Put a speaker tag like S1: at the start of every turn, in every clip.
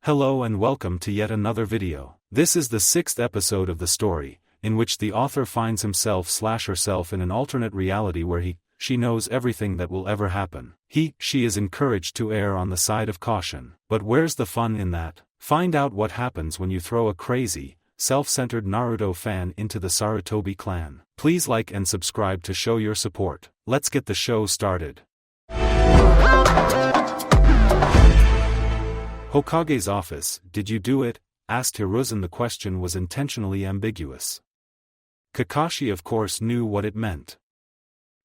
S1: Hello and welcome to yet another video. This is the 6th episode of the story, in which the author finds himself/herself in an alternate reality where she knows everything that will ever happen. She is encouraged to err on the side of caution. But where's the fun in that? Find out what happens when you throw a crazy, self-centered Naruto fan into the Sarutobi clan. Please like and subscribe to show your support. Let's get the show started. Hokage's office, did you do it? Asked Hiruzen. The question was intentionally ambiguous. Kakashi of course knew what it meant.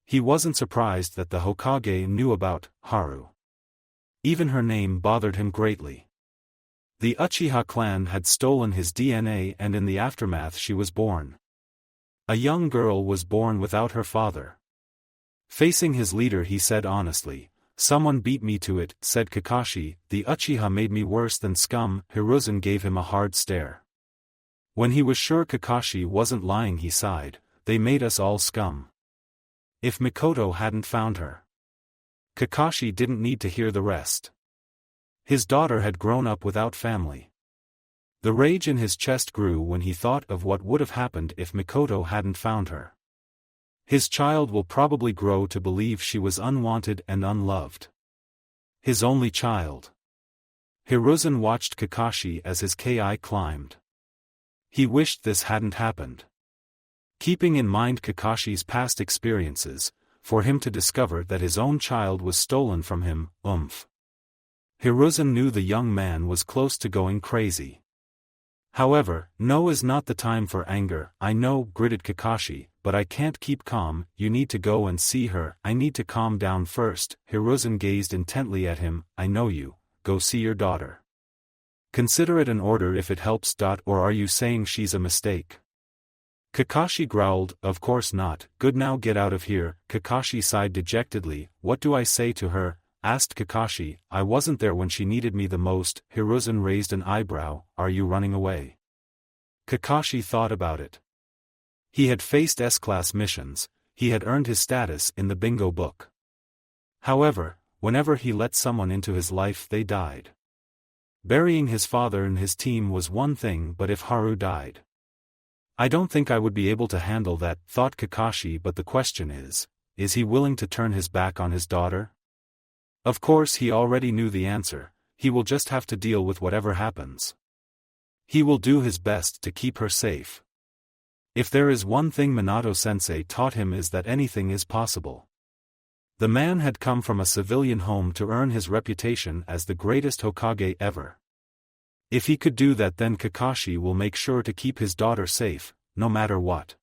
S1: He wasn't surprised that the Hokage knew about Haru. Even her name bothered him greatly. The Uchiha clan had stolen his DNA, and in the aftermath she was born. A young girl was born without her father. Facing his leader he said honestly, "Someone beat me to it," said Kakashi. "The Uchiha made me worse than scum." Hiruzen gave him a hard stare. When he was sure Kakashi wasn't lying he sighed, "They made us all scum. If Mikoto hadn't found her." Kakashi didn't need to hear the rest. His daughter had grown up without family. The rage in his chest grew when he thought of what would have happened if Mikoto hadn't found her. His child will probably grow to believe she was unwanted and unloved. His only child. Hiruzen watched Kakashi as his Ki climbed. He wished this hadn't happened. Keeping in mind Kakashi's past experiences, for him to discover that his own child was stolen from him, Hiruzen knew the young man was close to going crazy. However, no is not the time for anger. "I know," gritted Kakashi, "but I can't keep calm. You need to go and see her." "I need to calm down first." Hiruzen gazed intently at him. "I know you. Go see your daughter. Consider it an order if it helps. Or are you saying she's a mistake?" Kakashi growled, "Of course not." "Good, now get out of here." Kakashi sighed dejectedly. "What do I say to her?" asked Kakashi. "I wasn't there when she needed me the most." Hiruzen raised an eyebrow. "Are you running away?" Kakashi thought about it. He had faced S-class missions, he had earned his status in the bingo book. However, whenever he let someone into his life they died. Burying his father and his team was one thing, but if Haru died, "I don't think I would be able to handle that," thought Kakashi. But the question is he willing to turn his back on his daughter? Of course he already knew the answer, he will just have to deal with whatever happens. He will do his best to keep her safe. If there is one thing Minato-sensei taught him is that anything is possible. The man had come from a civilian home to earn his reputation as the greatest Hokage ever. If he could do that, then Kakashi will make sure to keep his daughter safe, no matter what.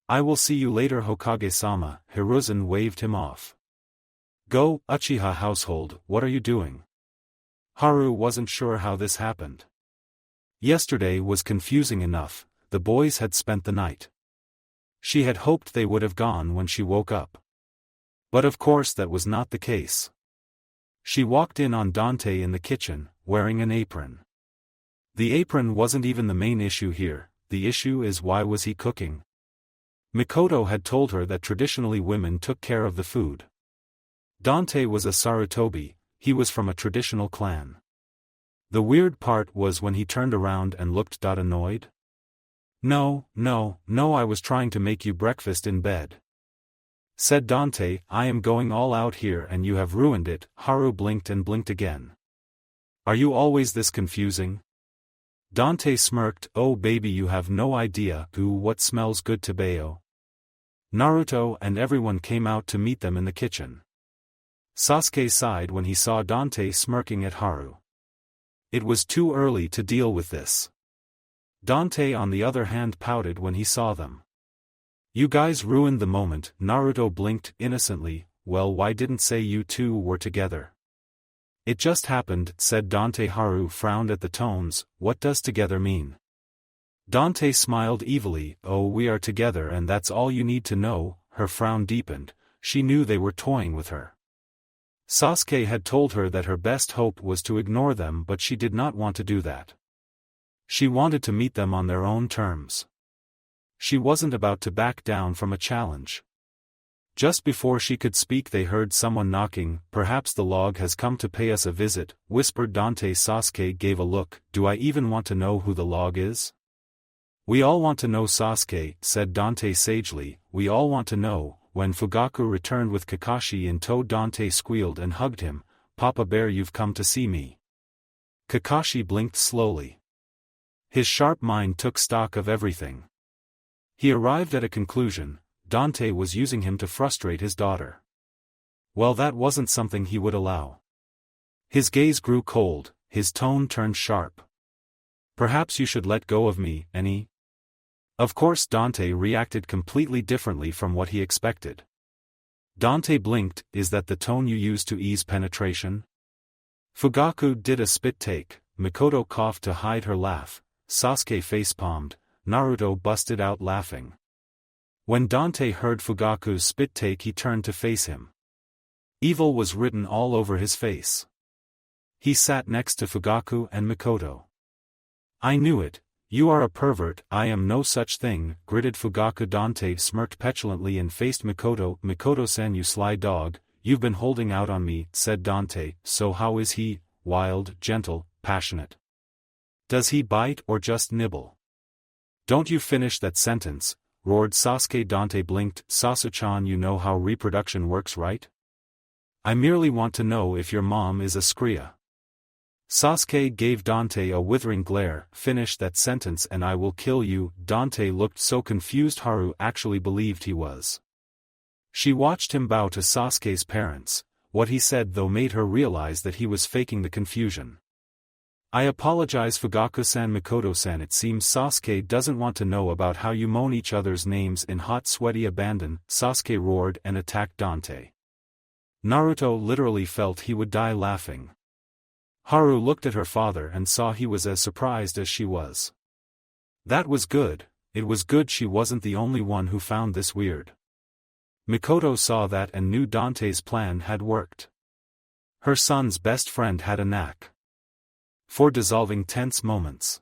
S1: "I will see you later, Hokage-sama." Hiruzen waved him off. "Go, Uchiha household, what are you doing?" Haru wasn't sure how this happened. Yesterday was confusing enough, the boys had spent the night. She had hoped they would have gone when she woke up. But of course that was not the case. She walked in on Dante in the kitchen, wearing an apron. The apron wasn't even the main issue here, the issue is why was he cooking? Mikoto had told her that traditionally women took care of the food. Dante was a Sarutobi, he was from a traditional clan. The weird part was when he turned around and looked annoyed. No, I was trying to make you breakfast in bed," said Dante. "I am going all out here and you have ruined it." Haru blinked and blinked again. "Are you always this confusing?" Dante smirked. "Oh baby, you have no idea. Ooh, what smells good, Tobeo." Naruto and everyone came out to meet them in the kitchen. Sasuke sighed when he saw Dante smirking at Haru. It was too early to deal with this. Dante on the other hand pouted when he saw them. "You guys ruined the moment." Naruto blinked innocently. "Well, why didn't say you two were together?" "It just happened," said Dante. Haru frowned at the tones. "What does together mean?" Dante smiled evilly. "Oh, we are together and that's all you need to know." Her frown deepened, she knew they were toying with her. Sasuke had told her that her best hope was to ignore them, but she did not want to do that. She wanted to meet them on their own terms. She wasn't about to back down from a challenge. Just before she could speak they heard someone knocking. Perhaps the log has come to pay us a visit, whispered Dante. Sasuke gave a look. Do I even want to know who the log is? We all want to know, Sasuke, said Dante sagely, we all want to know. When Fugaku returned with Kakashi in tow, Dante squealed and hugged him. Papa Bear, you've come to see me. Kakashi blinked slowly. His sharp mind took stock of everything. He arrived at a conclusion. Dante was using him to frustrate his daughter. Well, that wasn't something he would allow. His gaze grew cold, his tone turned sharp. Perhaps you should let go of me, Annie. Of course, Dante reacted completely differently from what he expected. Dante blinked. Is that the tone you use to ease penetration? Fugaku did a spit take, Mikoto coughed to hide her laugh, Sasuke facepalmed, Naruto busted out laughing. When Dante heard Fugaku's spit take he turned to face him. Evil was written all over his face. He sat next to Fugaku and Mikoto. I knew it, you are a pervert. I am no such thing, gritted Fugaku. Dante smirked petulantly and faced Mikoto. Mikoto-san, you sly dog, you've been holding out on me, said Dante. So how is he? Wild, gentle, passionate? Does he bite or just nibble? Don't you finish that sentence, roared Sasuke. Dante blinked. Sasu-chan, you know how reproduction works, right? I merely want to know if your mom is a scria. Sasuke gave Dante a withering glare. Finish that sentence and I will kill you. Dante looked so confused Haru actually believed he was. She watched him bow to Sasuke's parents. What he said though made her realize that he was faking the confusion. I apologize, Fugaku-san. Mikoto-san, it seems Sasuke doesn't want to know about how you moan each other's names in hot sweaty abandon. Sasuke roared and attacked Dante. Naruto literally felt he would die laughing. Haru looked at her father and saw he was as surprised as she was. That was good, it was good she wasn't the only one who found this weird. Mikoto saw that and knew Dante's plan had worked. Her son's best friend had a knack for dissolving tense moments.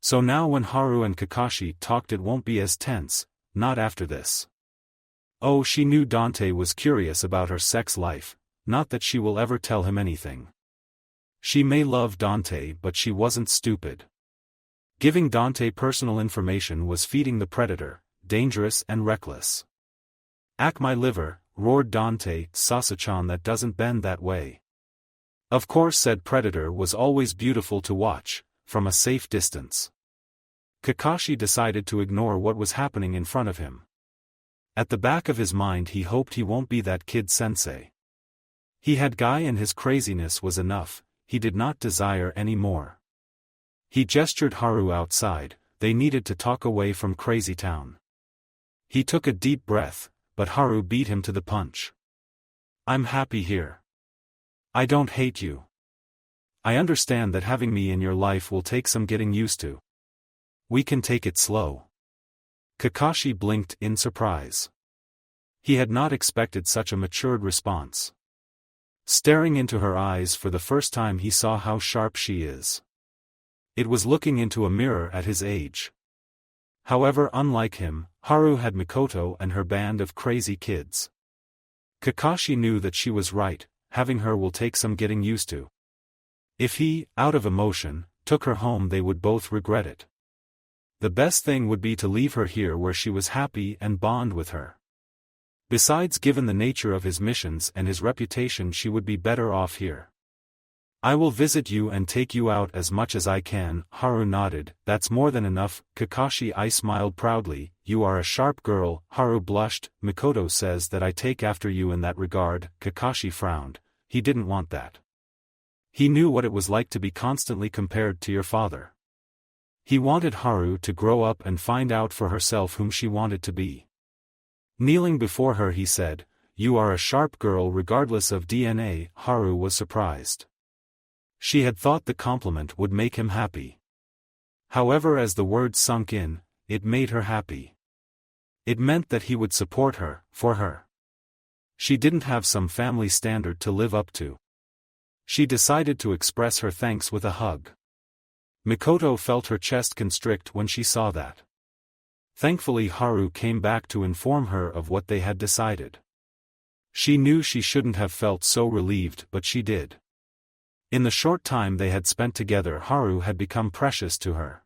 S1: So now when Haru and Kakashi talked it won't be as tense, not after this. Oh, she knew Dante was curious about her sex life, not that she will ever tell him anything. She may love Dante but she wasn't stupid. Giving Dante personal information was feeding the predator, dangerous and reckless. Ack my liver, roared Dante. Sasu-chan, that doesn't bend that way. Of course, said Predator was always beautiful to watch, from a safe distance. Kakashi decided to ignore what was happening in front of him. At the back of his mind he hoped he won't be that kid sensei. He had Guy and his craziness was enough, he did not desire any more. He gestured Haru outside, they needed to talk away from Crazy Town. He took a deep breath, but Haru beat him to the punch. I'm happy here. I don't hate you. I understand that having me in your life will take some getting used to. We can take it slow. Kakashi blinked in surprise. He had not expected such a matured response. Staring into her eyes for the first time he saw how sharp she is. It was looking into a mirror at his age. However, unlike him, Haru had Mikoto and her band of crazy kids. Kakashi knew that she was right, having her will take some getting used to. If he, out of emotion, took her home they would both regret it. The best thing would be to leave her here where she was happy and bond with her. Besides, given the nature of his missions and his reputation, she would be better off here. I will visit you and take you out as much as I can. Haru nodded. That's more than enough. Kakashi I smiled proudly. You are a sharp girl. Haru blushed. Mikoto says that I take after you in that regard. Kakashi frowned. He didn't want that. He knew what it was like to be constantly compared to your father. He wanted Haru to grow up and find out for herself whom she wanted to be. Kneeling before her he said, you are a sharp girl regardless of DNA. Haru was surprised. She had thought the compliment would make him happy. However, as the words sunk in, it made her happy. It meant that he would support her, for her. She didn't have some family standard to live up to. She decided to express her thanks with a hug. Mikoto felt her chest constrict when she saw that. Thankfully Haru came back to inform her of what they had decided. She knew she shouldn't have felt so relieved, but she did. In the short time they had spent together, Haru had become precious to her.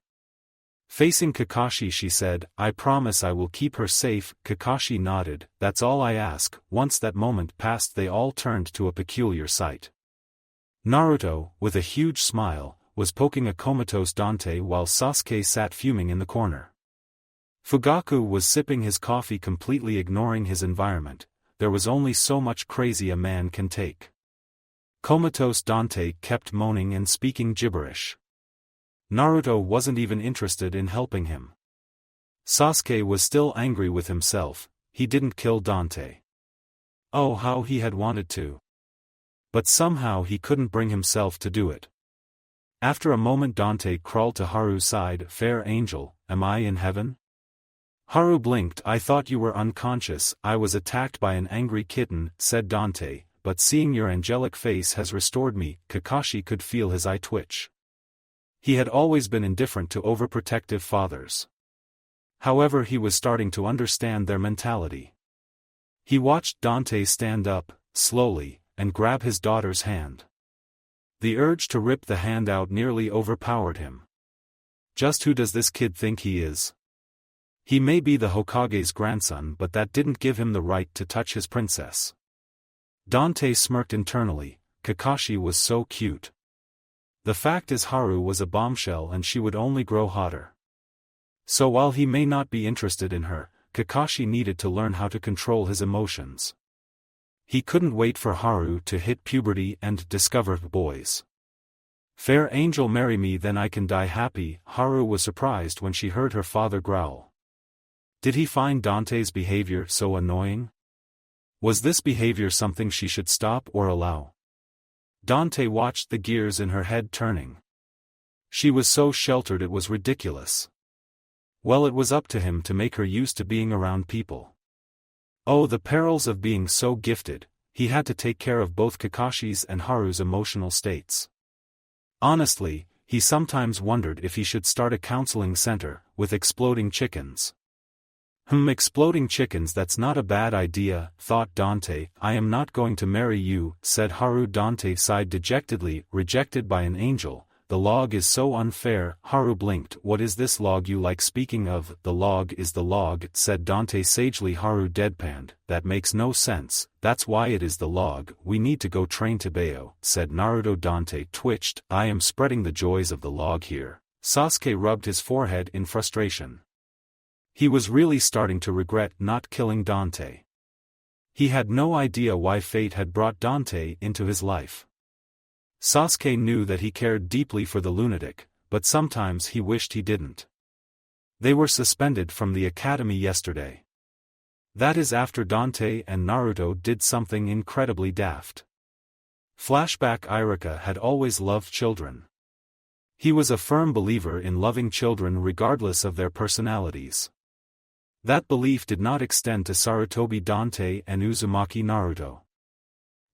S1: Facing Kakashi she said, "I promise I will keep her safe." Kakashi nodded, "That's all I ask." Once that moment passed they all turned to a peculiar sight. Naruto, with a huge smile, was poking a comatose Dante while Sasuke sat fuming in the corner. Fugaku was sipping his coffee, completely ignoring his environment. There was only so much crazy a man can take. Comatose Dante kept moaning and speaking gibberish. Naruto wasn't even interested in helping him. Sasuke was still angry with himself. He didn't kill Dante. Oh, how he had wanted to. But somehow he couldn't bring himself to do it. After a moment Dante crawled to Haru's side. "Fair angel, am I in heaven?" Haru blinked. "I thought you were unconscious." "I was attacked by an angry kitten," said Dante, "but seeing your angelic face has restored me." Kakashi could feel his eye twitch. He had always been indifferent to overprotective fathers. However, he was starting to understand their mentality. He watched Dante stand up, slowly, and grab his daughter's hand. The urge to rip the hand out nearly overpowered him. Just who does this kid think he is? He may be the Hokage's grandson, but that didn't give him the right to touch his princess. Dante smirked internally. Kakashi was so cute. The fact is Haru was a bombshell and she would only grow hotter. So while he may not be interested in her, Kakashi needed to learn how to control his emotions. He couldn't wait for Haru to hit puberty and discover boys. "Fair angel, marry me, then I can die happy." Haru was surprised when she heard her father growl. Did he find Dante's behavior so annoying? Was this behavior something she should stop or allow? Dante watched the gears in her head turning. She was so sheltered it was ridiculous. Well, it was up to him to make her used to being around people. Oh, the perils of being so gifted. He had to take care of both Kakashi's and Haru's emotional states. Honestly, he sometimes wondered if he should start a counseling center, with exploding chickens. Exploding chickens, that's not a bad idea, thought Dante. "I am not going to marry you," said Haru. Dante sighed dejectedly. "Rejected by an angel. The log is so unfair." Haru blinked. "What is this log you like speaking of?" "The log is the log," said Dante sagely. Haru deadpanned. "That makes no sense." "That's why it is the log. We need to go train Tobeo," said Naruto. Dante twitched. "I am spreading the joys of the log here." Sasuke rubbed his forehead in frustration. He was really starting to regret not killing Dante. He had no idea why fate had brought Dante into his life. Sasuke knew that he cared deeply for the lunatic, but sometimes he wished he didn't. They were suspended from the academy yesterday. That is after Dante and Naruto did something incredibly daft. Flashback: Iruka had always loved children. He was a firm believer in loving children regardless of their personalities. That belief did not extend to Sarutobi, Dante and Uzumaki Naruto.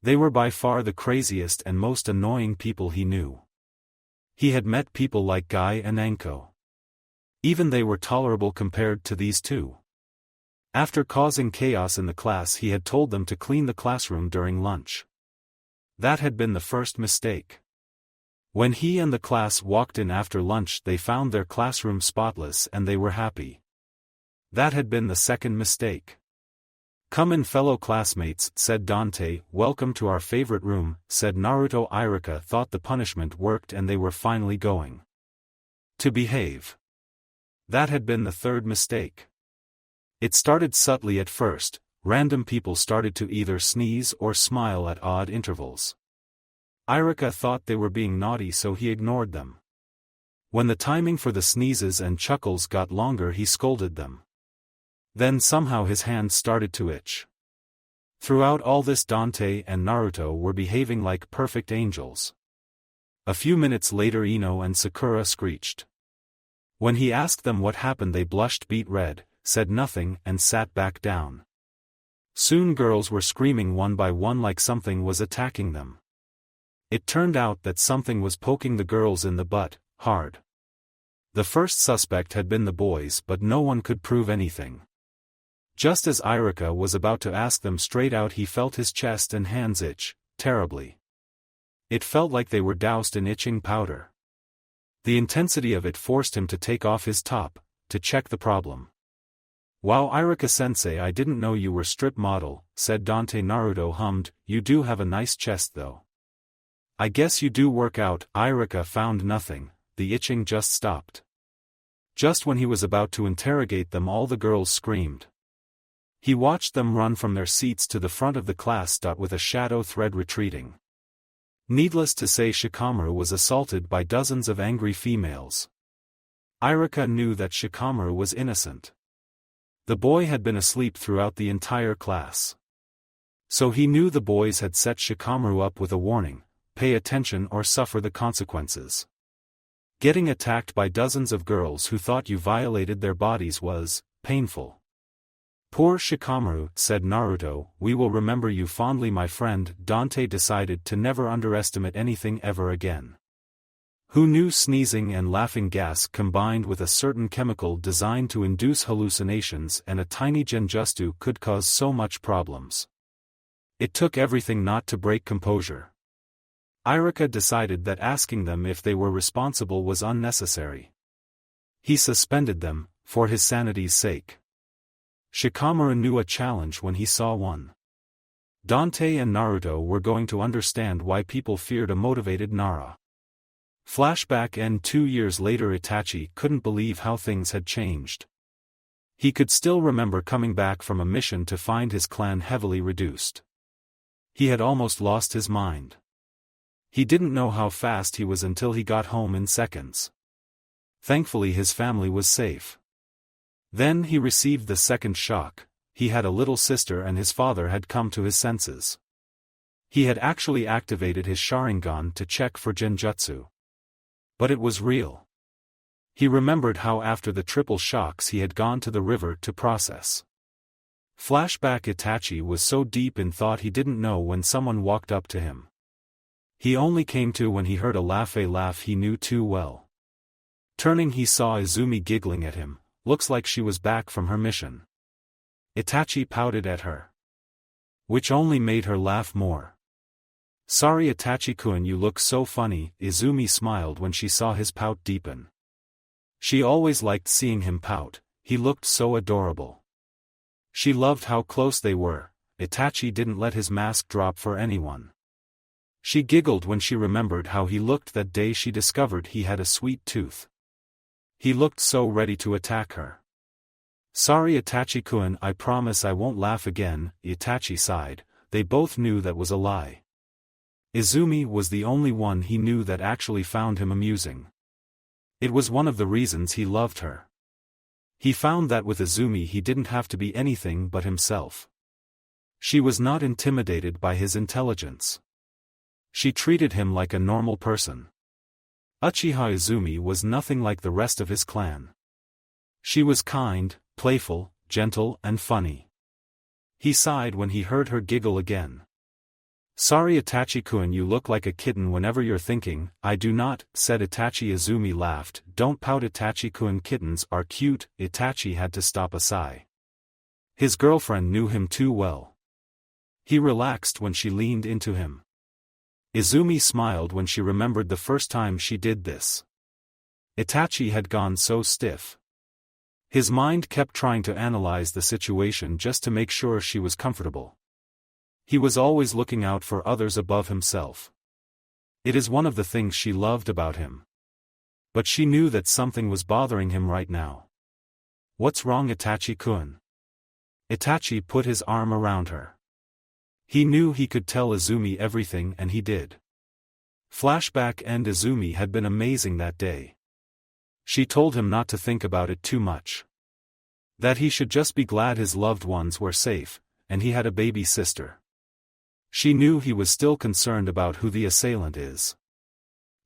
S1: They were by far the craziest and most annoying people he knew. He had met people like Guy and Anko. Even they were tolerable compared to these two. After causing chaos in the class, he had told them to clean the classroom during lunch. That had been the first mistake. When he and the class walked in after lunch, they found their classroom spotless and they were happy. That had been the second mistake. "Come in, fellow classmates," said Dante. "Welcome to our favorite room," said Naruto. Iruka thought the punishment worked and they were finally going to behave. That had been the third mistake. It started subtly at first. Random people started to either sneeze or smile at odd intervals. Iruka thought they were being naughty, so he ignored them. When the timing for the sneezes and chuckles got longer, he scolded them. Then somehow his hands started to itch. Throughout all this, Dante and Naruto were behaving like perfect angels. A few minutes later, Ino and Sakura screeched. When he asked them what happened, they blushed beet red, said nothing, and sat back down. Soon girls were screaming one by one like something was attacking them. It turned out that something was poking the girls in the butt, hard. The first suspect had been the boys, but no one could prove anything. Just as Irika was about to ask them straight out, he felt his chest and hands itch, terribly. It felt like they were doused in itching powder. The intensity of it forced him to take off his top, to check the problem. "Wow, Irika-sensei, I didn't know you were strip model," said Dante. Naruto hummed, "You do have a nice chest though. I guess you do work out." Irika found nothing, the itching just stopped. Just when he was about to interrogate them, all the girls screamed. He watched them run from their seats to the front of the class. With a shadow thread retreating. Needless to say, Shikamaru was assaulted by dozens of angry females. Irika knew that Shikamaru was innocent. The boy had been asleep throughout the entire class. So he knew the boys had set Shikamaru up with a warning: pay attention or suffer the consequences. Getting attacked by dozens of girls who thought you violated their bodies was painful. "Poor Shikamaru," said Naruto, "we will remember you fondly, my friend." Dante decided to never underestimate anything ever again. Who knew sneezing and laughing gas combined with a certain chemical designed to induce hallucinations and a tiny genjutsu could cause so much problems? It took everything not to break composure. Irika decided that asking them if they were responsible was unnecessary. He suspended them, for his sanity's sake. Shikamaru knew a challenge when he saw one. Dante and Naruto were going to understand why people feared a motivated Nara. Flashback and 2 years later, Itachi couldn't believe how things had changed. He could still remember coming back from a mission to find his clan heavily reduced. He had almost lost his mind. He didn't know how fast he was until he got home in seconds. Thankfully his family was safe. Then he received the second shock. He had a little sister and his father had come to his senses. He had actually activated his Sharingan to check for genjutsu. But it was real. He remembered how after the triple shocks he had gone to the river to process. Flashback: Itachi was so deep in thought he didn't know when someone walked up to him. He only came to when he heard a laugh he knew too well. Turning, he saw Izumi giggling at him. Looks like she was back from her mission. Itachi pouted at her, which only made her laugh more. "Sorry Itachi-kun, you look so funny." Izumi smiled when she saw his pout deepen. She always liked seeing him pout, he looked so adorable. She loved how close they were. Itachi didn't let his mask drop for anyone. She giggled when she remembered how he looked that day she discovered he had a sweet tooth. He looked so ready to attack her. "Sorry Itachi-kun, I promise I won't laugh again." Itachi sighed. They both knew that was a lie. Izumi was the only one he knew that actually found him amusing. It was one of the reasons he loved her. He found that with Izumi he didn't have to be anything but himself. She was not intimidated by his intelligence. She treated him like a normal person. Uchiha Izumi was nothing like the rest of his clan. She was kind, playful, gentle and funny. He sighed when he heard her giggle again. "Sorry Itachi-kun, you look like a kitten whenever you're thinking." "I do not," said Itachi. Izumi laughed. "Don't pout Itachi-kun, kittens are cute." Itachi had to stop a sigh. His girlfriend knew him too well. He relaxed when she leaned into him. Izumi smiled when she remembered the first time she did this. Itachi had gone so stiff. His mind kept trying to analyze the situation just to make sure she was comfortable. He was always looking out for others above himself. It is one of the things she loved about him. But she knew that something was bothering him right now. "What's wrong Itachi-kun?" Itachi put his arm around her. He knew he could tell Izumi everything and he did. Flashback: and Izumi had been amazing that day. She told him not to think about it too much. That he should just be glad his loved ones were safe, and he had a baby sister. She knew he was still concerned about who the assailant is.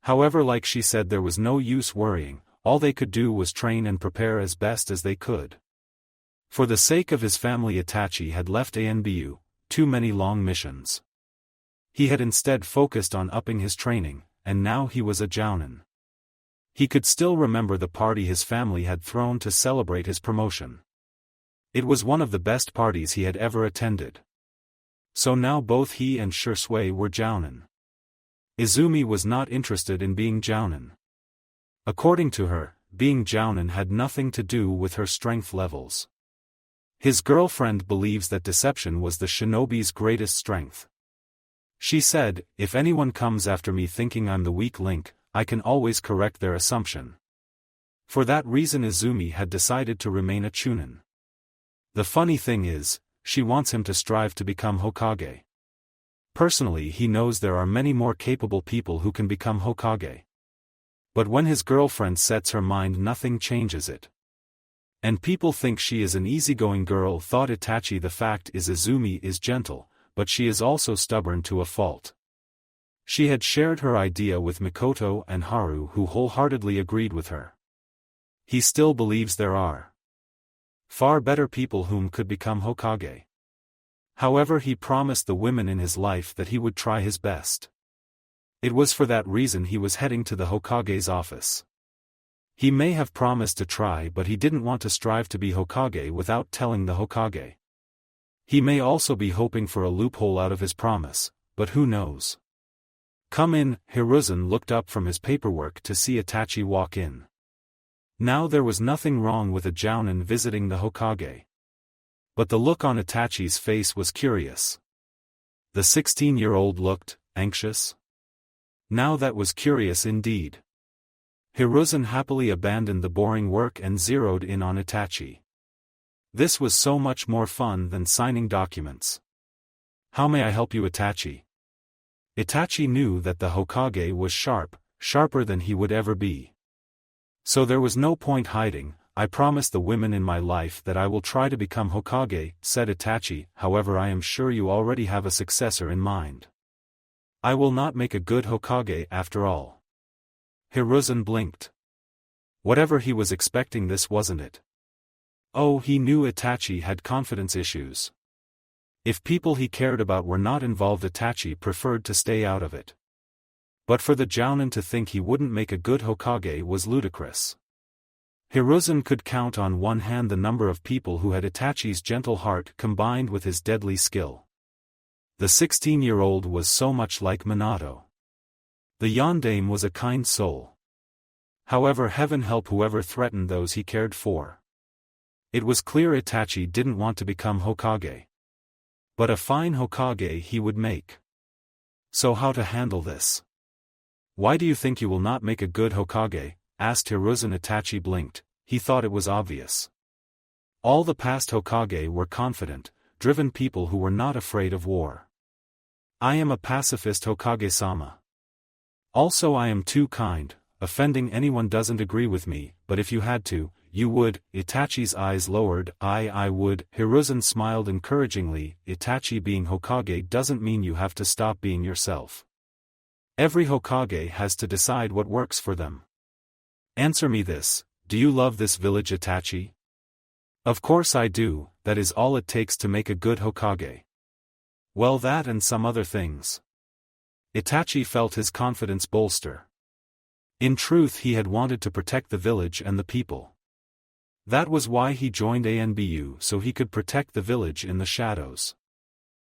S1: However, like she said, there was no use worrying, all they could do was train and prepare as best as they could. For the sake of his family, Itachi had left Anbu, too many long missions. He had instead focused on upping his training, and now he was a jounin. He could still remember the party his family had thrown to celebrate his promotion. It was one of the best parties he had ever attended. So now both he and Shisui were jounin. Izumi was not interested in being jounin. According to her, being jounin had nothing to do with her strength levels. His girlfriend believes that deception was the shinobi's greatest strength. She said, if anyone comes after me thinking I'm the weak link, I can always correct their assumption. For that reason Izumi had decided to remain a chunin. The funny thing is, she wants him to strive to become Hokage. Personally he knows there are many more capable people who can become Hokage. But when his girlfriend sets her mind nothing changes it. And people think she is an easygoing girl, thought Itachi. The fact is Izumi is gentle, but she is also stubborn to a fault. She had shared her idea with Mikoto and Haru, who wholeheartedly agreed with her. He still believes there are far better people whom could become Hokage. However, he promised the women in his life that he would try his best. It was for that reason he was heading to the Hokage's office. He may have promised to try, but he didn't want to strive to be Hokage without telling the Hokage. He may also be hoping for a loophole out of his promise, but who knows? Come in. Hiruzen looked up from his paperwork to see Itachi walk in. Now there was nothing wrong with a jounin visiting the Hokage. But the look on Itachi's face was curious. The 16-year-old looked anxious. Now that was curious indeed. Hiruzen happily abandoned the boring work and zeroed in on Itachi. This was so much more fun than signing documents. How may I help you, Itachi? Itachi knew that the Hokage was sharper than he would ever be. So there was no point hiding. I promise the women in my life that I will try to become Hokage, said Itachi. However, I am sure you already have a successor in mind. I will not make a good Hokage after all. Hiruzen blinked. Whatever he was expecting, this wasn't it. Oh, he knew Itachi had confidence issues. If people he cared about were not involved, Itachi preferred to stay out of it. But for the jounin to think he wouldn't make a good Hokage was ludicrous. Hiruzen could count on one hand the number of people who had Itachi's gentle heart combined with his deadly skill. The 16-year-old was so much like Minato. The yondaime was a kind soul. However, heaven help whoever threatened those he cared for. It was clear Itachi didn't want to become Hokage. But a fine Hokage he would make. So how to handle this? Why do you think you will not make a good Hokage? Asked Hiruzen. Itachi blinked. He thought it was obvious. All the past Hokage were confident, driven people who were not afraid of war. I am a pacifist, Hokage-sama. Also, I am too kind. Offending anyone doesn't agree with me, but if you had to, you would. Itachi's eyes lowered. I would. Hiruzen smiled encouragingly. Itachi, being Hokage doesn't mean you have to stop being yourself. Every Hokage has to decide what works for them. Answer me this, do you love this village, Itachi? Of course I do, that is all it takes to make a good Hokage. Well, that and some other things. Itachi felt his confidence bolster. In truth, he had wanted to protect the village and the people. That was why he joined ANBU, so he could protect the village in the shadows.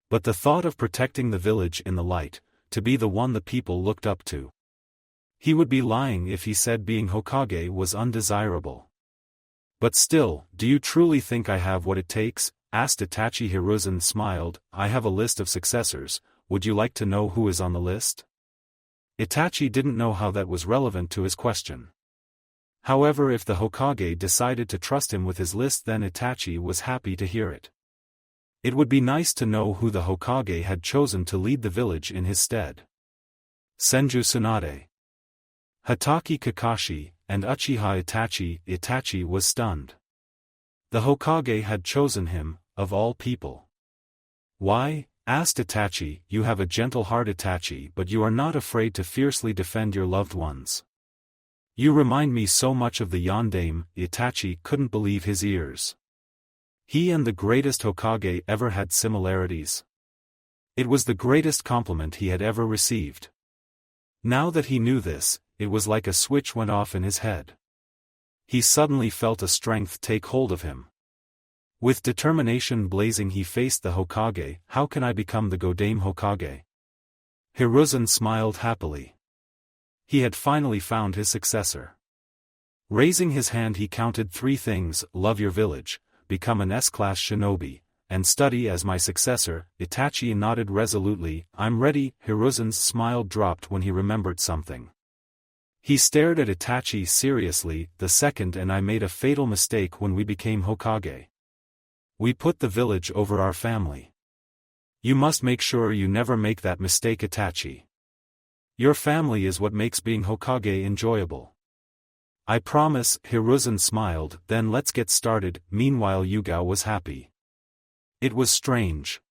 S1: But the thought of protecting the village in the light, to be the one the people looked up to. He would be lying if he said being Hokage was undesirable. But still, do you truly think I have what it takes? Asked Itachi. Hiruzen smiled. I have a list of successors, would you like to know who is on the list? Itachi didn't know how that was relevant to his question. However, if the Hokage decided to trust him with his list, then Itachi was happy to hear it. It would be nice to know who the Hokage had chosen to lead the village in his stead. Senju Tsunade, Hatake Kakashi, and Uchiha Itachi. Itachi was stunned. The Hokage had chosen him, of all people. Why? Asked Itachi. You have a gentle heart, Itachi, but you are not afraid to fiercely defend your loved ones. You remind me so much of the yondaime. Itachi couldn't believe his ears. He and the greatest Hokage ever had similarities. It was the greatest compliment he had ever received. Now that he knew this, it was like a switch went off in his head. He suddenly felt a strength take hold of him. With determination blazing he faced the Hokage. How can I become the Godame Hokage? Hiruzen smiled happily. He had finally found his successor. Raising his hand he counted 3 things: love your village, become an S-class shinobi, and study as my successor. Itachi nodded resolutely. I'm ready. Hiruzen's smile dropped when he remembered something. He stared at Itachi seriously. The second and I made a fatal mistake when we became Hokage. We put the village over our family. You must make sure you never make that mistake, Itachi. Your family is what makes being Hokage enjoyable. I promise. Hiruzen smiled. Then let's get started. Meanwhile Yugao was happy. It was strange.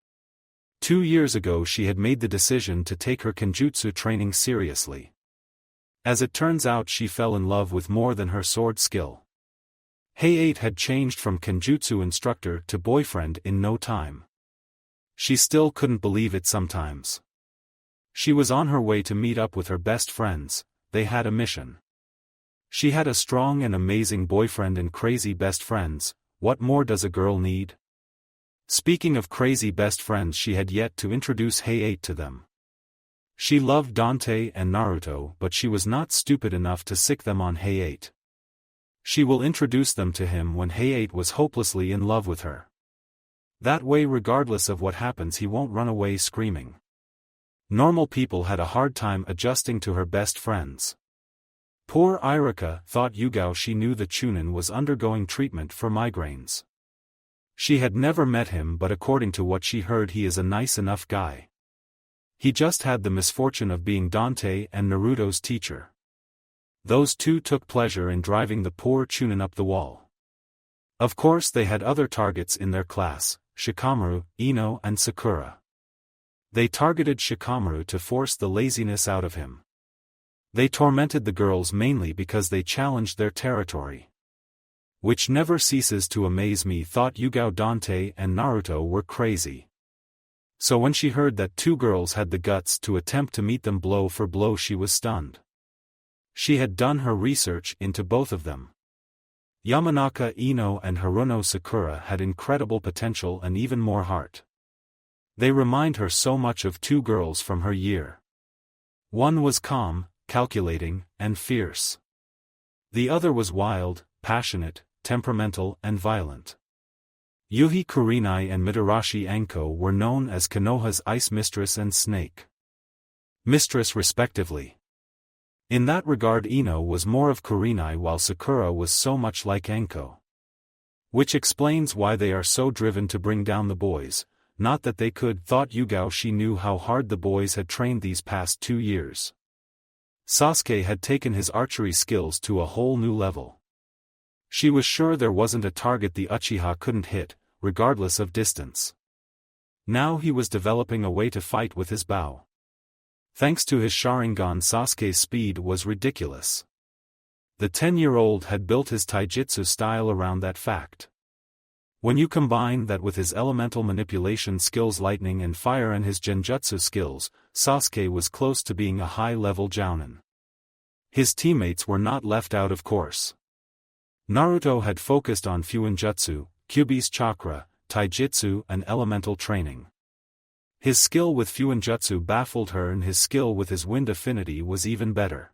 S1: 2 years ago she had made the decision to take her kenjutsu training seriously. As it turns out she fell in love with more than her sword skill. Hayate had changed from kenjutsu instructor to boyfriend in no time. She still couldn't believe it sometimes. She was on her way to meet up with her best friends. They had a mission. She had a strong and amazing boyfriend and crazy best friends. What more does a girl need? Speaking of crazy best friends, she had yet to introduce Hayate to them. She loved Dante and Naruto, but she was not stupid enough to sick them on Hayate. She will introduce them to him when Hayate was hopelessly in love with her. That way, regardless of what happens, he won't run away screaming. Normal people had a hard time adjusting to her best friends. Poor Irika, thought Yugao. She knew the Chunin was undergoing treatment for migraines. She had never met him, but according to what she heard, he is a nice enough guy. He just had the misfortune of being Dante and Naruto's teacher. Those two took pleasure in driving the poor Chunin up the wall. Of course they had other targets in their class: Shikamaru, Ino and Sakura. They targeted Shikamaru to force the laziness out of him. They tormented the girls mainly because they challenged their territory. Which never ceases to amaze me, thought Yugao. Dante and Naruto were crazy. So when she heard that 2 girls had the guts to attempt to meet them blow for blow, she was stunned. She had done her research into both of them. Yamanaka Ino and Haruno Sakura had incredible potential and even more heart. They remind her so much of 2 girls from her year. One was calm, calculating, and fierce. The other was wild, passionate, temperamental, and violent. Yuhi Kurinai and Mitarashi Anko were known as Konoha's Ice Mistress and Snake Mistress respectively. In that regard Ino was more of Kurinai while Sakura was so much like Anko. Which explains why they are so driven to bring down the boys, not that they could, thought Yugao. She knew how hard the boys had trained these past 2 years. Sasuke had taken his archery skills to a whole new level. She was sure there wasn't a target the Uchiha couldn't hit, regardless of distance. Now he was developing a way to fight with his bow. Thanks to his Sharingan, Sasuke's speed was ridiculous. The 10-year-old had built his taijutsu style around that fact. When you combine that with his elemental manipulation skills, lightning and fire, and his genjutsu skills, Sasuke was close to being a high-level jounin. His teammates were not left out, of course. Naruto had focused on Fuinjutsu, Kyuubi's chakra, taijutsu and elemental training. His skill with Fuinjutsu baffled her, and his skill with his wind affinity was even better.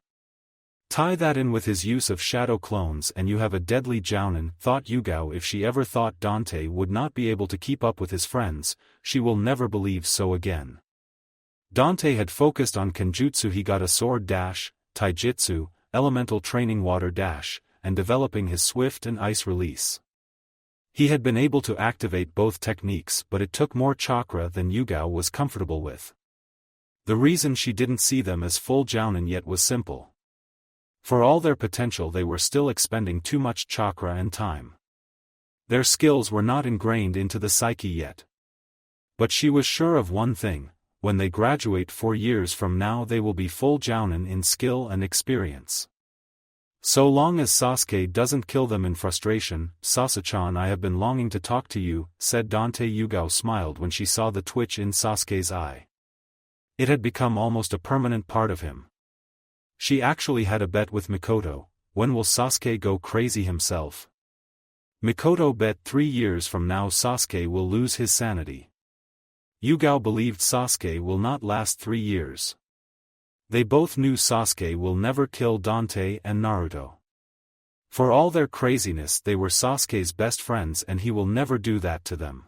S1: Tie that in with his use of shadow clones and you have a deadly jounin, thought Yugao. If she ever thought Dante would not be able to keep up with his friends, she will never believe so again. Dante had focused on kenjutsu. He got a sword dash, taijutsu, elemental training, water dash, and developing his swift and ice release. He had been able to activate both techniques, but it took more chakra than Yugao was comfortable with. The reason she didn't see them as full jounin yet was simple. For all their potential, they were still expending too much chakra and time. Their skills were not ingrained into the psyche yet. But she was sure of one thing: when they graduate 4 years from now, they will be full jounin in skill and experience. So long as Sasuke doesn't kill them in frustration. Sasuke-chan, I have been longing to talk to you, said Dante. Yugao smiled when she saw the twitch in Sasuke's eye. It had become almost a permanent part of him. She actually had a bet with Mikoto. When will Sasuke go crazy himself? Mikoto bet 3 years from now Sasuke will lose his sanity. Yugao believed Sasuke will not last 3 years. They both knew Sasuke will never kill Dante and Naruto. For all their craziness, they were Sasuke's best friends and he will never do that to them.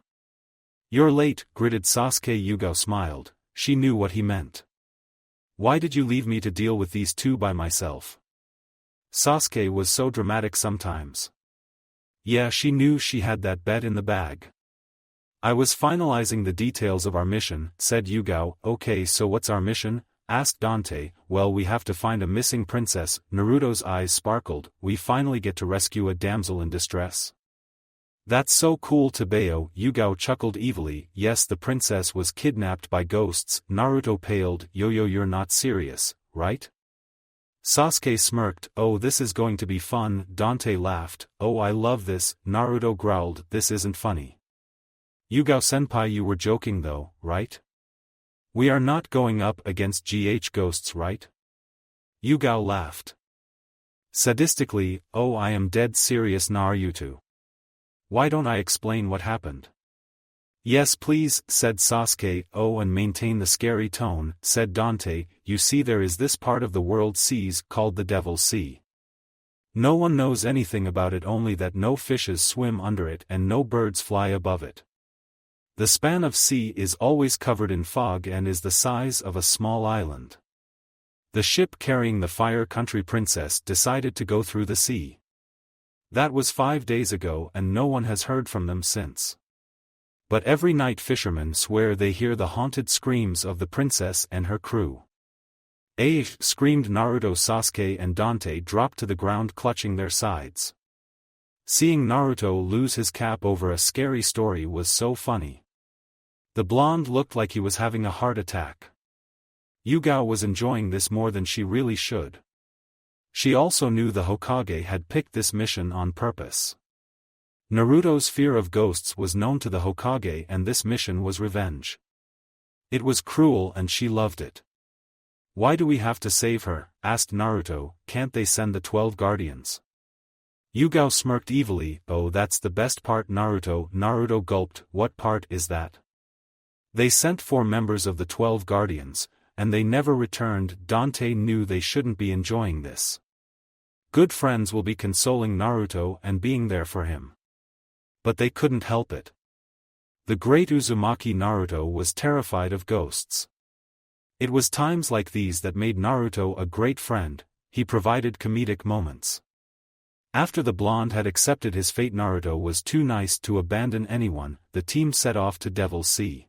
S1: You're late, gritted Sasuke. Yugao smiled. She knew what he meant. Why did you leave me to deal with these two by myself? Sasuke was so dramatic sometimes. Yeah, she knew she had that bet in the bag. I was finalizing the details of our mission, said Yugao. Okay, so what's our mission? Asked Dante. Well, we have to find a missing princess. Naruto's eyes sparkled. We finally get to rescue a damsel in distress. That's so cool, Tebeo. Yugao chuckled evilly. Yes, the princess was kidnapped by ghosts. Naruto paled. Yo, you're not serious, right? Sasuke smirked. Oh, this is going to be fun. Dante laughed. Oh, I love this. Naruto growled. This isn't funny. Yugao-senpai, you were joking though, right? We are not going up against GH ghosts, right? Yugao laughed. Sadistically, oh, I am dead serious, Naruto. Why don't I explain what happened? Yes please, said Sasuke. Oh, and maintain the scary tone, said Dante. You see, there is this part of the world seas called the Devil's Sea. No one knows anything about it, only that no fishes swim under it and no birds fly above it. The span of sea is always covered in fog and is the size of a small island. The ship carrying the Fire Country princess decided to go through the sea. That was 5 days ago and no one has heard from them since. But every night fishermen swear they hear the haunted screams of the princess and her crew. Screamed Naruto. Sasuke and Dante dropped to the ground clutching their sides. Seeing Naruto lose his cap over a scary story was so funny. The blonde looked like he was having a heart attack. Yugao was enjoying this more than she really should. She also knew the Hokage had picked this mission on purpose. Naruto's fear of ghosts was known to the Hokage and this mission was revenge. It was cruel and she loved it. Why do we have to save her? Asked Naruto. Can't they send the 12 guardians? Yugao smirked evilly. Oh, that's the best part, Naruto. Naruto gulped. What part is that? They sent 4 members of the 12 guardians, and they never returned. Dante knew they shouldn't be enjoying this. Good friends will be consoling Naruto and being there for him. But they couldn't help it. The great Uzumaki Naruto was terrified of ghosts. It was times like these that made Naruto a great friend. He provided comedic moments. After the blonde had accepted his fate, Naruto was too nice to abandon anyone. The team set off to Devil's Sea.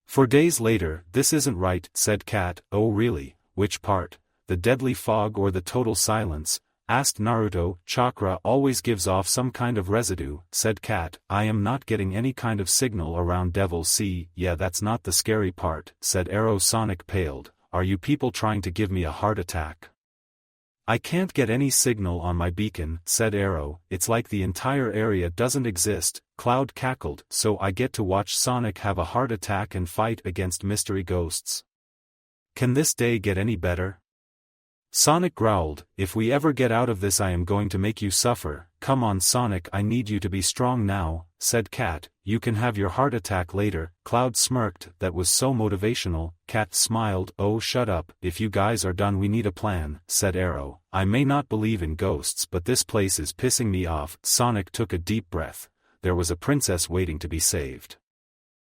S1: 4 days later, this isn't right, said Kat. Oh really, which part, the deadly fog or the total silence? Asked Naruto. Chakra always gives off some kind of residue, said Kat. I am not getting any kind of signal around Devil's Sea. Yeah, that's not the scary part, said Arrow. Sonic paled. Are you people trying to give me a heart attack? I can't get any signal on my beacon, said Arrow. It's like the entire area doesn't exist. Cloud cackled. So I get to watch Sonic have a heart attack and fight against mystery ghosts. Can this day get any better? Sonic growled. If we ever get out of this, I am going to make you suffer. Come on Sonic, I need you to be strong now, said Kat. You can have your heart attack later. Cloud smirked. That was so motivational. Kat smiled. Oh shut up, if you guys are done we need a plan, said Arrow. I may not believe in ghosts but this place is pissing me off. Sonic took a deep breath. There was a princess waiting to be saved.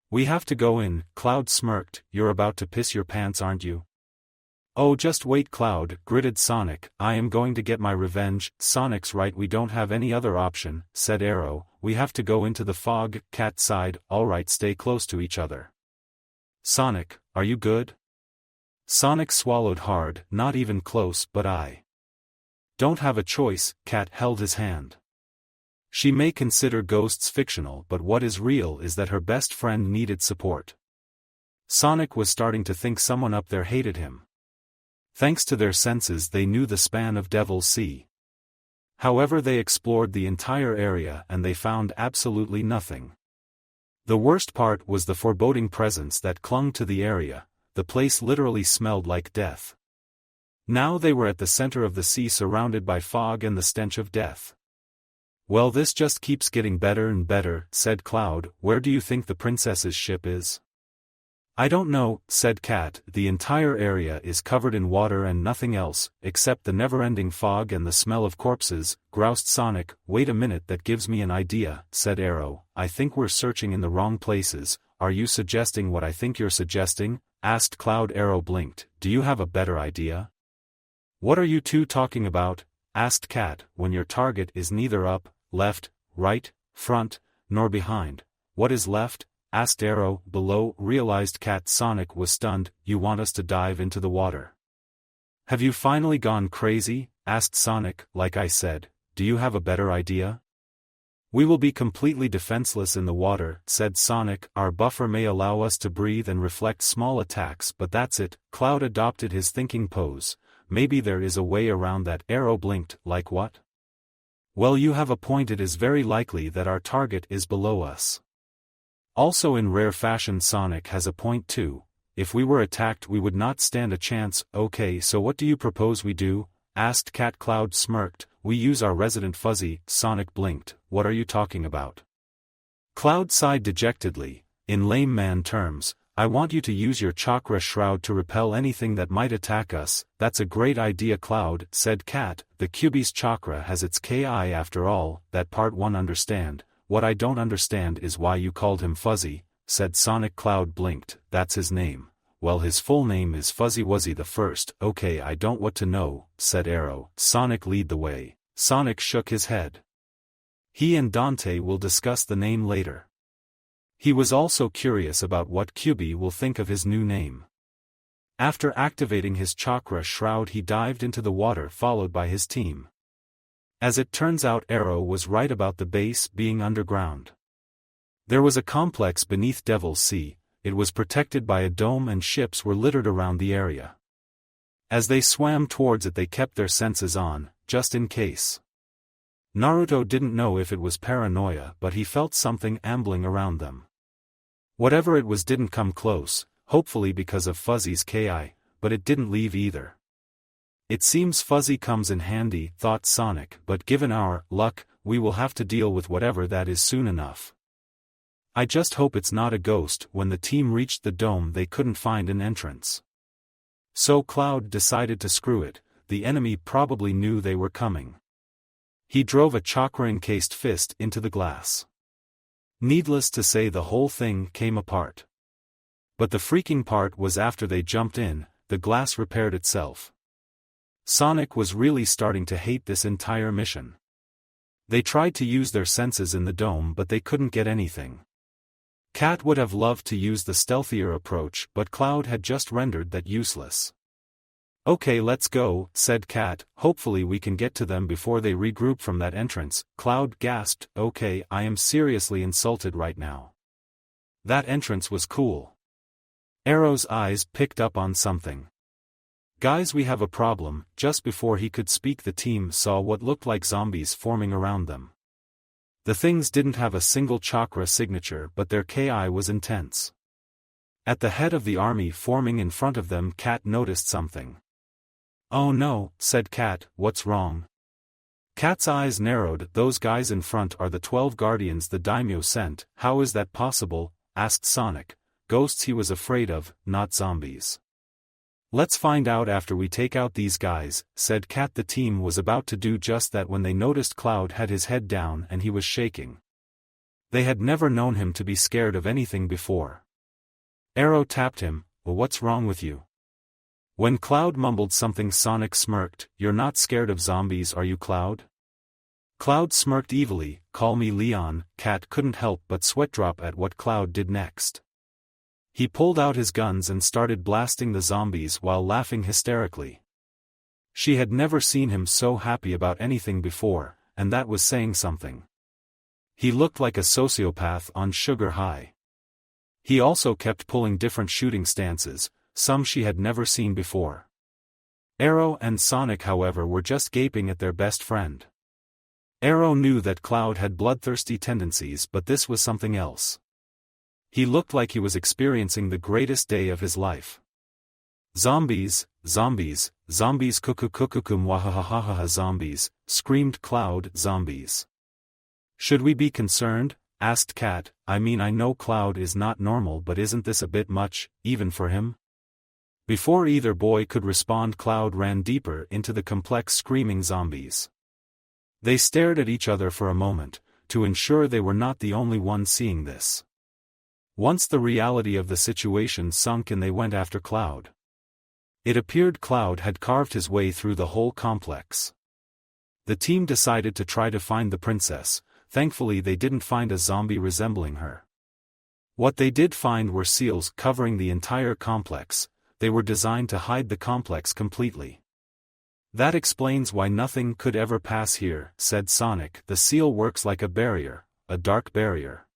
S1: We have to go in. Cloud smirked. You're about to piss your pants, aren't you? Oh just wait, Cloud, gritted Sonic. I am going to get my revenge. Sonic's right, we don't have any other option, said Arrow. We have to go into the fog. Cat sighed. Alright, stay close to each other. Sonic, are you good? Sonic swallowed hard. Not even close, but I don't have a choice. Cat held his hand. She may consider ghosts fictional, but what is real is that her best friend needed support. Sonic was starting to think someone up there hated him. Thanks to their senses they knew the span of Devil's Sea. However, they explored the entire area and they found absolutely nothing. The worst part was the foreboding presence that clung to the area. The place literally smelled like death. Now they were at the center of the sea surrounded by fog and the stench of death. "Well, this just keeps getting better and better," said Cloud. "Where do you think the princess's ship is?" "I don't know," said Cat. "The entire area is covered in water and nothing else, except the never-ending fog and the smell of corpses," groused Sonic. "Wait a minute, that gives me an idea," said Arrow. "I think we're searching in the wrong places." "Are you suggesting what I think you're suggesting?" asked Cloud. Arrow blinked. "Do you have a better idea?" "What are you two talking about?" asked Cat. "When your target is neither up, left, right, front, nor behind." "What is left?" asked Arrow. "Below," realized Cat. Sonic was stunned. "You want us to dive into the water?" "Have you finally gone crazy?" asked Sonic. "Like I said, do you have a better idea?" "We will be completely defenseless in the water," said Sonic. "Our buffer may allow us to breathe and reflect small attacks, but that's it." Cloud adopted his thinking pose. "Maybe there is a way around that." Arrow blinked. "Like what?" "Well, you have a point. It is very likely that our target is below us. Also, in rare fashion, Sonic has a point too. If we were attacked, we would not stand a chance." "Okay, so what do you propose we do?" asked Cat. Cloud smirked. "We use our resident fuzzy." Sonic blinked. "What are you talking about?" Cloud sighed dejectedly. "In layman terms, I want you to use your chakra shroud to repel anything that might attack us." "That's a great idea, Cloud," said Cat. "The Kyuubi's chakra has its ki after all." "That part one understand. What I don't understand is why you called him Fuzzy," said Sonic. Cloud blinked. "That's his name." "Well, his full name is Fuzzy Wuzzy the First." "Okay, I don't want to know," said Arrow. "Sonic, lead the way." Sonic shook his head. He and Dante will discuss the name later. He was also curious about what Kyuubi will think of his new name. After activating his chakra shroud, he dived into the water followed by his team. As it turns out, Arrow was right about the base being underground. There was a complex beneath Devil's Sea. It was protected by a dome and ships were littered around the area. As they swam towards it, they kept their senses on, just in case. Naruto didn't know if it was paranoia, but he felt something ambling around them. Whatever it was didn't come close, hopefully because of Fuzzy's ki, but it didn't leave either. "It seems Fuzzy comes in handy," thought Sonic, "but given our luck, we will have to deal with whatever that is soon enough. I just hope it's not a ghost." When the team reached the dome, they couldn't find an entrance. So Cloud decided to screw it. The enemy probably knew they were coming. He drove a chakra-encased fist into the glass. Needless to say, the whole thing came apart. But the freaking part was after they jumped in, the glass repaired itself. Sonic was really starting to hate this entire mission. They tried to use their senses in the dome, but they couldn't get anything. Cat would have loved to use the stealthier approach, but Cloud had just rendered that useless. "Okay, let's go," said Cat. "Hopefully we can get to them before they regroup from that entrance." Cloud gasped. "Okay, I am seriously insulted right now. That entrance was cool." Arrow's eyes picked up on something. "Guys, we have a problem." Just before he could speak, the team saw what looked like zombies forming around them. The things didn't have a single chakra signature, but their ki was intense. At the head of the army forming in front of them, Cat noticed something. "Oh no," said Cat. "What's wrong?" Cat's eyes narrowed. "Those guys in front are the 12 guardians the daimyo sent." "How is that possible?" asked Sonic. "Ghosts he was afraid of, not zombies." "Let's find out after we take out these guys," said Cat. The team was about to do just that when they noticed Cloud had his head down and he was shaking. They had never known him to be scared of anything before. Arrow tapped him. "Well, what's wrong with you?" When Cloud mumbled something, Sonic smirked. "You're not scared of zombies, are you, Cloud?" Cloud smirked evilly. "Call me Leon." Cat couldn't help but sweat drop at what Cloud did next. He pulled out his guns and started blasting the zombies while laughing hysterically. She had never seen him so happy about anything before, and that was saying something. He looked like a sociopath on sugar high. He also kept pulling different shooting stances, some she had never seen before. Arrow and Sonic, however, were just gaping at their best friend. Arrow knew that Cloud had bloodthirsty tendencies, but this was something else. He looked like he was experiencing the greatest day of his life. Zombies, zombies, zombies kukukukukum wahahahaha zombies, screamed Cloud. Zombies. Should we be concerned? Asked Cat. I mean, I know Cloud is not normal, but isn't this a bit much, even for him? Before either boy could respond, Cloud ran deeper into the complex screaming zombies. They stared at each other for a moment, to ensure they were not the only ones seeing this. Once the reality of the situation sunk in, they went after Cloud. It appeared Cloud had carved his way through the whole complex. The team decided to try to find the princess. Thankfully they didn't find a zombie resembling her. What they did find were seals covering the entire complex. They were designed to hide the complex completely. That explains why nothing could ever pass here, said Sonic. The seal works like a barrier, a dark barrier.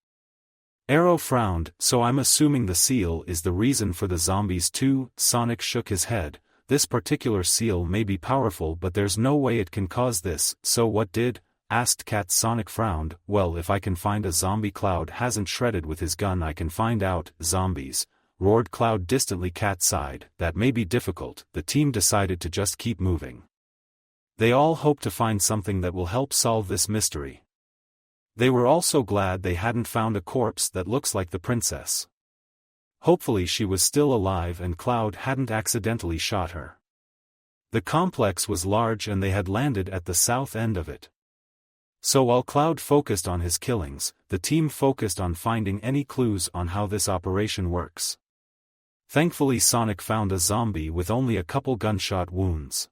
S1: Arrow frowned. So I'm assuming the seal is the reason for the zombies too. Sonic shook his head. This particular seal may be powerful, but there's no way it can cause this. So what did? Asked Cat. Sonic frowned. Well, if I can find a zombie Cloud hasn't shredded with his gun, I can find out. Zombies, roared Cloud distantly. Cat sighed. That may be difficult. The team decided to just keep moving. They all hoped to find something that will help solve this mystery. They were also glad they hadn't found a corpse that looks like the princess. Hopefully she was still alive and Cloud hadn't accidentally shot her. The complex was large and they had landed at the south end of it. So while Cloud focused on his killings, the team focused on finding any clues on how this operation works. Thankfully Sonic found a zombie with only a couple gunshot wounds.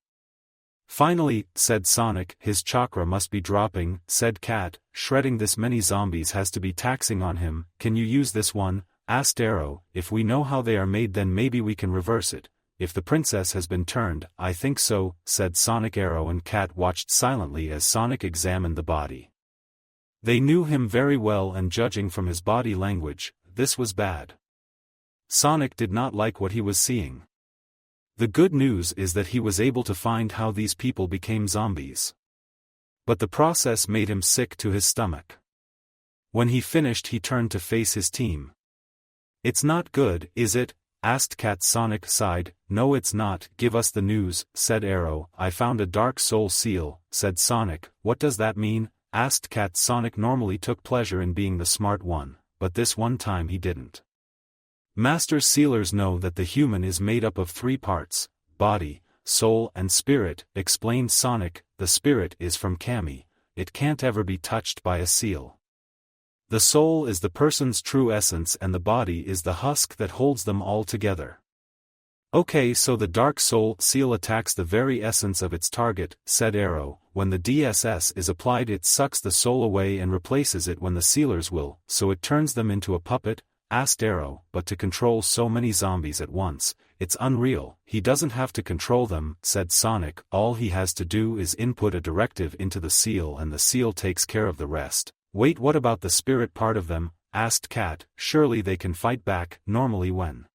S1: Finally, said Sonic. His chakra must be dropping, said Cat. Shredding this many zombies has to be taxing on him. Can you use this one? Asked Arrow. If we know how they are made, then maybe we can reverse it. If the princess has been turned, I think so, said Sonic. Arrow and Cat watched silently as Sonic examined the body. They knew him very well, and judging from his body language, this was bad. Sonic did not like what he was seeing. The good news is that he was able to find how these people became zombies. But the process made him sick to his stomach. When he finished, he turned to face his team. It's not good, is it? Asked Cat. Sonic sighed. No, it's not. Give us the news, said Arrow. I found a dark soul seal, said Sonic. What does that mean? Asked Cat. Sonic normally took pleasure in being the smart one, but this one time he didn't. Master sealers know that the human is made up of 3 parts, body, soul and spirit, explained Sonic. The spirit is from Kami. It can't ever be touched by a seal. The soul is the person's true essence and the body is the husk that holds them all together. Okay, so the dark soul seal attacks the very essence of its target, said Arrow. When the DSS is applied, it sucks the soul away and replaces it when the sealers will, so it turns them into a puppet, asked Arrow. But to control so many zombies at once, it's unreal. He doesn't have to control them, said Sonic. All he has to do is input a directive into the seal and the seal takes care of the rest. Wait, what about the spirit part of them? Asked Cat. Surely they can fight back. Normally when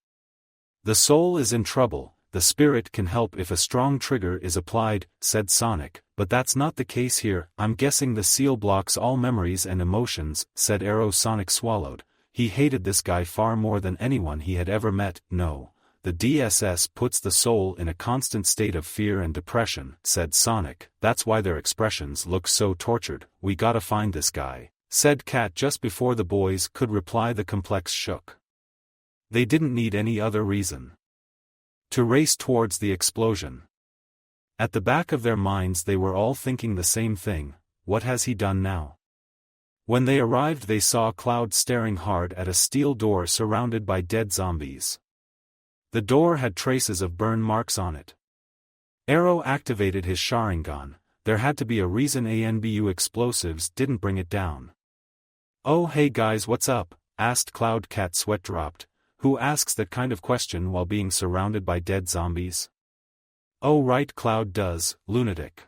S1: the soul is in trouble, the spirit can help if a strong trigger is applied, said Sonic. But that's not the case here. I'm guessing the seal blocks all memories and emotions, said Arrow. Sonic swallowed. He hated this guy far more than anyone he had ever met. No, the DSS puts the soul in a constant state of fear and depression, said Sonic. That's why their expressions look so tortured. We gotta find this guy, said Cat. Just before the boys could reply, the complex shook. They didn't need any other reason to race towards the explosion. At the back of their minds they were all thinking the same thing. What has he done now? When they arrived, they saw Cloud staring hard at a steel door surrounded by dead zombies. The door had traces of burn marks on it. Arrow activated his Sharingan. There had to be a reason ANBU explosives didn't bring it down. Oh hey guys, what's up? Asked Cloud. Cat sweat dropped. Who asks that kind of question while being surrounded by dead zombies? Oh right, Cloud does, lunatic.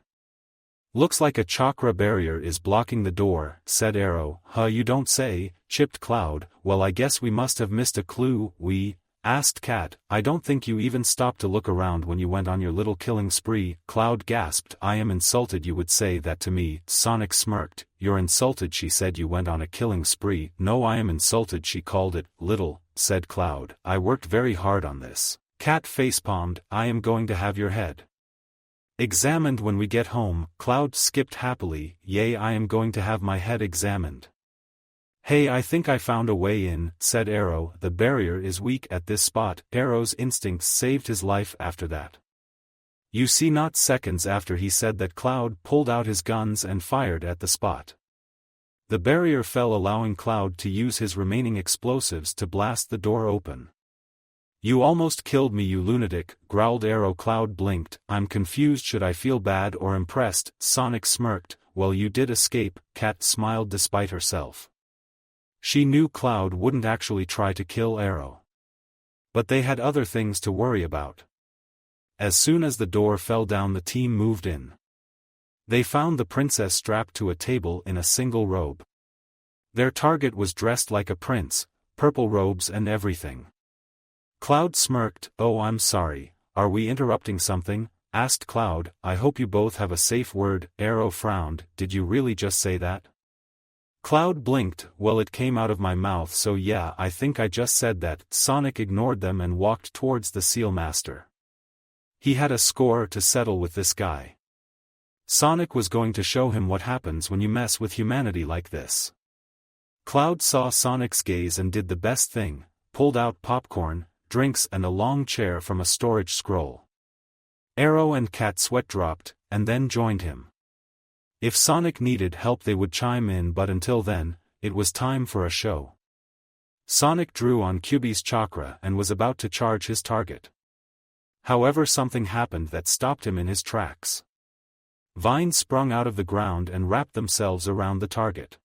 S1: Looks like a chakra barrier is blocking the door, said Arrow. Huh, you don't say, chipped Cloud. Well, I guess we must have missed a clue. We? Asked Cat. I don't think you even stopped to look around when you went on your little killing spree. Cloud gasped. I am insulted you would say that to me. Sonic smirked. You're insulted she said you went on a killing spree. No, I am insulted she called it little, said Cloud. I worked very hard on this. Cat facepalmed, I am going to have your head examined when we get home. Cloud skipped happily, yay, I am going to have my head examined. Hey, I think I found a way in, said Arrow. The barrier is weak at this spot. Arrow's instincts saved his life after that. You see, not seconds after he said that, Cloud pulled out his guns and fired at the spot. The barrier fell, allowing Cloud to use his remaining explosives to blast the door open. You almost killed me, you lunatic, growled Arrow. Cloud blinked. I'm confused, should I feel bad or impressed? Sonic smirked. Well, you did escape. Cat smiled despite herself. She knew Cloud wouldn't actually try to kill Arrow. But they had other things to worry about. As soon as the door fell down, the team moved in. They found the princess strapped to a table in a single robe. Their target was dressed like a prince, purple robes and everything. Cloud smirked. Oh, I'm sorry, are we interrupting something? Asked Cloud. I hope you both have a safe word. Arrow frowned. Did you really just say that? Cloud blinked. Well, it came out of my mouth, so yeah, I think I just said that. Sonic ignored them and walked towards the Seal Master. He had a score to settle with this guy. Sonic was going to show him what happens when you mess with humanity like this. Cloud saw Sonic's gaze and did the best thing, pulled out popcorn, drinks and a long chair from a storage scroll. Arrow and Cat sweat dropped, and then joined him. If Sonic needed help they would chime in, but until then, it was time for a show. Sonic drew on Kyuubi's chakra and was about to charge his target. However, something happened that stopped him in his tracks. Vines sprung out of the ground and wrapped themselves around the target.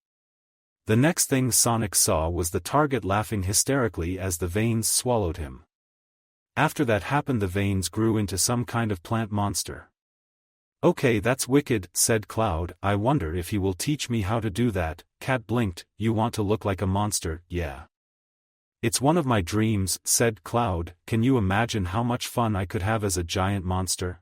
S1: The next thing Sonic saw was the target laughing hysterically as the veins swallowed him. After that happened, the veins grew into some kind of plant monster. Okay, that's wicked, said Cloud. I wonder if he will teach me how to do that. Cat blinked. You want to look like a monster? Yeah. It's one of my dreams, said Cloud. Can you imagine how much fun I could have as a giant monster?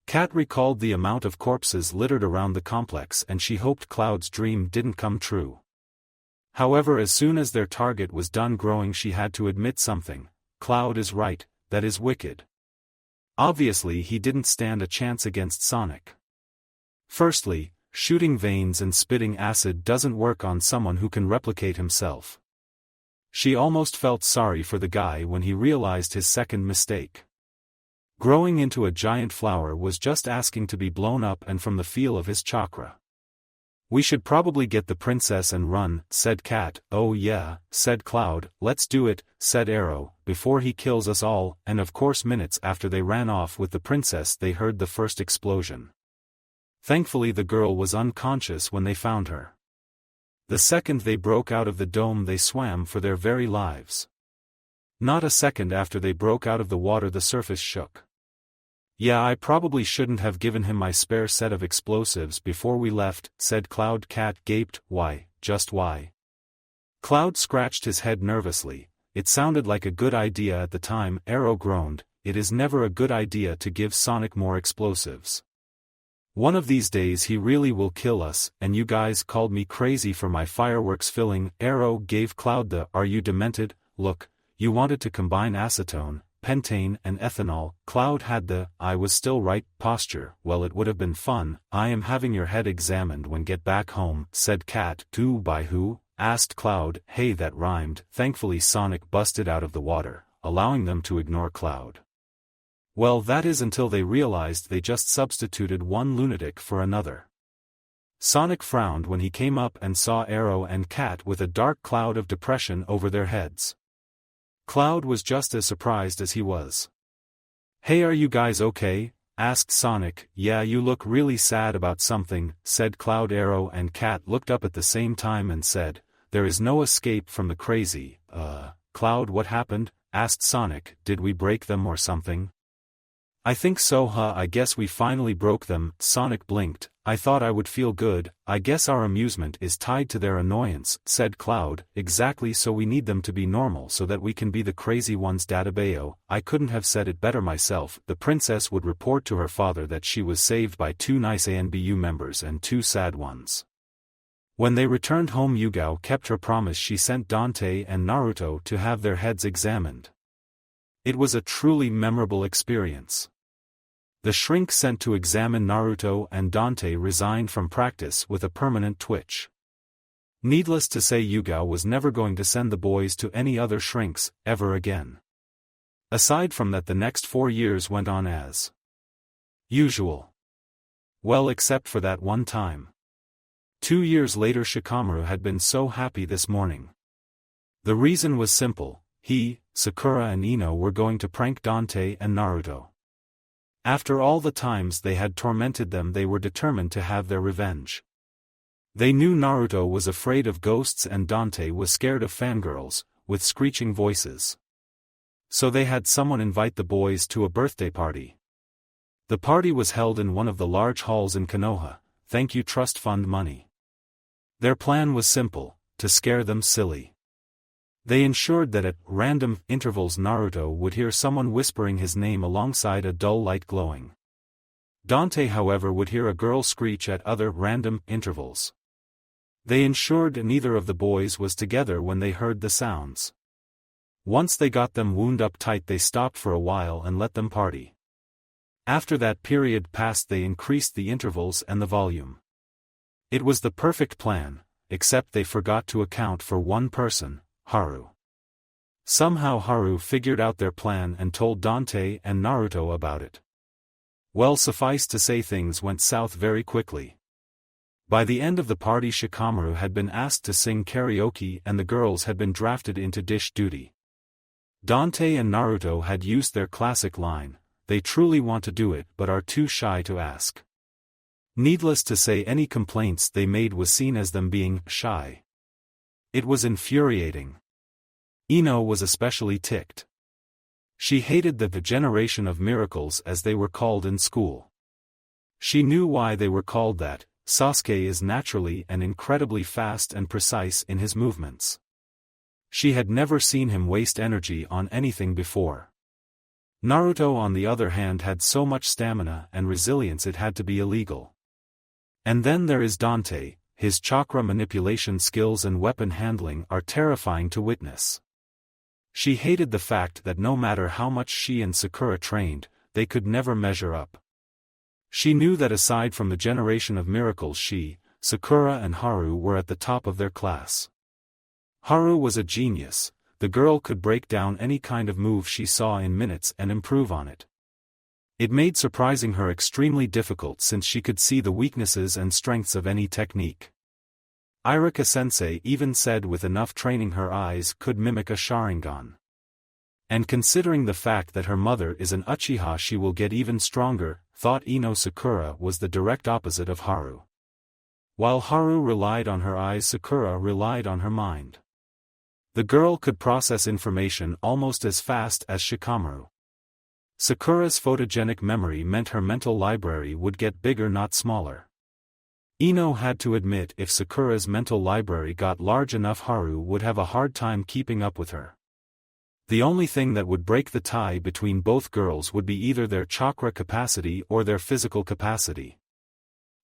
S1: Cat recalled the amount of corpses littered around the complex and she hoped Cloud's dream didn't come true. However, as soon as their target was done growing, she had to admit something. Cloud is right, that is wicked. Obviously he didn't stand a chance against Sonic. Firstly, shooting veins and spitting acid doesn't work on someone who can replicate himself. She almost felt sorry for the guy when he realized his second mistake. Growing into a giant flower was just asking to be blown up and from the feel of his chakra. We should probably get the princess and run, said Cat. Oh yeah, said Cloud. Let's do it, said Arrow, before he kills us all. And of course, minutes after they ran off with the princess they heard the first explosion. Thankfully the girl was unconscious when they found her. The second they broke out of the dome they swam for their very lives. Not a second after they broke out of the water the surface shook. Yeah, I probably shouldn't have given him my spare set of explosives before we left, said Cloud. Cat gaped. Why, just why? Cloud scratched his head nervously. It sounded like a good idea at the time. Arrow groaned. It is never a good idea to give Sonic more explosives. One of these days he really will kill us, and you guys called me crazy for my fireworks filling. Arrow gave Cloud the "Are you demented" look. You wanted to combine acetone, pentane and ethanol. Cloud had the "I was still right" posture. Well, it would have been fun. I am having your head examined when get back home, said Cat. Who by who? Asked Cloud. Hey, that rhymed. Thankfully Sonic busted out of the water, allowing them to ignore Cloud. Well, that is until they realized they just substituted one lunatic for another. Sonic frowned when he came up and saw Arrow and Cat with a dark cloud of depression over their heads. Cloud was just as surprised as he was. Hey, are you guys okay? Asked Sonic. Yeah, you look really sad about something, said Cloud. Arrow and Cat looked up at the same time and said, there is no escape from the crazy. Cloud, what happened? Asked Sonic. Did we break them or something? I think so, I guess we finally broke them. Sonic blinked. I thought I would feel good. I guess our amusement is tied to their annoyance, said Cloud. Exactly, so we need them to be normal so that we can be the crazy ones. Databayo, I couldn't have said it better myself. The princess would report to her father that she was saved by 2 nice ANBU members and 2 sad ones. When they returned home, Yugao kept her promise. She sent Dante and Naruto to have their heads examined. It was a truly memorable experience. The shrink sent to examine Naruto and Dante resigned from practice with a permanent twitch. Needless to say, Yugao was never going to send the boys to any other shrinks, ever again. Aside from that, the next 4 years went on as usual. Well, except for that one time. 2 years later, Shikamaru had been so happy this morning. The reason was simple: he, Sakura and Ino were going to prank Dante and Naruto. After all the times they had tormented them, they were determined to have their revenge. They knew Naruto was afraid of ghosts and Dante was scared of fangirls, with screeching voices. So they had someone invite the boys to a birthday party. The party was held in one of the large halls in Konoha, thank you trust fund money. Their plan was simple: to scare them silly. They ensured that at random intervals Naruto would hear someone whispering his name alongside a dull light glowing. Dante, however, would hear a girl screech at other random intervals. They ensured neither of the boys was together when they heard the sounds. Once they got them wound up tight, they stopped for a while and let them party. After that period passed, they increased the intervals and the volume. It was the perfect plan, except they forgot to account for one person, Haru. Somehow Haru figured out their plan and told Dante and Naruto about it. Well, suffice to say, things went south very quickly. By the end of the party, Shikamaru had been asked to sing karaoke and the girls had been drafted into dish duty. Dante and Naruto had used their classic line, "They truly want to do it but are too shy to ask." Needless to say, any complaints they made was seen as them being shy. It was infuriating. Ino was especially ticked. She hated the generation of miracles as they were called in school. She knew why they were called that. Sasuke is naturally and incredibly fast and precise in his movements. She had never seen him waste energy on anything before. Naruto, on the other hand, had so much stamina and resilience it had to be illegal. And then there is Dante. His chakra manipulation skills and weapon handling are terrifying to witness. She hated the fact that no matter how much she and Sakura trained, they could never measure up. She knew that aside from the generation of miracles, she, Sakura and Haru were at the top of their class. Haru was a genius. The girl could break down any kind of move she saw in minutes and improve on it. It made surprising her extremely difficult since she could see the weaknesses and strengths of any technique. Irika-sensei even said with enough training her eyes could mimic a Sharingan. And considering the fact that her mother is an Uchiha, she will get even stronger, thought Ino. Sakura was the direct opposite of Haru. While Haru relied on her eyes, Sakura relied on her mind. The girl could process information almost as fast as Shikamaru. Sakura's photogenic memory meant her mental library would get bigger, not smaller. Ino had to admit, if Sakura's mental library got large enough, Haru would have a hard time keeping up with her. The only thing that would break the tie between both girls would be either their chakra capacity or their physical capacity.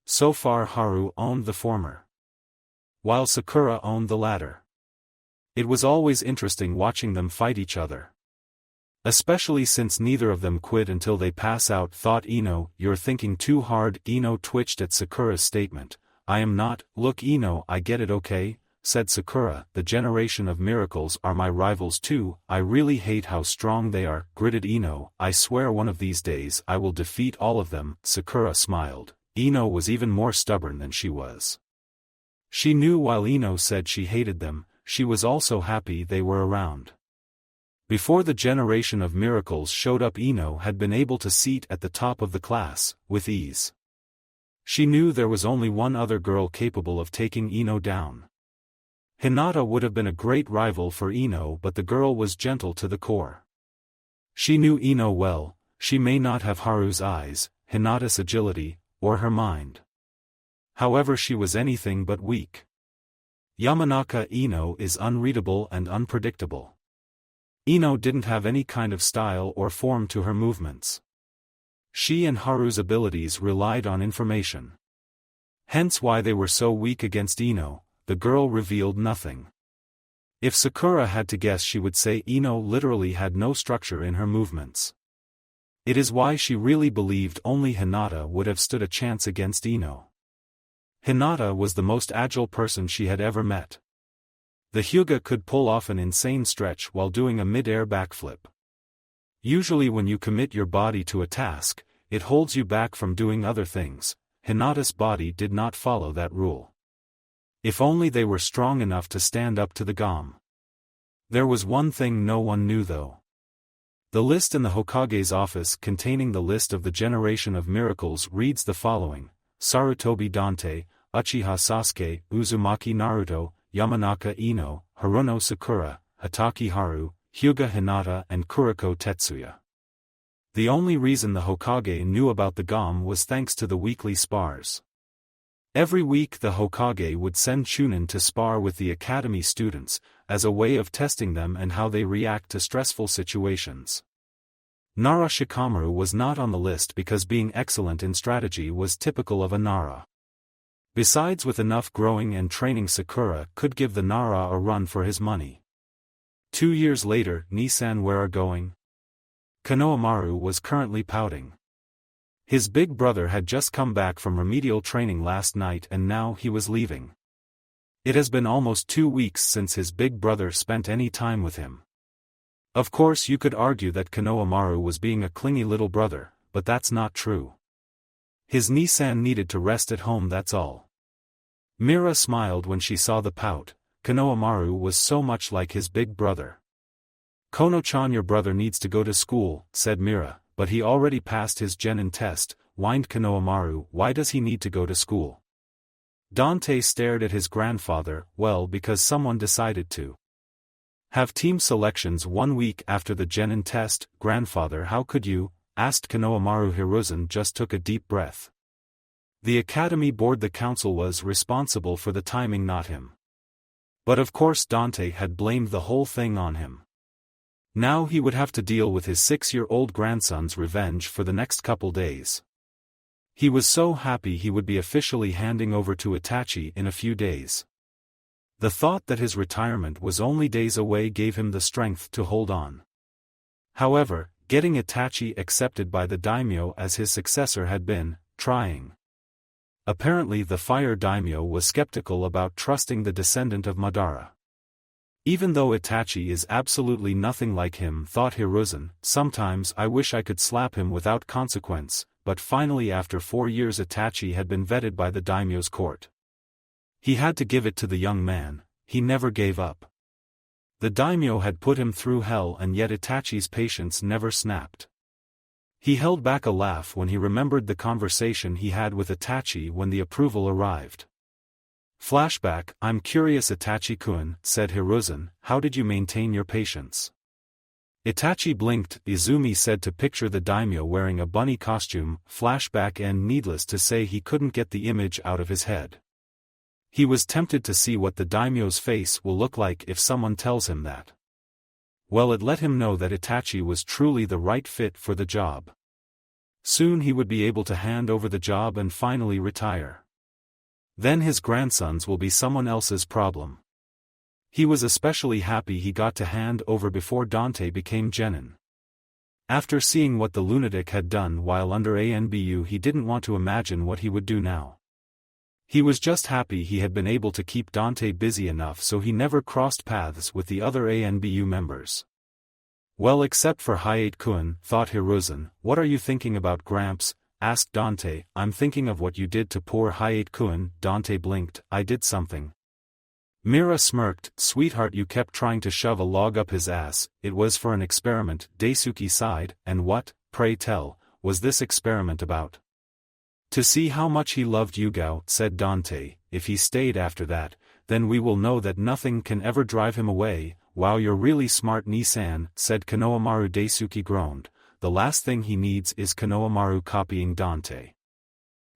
S1: So far Haru owned the former, while Sakura owned the latter. It was always interesting watching them fight each other. Especially since neither of them quit until they pass out, thought Ino. You're thinking too hard. Ino twitched at Sakura's statement. I am not. Look Ino, I get it, okay, said Sakura. The generation of miracles are my rivals too. I really hate how strong they are, gritted Ino. I swear one of these days I will defeat all of them. Sakura smiled. Ino was even more stubborn than she was. She knew while Ino said she hated them, she was also happy they were around. Before the generation of miracles showed up, Ino had been able to seat at the top of the class, with ease. She knew there was only one other girl capable of taking Ino down. Hinata would have been a great rival for Ino, but the girl was gentle to the core. She knew Ino well. She may not have Haru's eyes, Hinata's agility, or her mind. However, she was anything but weak. Yamanaka Ino is unreadable and unpredictable. Ino didn't have any kind of style or form to her movements. She and Haru's abilities relied on information. Hence why they were so weak against Ino. The girl revealed nothing. If Sakura had to guess, she would say Ino literally had no structure in her movements. It is why she really believed only Hinata would have stood a chance against Ino. Hinata was the most agile person she had ever met. The Hyuga could pull off an insane stretch while doing a mid-air backflip. Usually when you commit your body to a task, it holds you back from doing other things. Hinata's body did not follow that rule. If only they were strong enough to stand up to the GOM. There was one thing no one knew though. The list in the Hokage's office containing the list of the generation of miracles reads the following: Sarutobi Dante, Uchiha Sasuke, Uzumaki Naruto, Yamanaka Ino, Haruno Sakura, Hatake Haru, Hyuga Hinata and Kuriko Tetsuya. The only reason the Hokage knew about the GOM was thanks to the weekly spars. Every week the Hokage would send Chunin to spar with the academy students, as a way of testing them and how they react to stressful situations. Nara Shikamaru was not on the list because being excellent in strategy was typical of a Nara. Besides, with enough growing and training, Sakura could give the Nara a run for his money. 2 years later, Nissan, where are going? Konohamaru was currently pouting. His big brother had just come back from remedial training last night and now he was leaving. It has been almost 2 weeks since his big brother spent any time with him. Of course you could argue that Konohamaru was being a clingy little brother, but that's not true. His Nissan needed to rest at home, that's all. Mira smiled when she saw the pout. Konohamaru was so much like his big brother. Kono-chan, your brother needs to go to school, said Mira, but he already passed his genin test, whined Konohamaru. Why does he need to go to school? Dante stared at his grandfather. Well, because someone decided to have team selections 1 week after the genin test. Grandfather, how could you? Asked Konohamaru. Hiruzen just took a deep breath. The academy board, the council, was responsible for the timing, not him. But of course Dante had blamed the whole thing on him. Now he would have to deal with his 6-year-old grandson's revenge for the next couple days. He was so happy he would be officially handing over to Itachi in a few days. The thought that his retirement was only days away gave him the strength to hold on. However, getting Itachi accepted by the daimyo as his successor had been trying. Apparently the fire daimyo was skeptical about trusting the descendant of Madara. Even though Itachi is absolutely nothing like him, thought Hiruzen, sometimes I wish I could slap him without consequence, but finally after 4 years Itachi had been vetted by the daimyo's court. He had to give it to the young man, he never gave up. The daimyo had put him through hell and yet Itachi's patience never snapped. He held back a laugh when he remembered the conversation he had with Itachi when the approval arrived. Flashback, I'm curious Itachi-kun, said Hiruzen, how did you maintain your patience? Itachi blinked. Izumi said to picture the daimyo wearing a bunny costume. Flashback, and needless to say he couldn't get the image out of his head. He was tempted to see what the daimyo's face will look like if someone tells him that. Well, it let him know that Itachi was truly the right fit for the job. Soon he would be able to hand over the job and finally retire. Then his grandsons will be someone else's problem. He was especially happy he got to hand over before Dante became genin. After seeing what the lunatic had done while under ANBU, he didn't want to imagine what he would do now. He was just happy he had been able to keep Dante busy enough so he never crossed paths with the other ANBU members. Well, except for Hayate-kun, thought Hiruzen. What are you thinking about, Gramps? Asked Dante. I'm thinking of what you did to poor Hayate-kun. Dante blinked. I did something. Mira smirked. Sweetheart, you kept trying to shove a log up his ass. It was for an experiment. Daisuke sighed. And what, pray tell, was this experiment about? To see how much he loved Yugao, said Dante. If he stayed after that, then we will know that nothing can ever drive him away. Wow, you're really smart, Nissan, said Konohamaru. Daisuke groaned. The last thing he needs is Konohamaru copying Dante.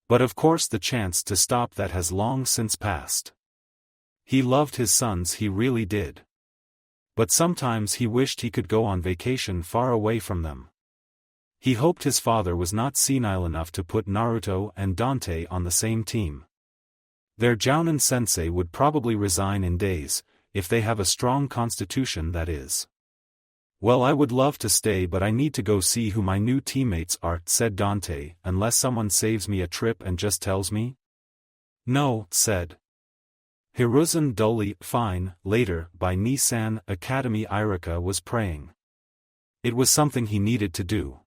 S1: But of course the chance to stop that has long since passed. He loved his sons, he really did. But sometimes he wished he could go on vacation far away from them. He hoped his father was not senile enough to put Naruto and Dante on the same team. Their Jounin sensei would probably resign in days. if they have a strong constitution, that is. Well, I would love to stay, but I need to go see who my new teammates are, said Dante, unless someone saves me a trip and just tells me. No, said Hiruzen dully. Fine. Later, by Nissan Academy, Irika was praying. It was something he needed to do.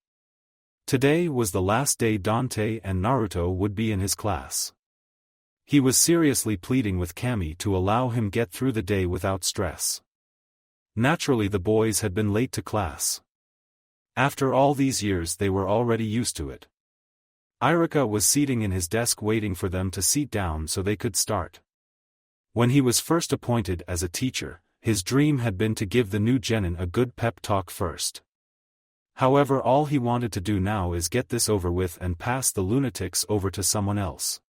S1: Today was the last day Dante and Naruto would be in his class. He was seriously pleading with Kami to allow him get through the day without stress. Naturally, the boys had been late to class. After all these years, they were already used to it. Irika was seating in his desk waiting for them to sit down so they could start. When he was first appointed as a teacher, his dream had been to give the new genin a good pep talk first. However, all he wanted to do now is get this over with and pass the lunatics over to someone else.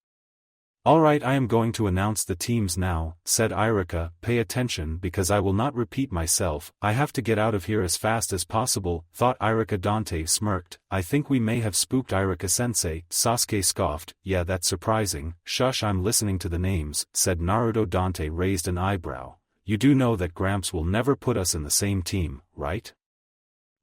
S1: Alright, I am going to announce the teams now, said Irika. Pay attention because I will not repeat myself. I have to get out of here as fast as possible, thought Irika. Dante smirked. I think we may have spooked Irika-sensei. Sasuke scoffed. Yeah, that's surprising. Shush, I'm listening to the names, said Naruto. Dante raised an eyebrow. You do know that Gramps will never put us in the same team, right?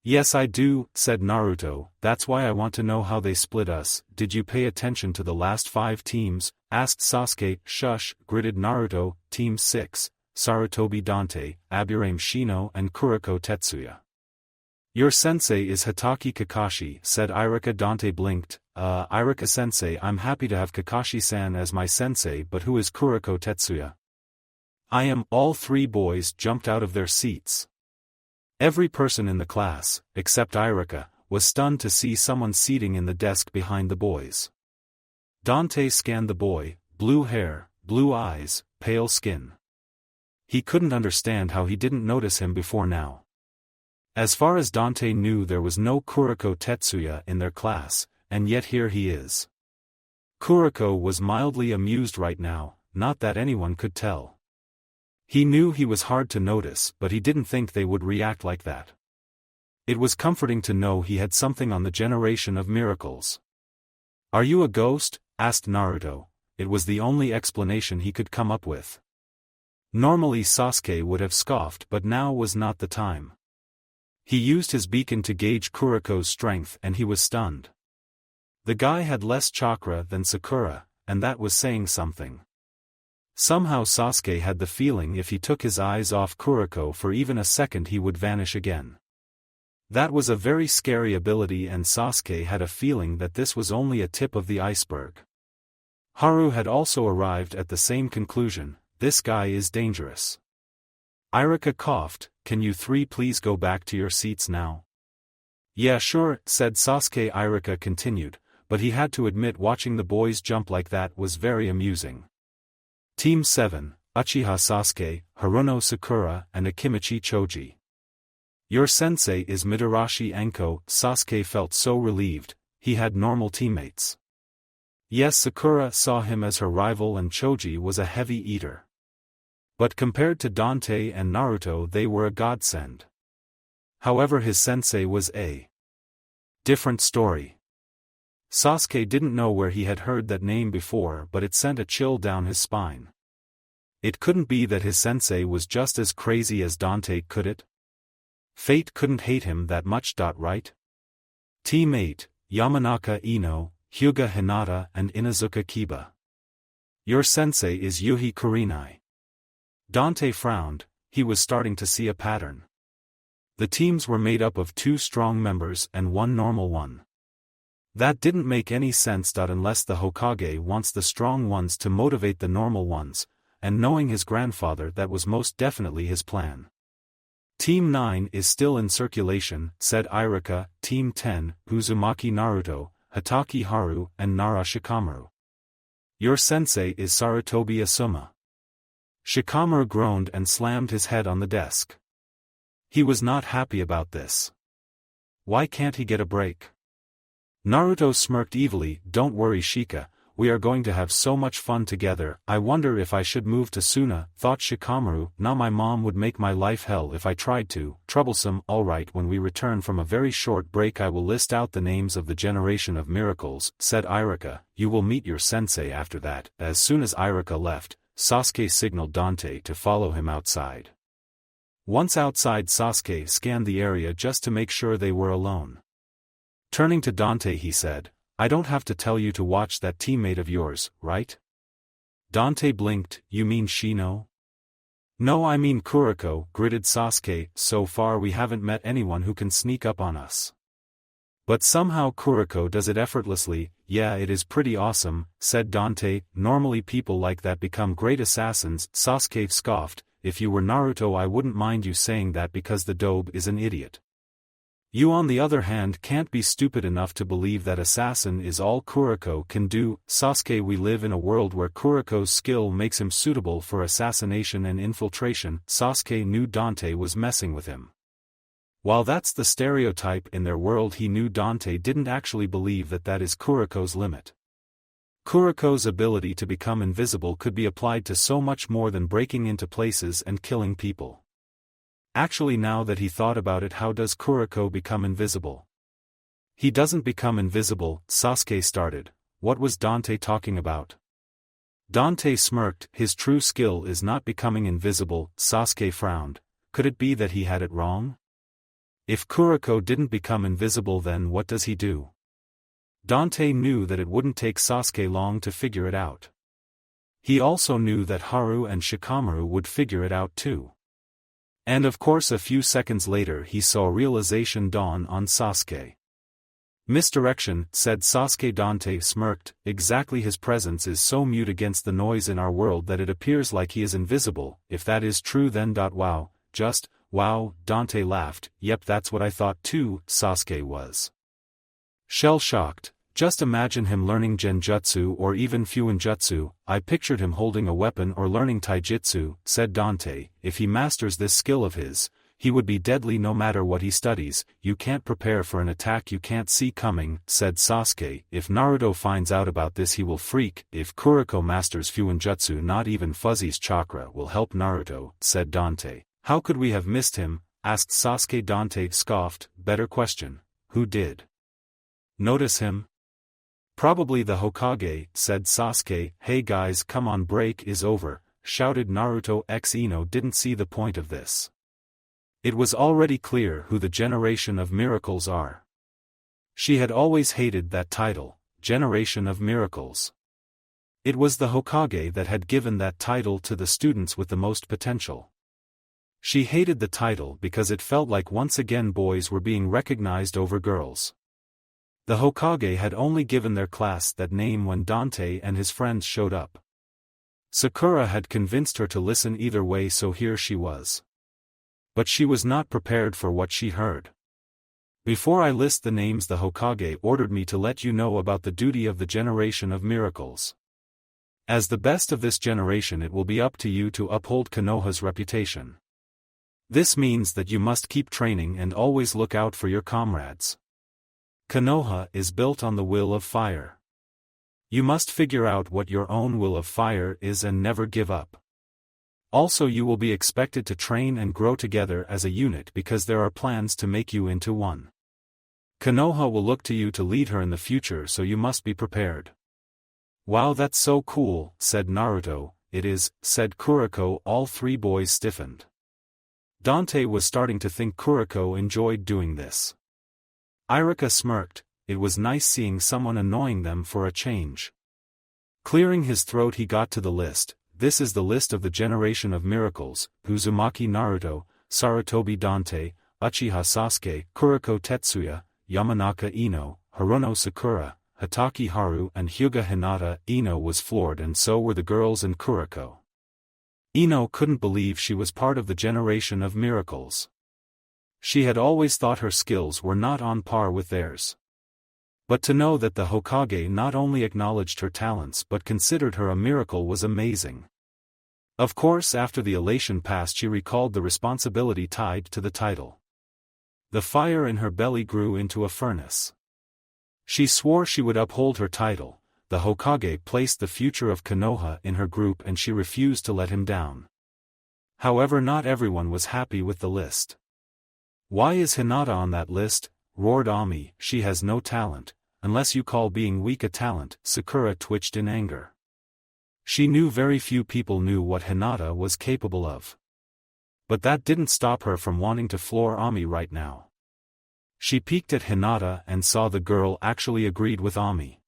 S1: Yes, I do, said Naruto. That's why I want to know how they split us. Did you pay attention to the last 5 teams? Asked Sasuke. Shush, gritted Naruto. Team 6, Sarutobi. Dante, Aburame Shino and Kuroko Tetsuya. Your sensei is Hitaki Kakashi, said Irika. Dante blinked. Irika-sensei, I'm happy to have Kakashi-san as my sensei, but who is Kuroko Tetsuya? I am. All 3 boys jumped out of their seats. Every person in the class, except Irika, was stunned to see someone seating in the desk behind the boys. Dante scanned the boy, blue hair, blue eyes, pale skin. He couldn't understand how he didn't notice him before now. As far as Dante knew, there was no Kuroko Tetsuya in their class, and yet here he is. Kuroko was mildly amused right now, not that anyone could tell. He knew he was hard to notice, but he didn't think they would react like that. It was comforting to know he had something on the generation of miracles. Are you a ghost? Asked Naruto. It was the only explanation he could come up with. Normally Sasuke would have scoffed, but now was not the time. He used his beacon to gauge Kuroko's strength and he was stunned. The guy had less chakra than Sakura, and that was saying something. Somehow Sasuke had the feeling if he took his eyes off Kuroko for even a second he would vanish again. That was a very scary ability, and Sasuke had a feeling that this was only a tip of the iceberg. Haru had also arrived at the same conclusion. This guy is dangerous. Irika coughed. Can you 3 please go back to your seats now? Yeah, sure, said Sasuke. Irika continued, but he had to admit watching the boys jump like that was very amusing. Team 7, Uchiha Sasuke, Haruno Sakura and Akimichi Choji. Your sensei is Midarashi Anko. Sasuke felt so relieved, he had normal teammates. Yes, Sakura saw him as her rival and Choji was a heavy eater. But compared to Dante and Naruto, they were a godsend. However, his sensei was a different story. Sasuke didn't know where he had heard that name before, but it sent a chill down his spine. It couldn't be that his sensei was just as crazy as Dante, could it? Fate couldn't hate him that much, right? Team 8, Yamanaka Ino, Hyuga Hinata and Inazuka Kiba. Your sensei is Yuhi Kurenai. Dante frowned, he was starting to see a pattern. The teams were made up of 2 strong members and 1 normal one. That didn't make any sense. Unless the Hokage wants the strong ones to motivate the normal ones, and knowing his grandfather, that was most definitely his plan. Team 9 is still in circulation, said Irika. Team 10, Uzumaki Naruto, Hitaki Haru and Nara Shikamaru. Your sensei is Sarutobi Asuma. Shikamaru groaned and slammed his head on the desk. He was not happy about this. Why can't he get a break? Naruto smirked evilly. Don't worry, Shika, we are going to have so much fun together. I wonder if I should move to Suna, thought Shikamaru. Now my mom would make my life hell if I tried to. Troublesome. Alright, when we return from a very short break I will list out the names of the generation of miracles, said Irika. You will meet your sensei after that. As soon as Irika left, Sasuke signaled Dante to follow him outside. Once outside, Sasuke scanned the area just to make sure they were alone. Turning to Dante, he said, "I don't have to tell you to watch that teammate of yours, right?" Dante blinked. "You mean Shino?" "No, I mean Kuriko," gritted Sasuke. "So far we haven't met anyone who can sneak up on us. But somehow Kuriko does it effortlessly." "Yeah, it is pretty awesome," said Dante. "Normally people like that become great assassins." Sasuke scoffed. "If you were Naruto I wouldn't mind you saying that because the dobe is an idiot. You on the other hand can't be stupid enough to believe that assassin is all Kuriko can do." "Sasuke, we live in a world where Kuriko's skill makes him suitable for assassination and infiltration." Sasuke knew Dante was messing with him. While that's the stereotype in their world, he knew Dante didn't actually believe that that is Kuriko's limit. Kuriko's ability to become invisible could be applied to so much more than breaking into places and killing people. Actually, now that he thought about it, how does Kuriko become invisible? "He doesn't become invisible," Sasuke started. What was Dante talking about? Dante smirked. "His true skill is not becoming invisible." Sasuke frowned. Could it be that he had it wrong? If Kuriko didn't become invisible, then what does he do? Dante knew that it wouldn't take Sasuke long to figure it out. He also knew that Haru and Shikamaru would figure it out too. And of course a few seconds later he saw realization dawn on Sasuke. "Misdirection," said Sasuke. Dante smirked. "Exactly, his presence is so mute against the noise in our world that it appears like he is invisible. If that is true, then wow, just wow." Dante laughed. "Yep, that's what I thought too." Sasuke was shell-shocked. "Just imagine him learning genjutsu or even fuinjutsu." "I pictured him holding a weapon or learning taijutsu," said Dante. "If he masters this skill of his, he would be deadly no matter what he studies." "You can't prepare for an attack you can't see coming," said Sasuke. "If Naruto finds out about this he will freak." "If Kuriko masters fuinjutsu, not even Fuzzy's chakra will help Naruto," said Dante. "How could we have missed him?" asked Sasuke. Dante scoffed. "Better question. Who did notice him?" "Probably the Hokage," said Sasuke. "Hey guys, come on, break is over," shouted Naruto. Ino didn't see the point of this. It was already clear who the Generation of Miracles are. She had always hated that title, Generation of Miracles. It was the Hokage that had given that title to the students with the most potential. She hated the title because it felt like once again boys were being recognized over girls. The Hokage had only given their class that name when Dante and his friends showed up. Sakura had convinced her to listen either way, so here she was. But she was not prepared for what she heard. "Before I list the names, the Hokage ordered me to let you know about the duty of the Generation of Miracles. As the best of this generation, it will be up to you to uphold Konoha's reputation. This means that you must keep training and always look out for your comrades. Konoha is built on the will of fire. You must figure out what your own will of fire is and never give up. Also, you will be expected to train and grow together as a unit because there are plans to make you into one. Konoha will look to you to lead her in the future, so you must be prepared." "Wow, that's so cool," said Naruto. "It is," said Kuriko. All three boys stiffened. Dante was starting to think Kuriko enjoyed doing this. Irika smirked. It was nice seeing someone annoying them for a change. Clearing his throat, he got to the list. "This is the list of the Generation of Miracles: Uzumaki Naruto, Sarutobi Dante, Uchiha Sasuke, Kuriko Tetsuya, Yamanaka Ino, Haruno Sakura, Hatake Haru and Hyuga Hinata." Ino was floored, and so were the girls and Kuriko. Ino couldn't believe she was part of the Generation of Miracles. She had always thought her skills were not on par with theirs. But to know that the Hokage not only acknowledged her talents but considered her a miracle was amazing. Of course, after the elation passed, she recalled the responsibility tied to the title. The fire in her belly grew into a furnace. She swore she would uphold her title. The Hokage placed the future of Konoha in her group and she refused to let him down. However, not everyone was happy with the list. "Why is Hinata on that list?" roared Ami. "She has no talent, unless you call being weak a talent." Sakura twitched in anger. She knew very few people knew what Hinata was capable of. But that didn't stop her from wanting to floor Ami right now. She peeked at Hinata and saw the girl actually agreed with Ami.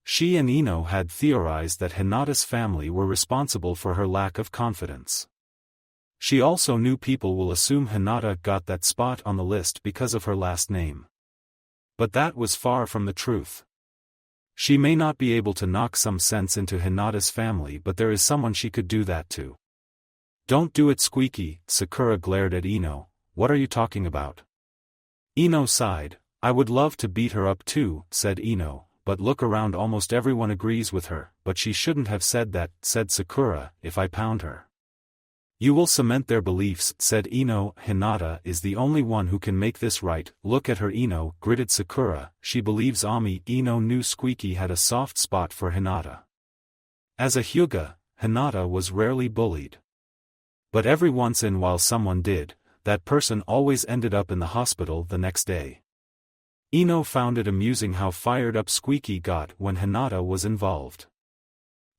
S1: She and Ino had theorized that Hinata's family were responsible for her lack of confidence. She also knew people will assume Hinata got that spot on the list because of her last name. But that was far from the truth. She may not be able to knock some sense into Hinata's family, but there is someone she could do that to. Don't do it, Squeaky, Sakura glared at Ino. What are you talking about? Ino sighed. I would love to beat her up too, said Ino, but look around, almost everyone agrees with her. But she shouldn't have said that, said Sakura, if I pound her. You will cement their beliefs, said Ino. Hinata is the only one who can make this right. Look at her, Ino, gritted Sakura. She believes Ami. Ino knew Squeaky had a soft spot for Hinata. As a Hyuga, Hinata was rarely bullied. But every once in a while someone did, that person always ended up in the hospital the next day. Ino found it amusing how fired up Squeaky got when Hinata was involved.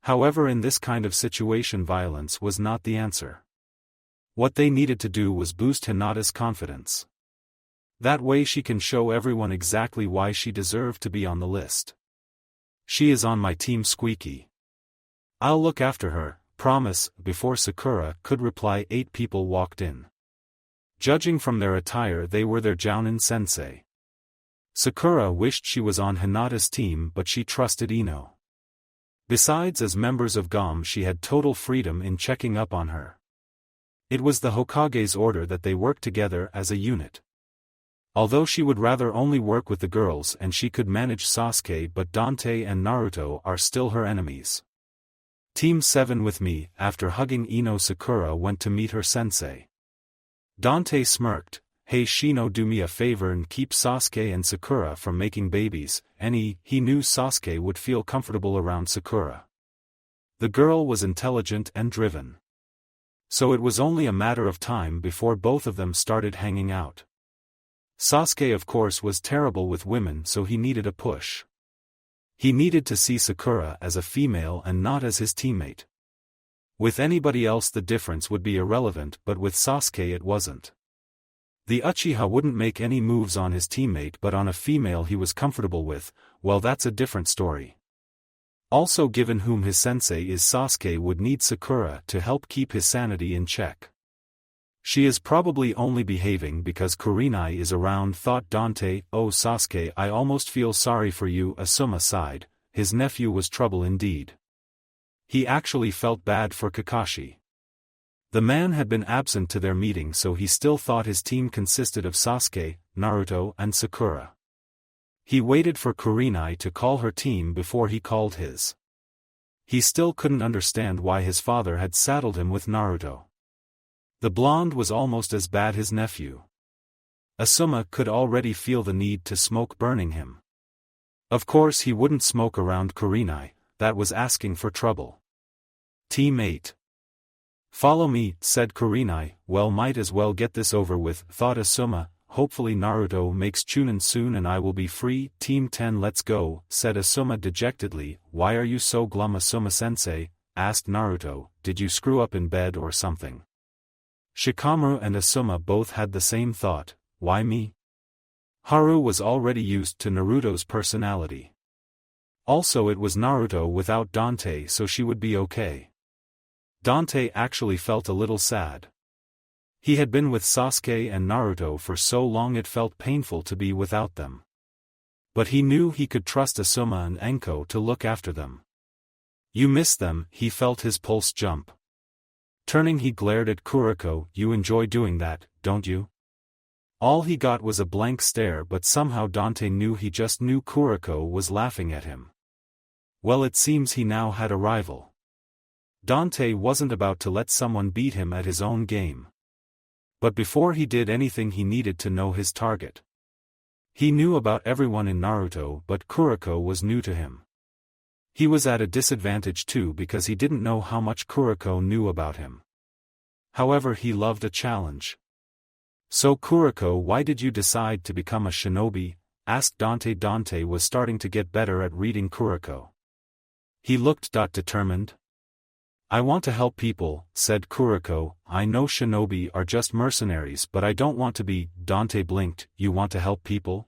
S1: However, in this kind of situation violence was not the answer. What they needed to do was boost Hinata's confidence. That way she can show everyone exactly why she deserved to be on the list. She is on my team, Squeaky. I'll look after her, promise. Before Sakura could reply, 8 people walked in. Judging from their attire, they were their Jounin sensei. Sakura wished she was on Hinata's team, but she trusted Ino. Besides, as members of GOM, she had total freedom in checking up on her. It was the Hokage's order that they work together as a unit. Although she would rather only work with the girls and she could manage Sasuke, but Dante and Naruto are still her enemies. Team 7 with me. After hugging Ino, Sakura went to meet her sensei. Dante smirked. Hey Shino, do me a favor and keep Sasuke and Sakura from making babies. And he knew Sasuke would feel comfortable around Sakura. The girl was intelligent and driven. So it was only a matter of time before both of them started hanging out. Sasuke, of course, was terrible with women, so he needed a push. He needed to see Sakura as a female and not as his teammate. With anybody else the difference would be irrelevant, but with Sasuke it wasn't. The Uchiha wouldn't make any moves on his teammate, but on a female he was comfortable with, well, that's a different story. Also, given whom his sensei is, Sasuke would need Sakura to help keep his sanity in check. She is probably only behaving because Kurenai is around, thought Dante. Oh Sasuke, I almost feel sorry for you. Asuma sighed. His nephew was trouble indeed. He actually felt bad for Kakashi. The man had been absent to their meeting, so he still thought his team consisted of Sasuke, Naruto and Sakura. He waited for Kurenai to call her team before he called his. He still couldn't understand why his father had saddled him with Naruto. The blonde was almost as bad as his nephew. Asuma could already feel the need to smoke burning him. Of course he wouldn't smoke around Kurenai, that was asking for trouble. Team 8. Follow me, said Kurenai. Well, might as well get this over with, thought Asuma. Hopefully Naruto makes Chunin soon and I will be free. Team 10, let's go, said Asuma dejectedly. Why are you so glum, Asuma-sensei? Asked Naruto. Did you screw up in bed or something? Shikamaru and Asuma both had the same thought. Why me? Haru was already used to Naruto's personality. Also, it was Naruto without Dante, so she would be okay. Dante actually felt a little sad. He had been with Sasuke and Naruto for so long it felt painful to be without them. But he knew he could trust Asuma and Enko to look after them. You miss them, he felt his pulse jump. Turning, he glared at Kuriko. You enjoy doing that, don't you? All he got was a blank stare, but somehow Dante knew he just knew Kuriko was laughing at him. Well, it seems he now had a rival. Dante wasn't about to let someone beat him at his own game. But before he did anything he needed to know his target. He knew about everyone in Naruto, but Kuriko was new to him. He was at a disadvantage too because he didn't know how much Kuriko knew about him. However, he loved a challenge. So Kuriko, why did you decide to become a shinobi? Asked Dante. Dante was starting to get better at reading Kuriko. He looked determined. I want to help people, said Kuriko. I know shinobi are just mercenaries but I don't want to be. Dante blinked. You want to help people?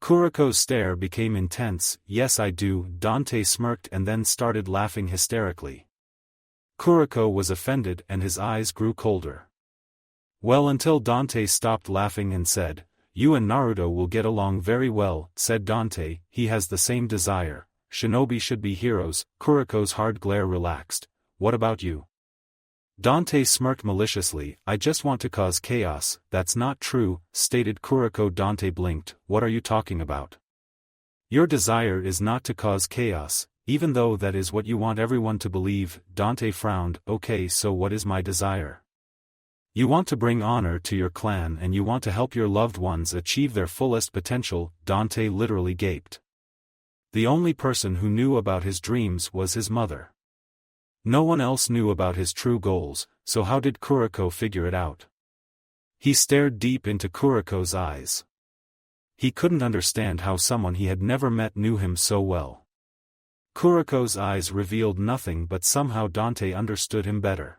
S1: Kuriko's stare became intense. Yes I do. Dante smirked and then started laughing hysterically. Kuriko was offended and his eyes grew colder. Well, until Dante stopped laughing and said, "You and Naruto will get along very well," said Dante. He has the same desire. Shinobi should be heroes. Kuriko's hard glare relaxed. What about you? Dante smirked maliciously. I just want to cause chaos. That's not true, stated Kuriko. Dante blinked. What are you talking about? Your desire is not to cause chaos, even though that is what you want everyone to believe. Dante frowned. Okay, so what is my desire? You want to bring honor to your clan and you want to help your loved ones achieve their fullest potential. Dante literally gaped. The only person who knew about his dreams was his mother. No one else knew about his true goals, so how did Kuriko figure it out? He stared deep into Kuriko's eyes. He couldn't understand how someone he had never met knew him so well. Kuriko's eyes revealed nothing but somehow Dante understood him better.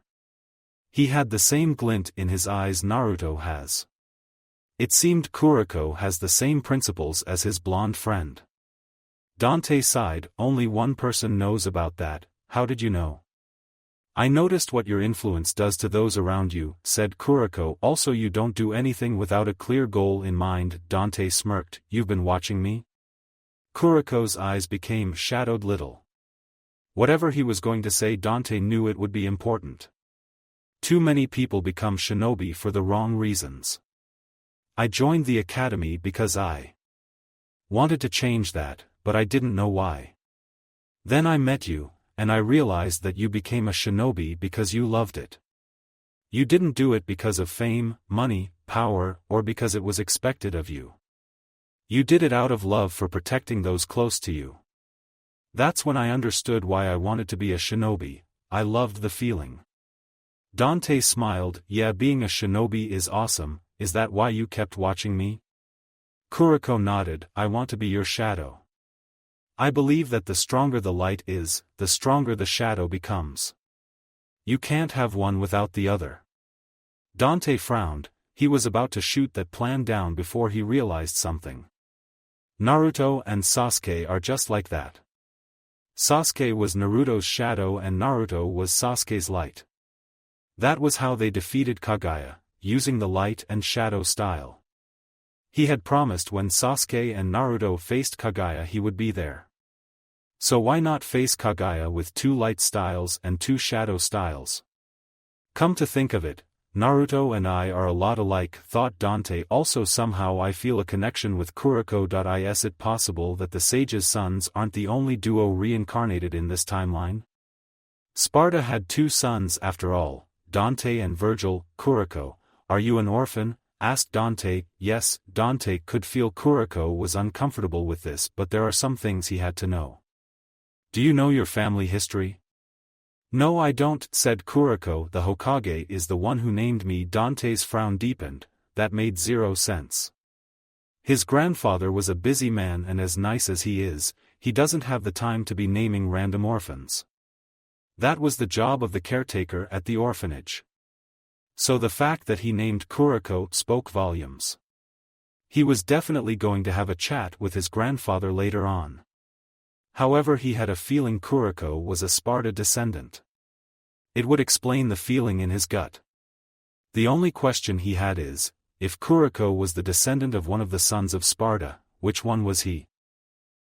S1: He had the same glint in his eyes Naruto has. It seemed Kuriko has the same principles as his blonde friend. Dante sighed. Only one person knows about that. How did you know? I noticed what your influence does to those around you, said Kuriko. Also you don't do anything without a clear goal in mind. Dante smirked. You've been watching me? Kuriko's eyes became shadowed little. Whatever he was going to say, Dante knew it would be important. Too many people become shinobi for the wrong reasons. I joined the academy because I wanted to change that, but I didn't know why. Then I met you, and I realized that you became a shinobi because you loved it. You didn't do it because of fame, money, power, or because it was expected of you. You did it out of love for protecting those close to you. That's when I understood why I wanted to be a shinobi. I loved the feeling. Dante smiled. Yeah, being a shinobi is awesome. Is that why you kept watching me? Kuriko nodded. I want to be your shadow. I believe that the stronger the light is, the stronger the shadow becomes. You can't have one without the other. Dante frowned. He was about to shoot that plan down before he realized something. Naruto and Sasuke are just like that. Sasuke was Naruto's shadow and Naruto was Sasuke's light. That was how they defeated Kaguya, using the light and shadow style. He had promised when Sasuke and Naruto faced Kaguya he would be there. So why not face Kaguya with 2 light styles and 2 shadow styles? Come to think of it, Naruto and I are a lot alike, thought Dante. Also somehow I feel a connection with Kuriko. Is it possible that the sage's sons aren't the only duo reincarnated in this timeline? Sparta had 2 sons after all, Dante and Virgil. Kuriko, are you an orphan? Asked Dante. Yes. Dante could feel Kuriko was uncomfortable with this, but there are some things he had to know. Do you know your family history? No I don't, said Kuriko. The Hokage is the one who named me. Dante's frown deepened. That made 0 sense. His grandfather was a busy man and as nice as he is, he doesn't have the time to be naming random orphans. That was the job of the caretaker at the orphanage. So the fact that he named Kuriko spoke volumes. He was definitely going to have a chat with his grandfather later on. However, he had a feeling Kuriko was a Sparta descendant. It would explain the feeling in his gut. The only question he had is, if Kuriko was the descendant of one of the sons of Sparta, which one was he?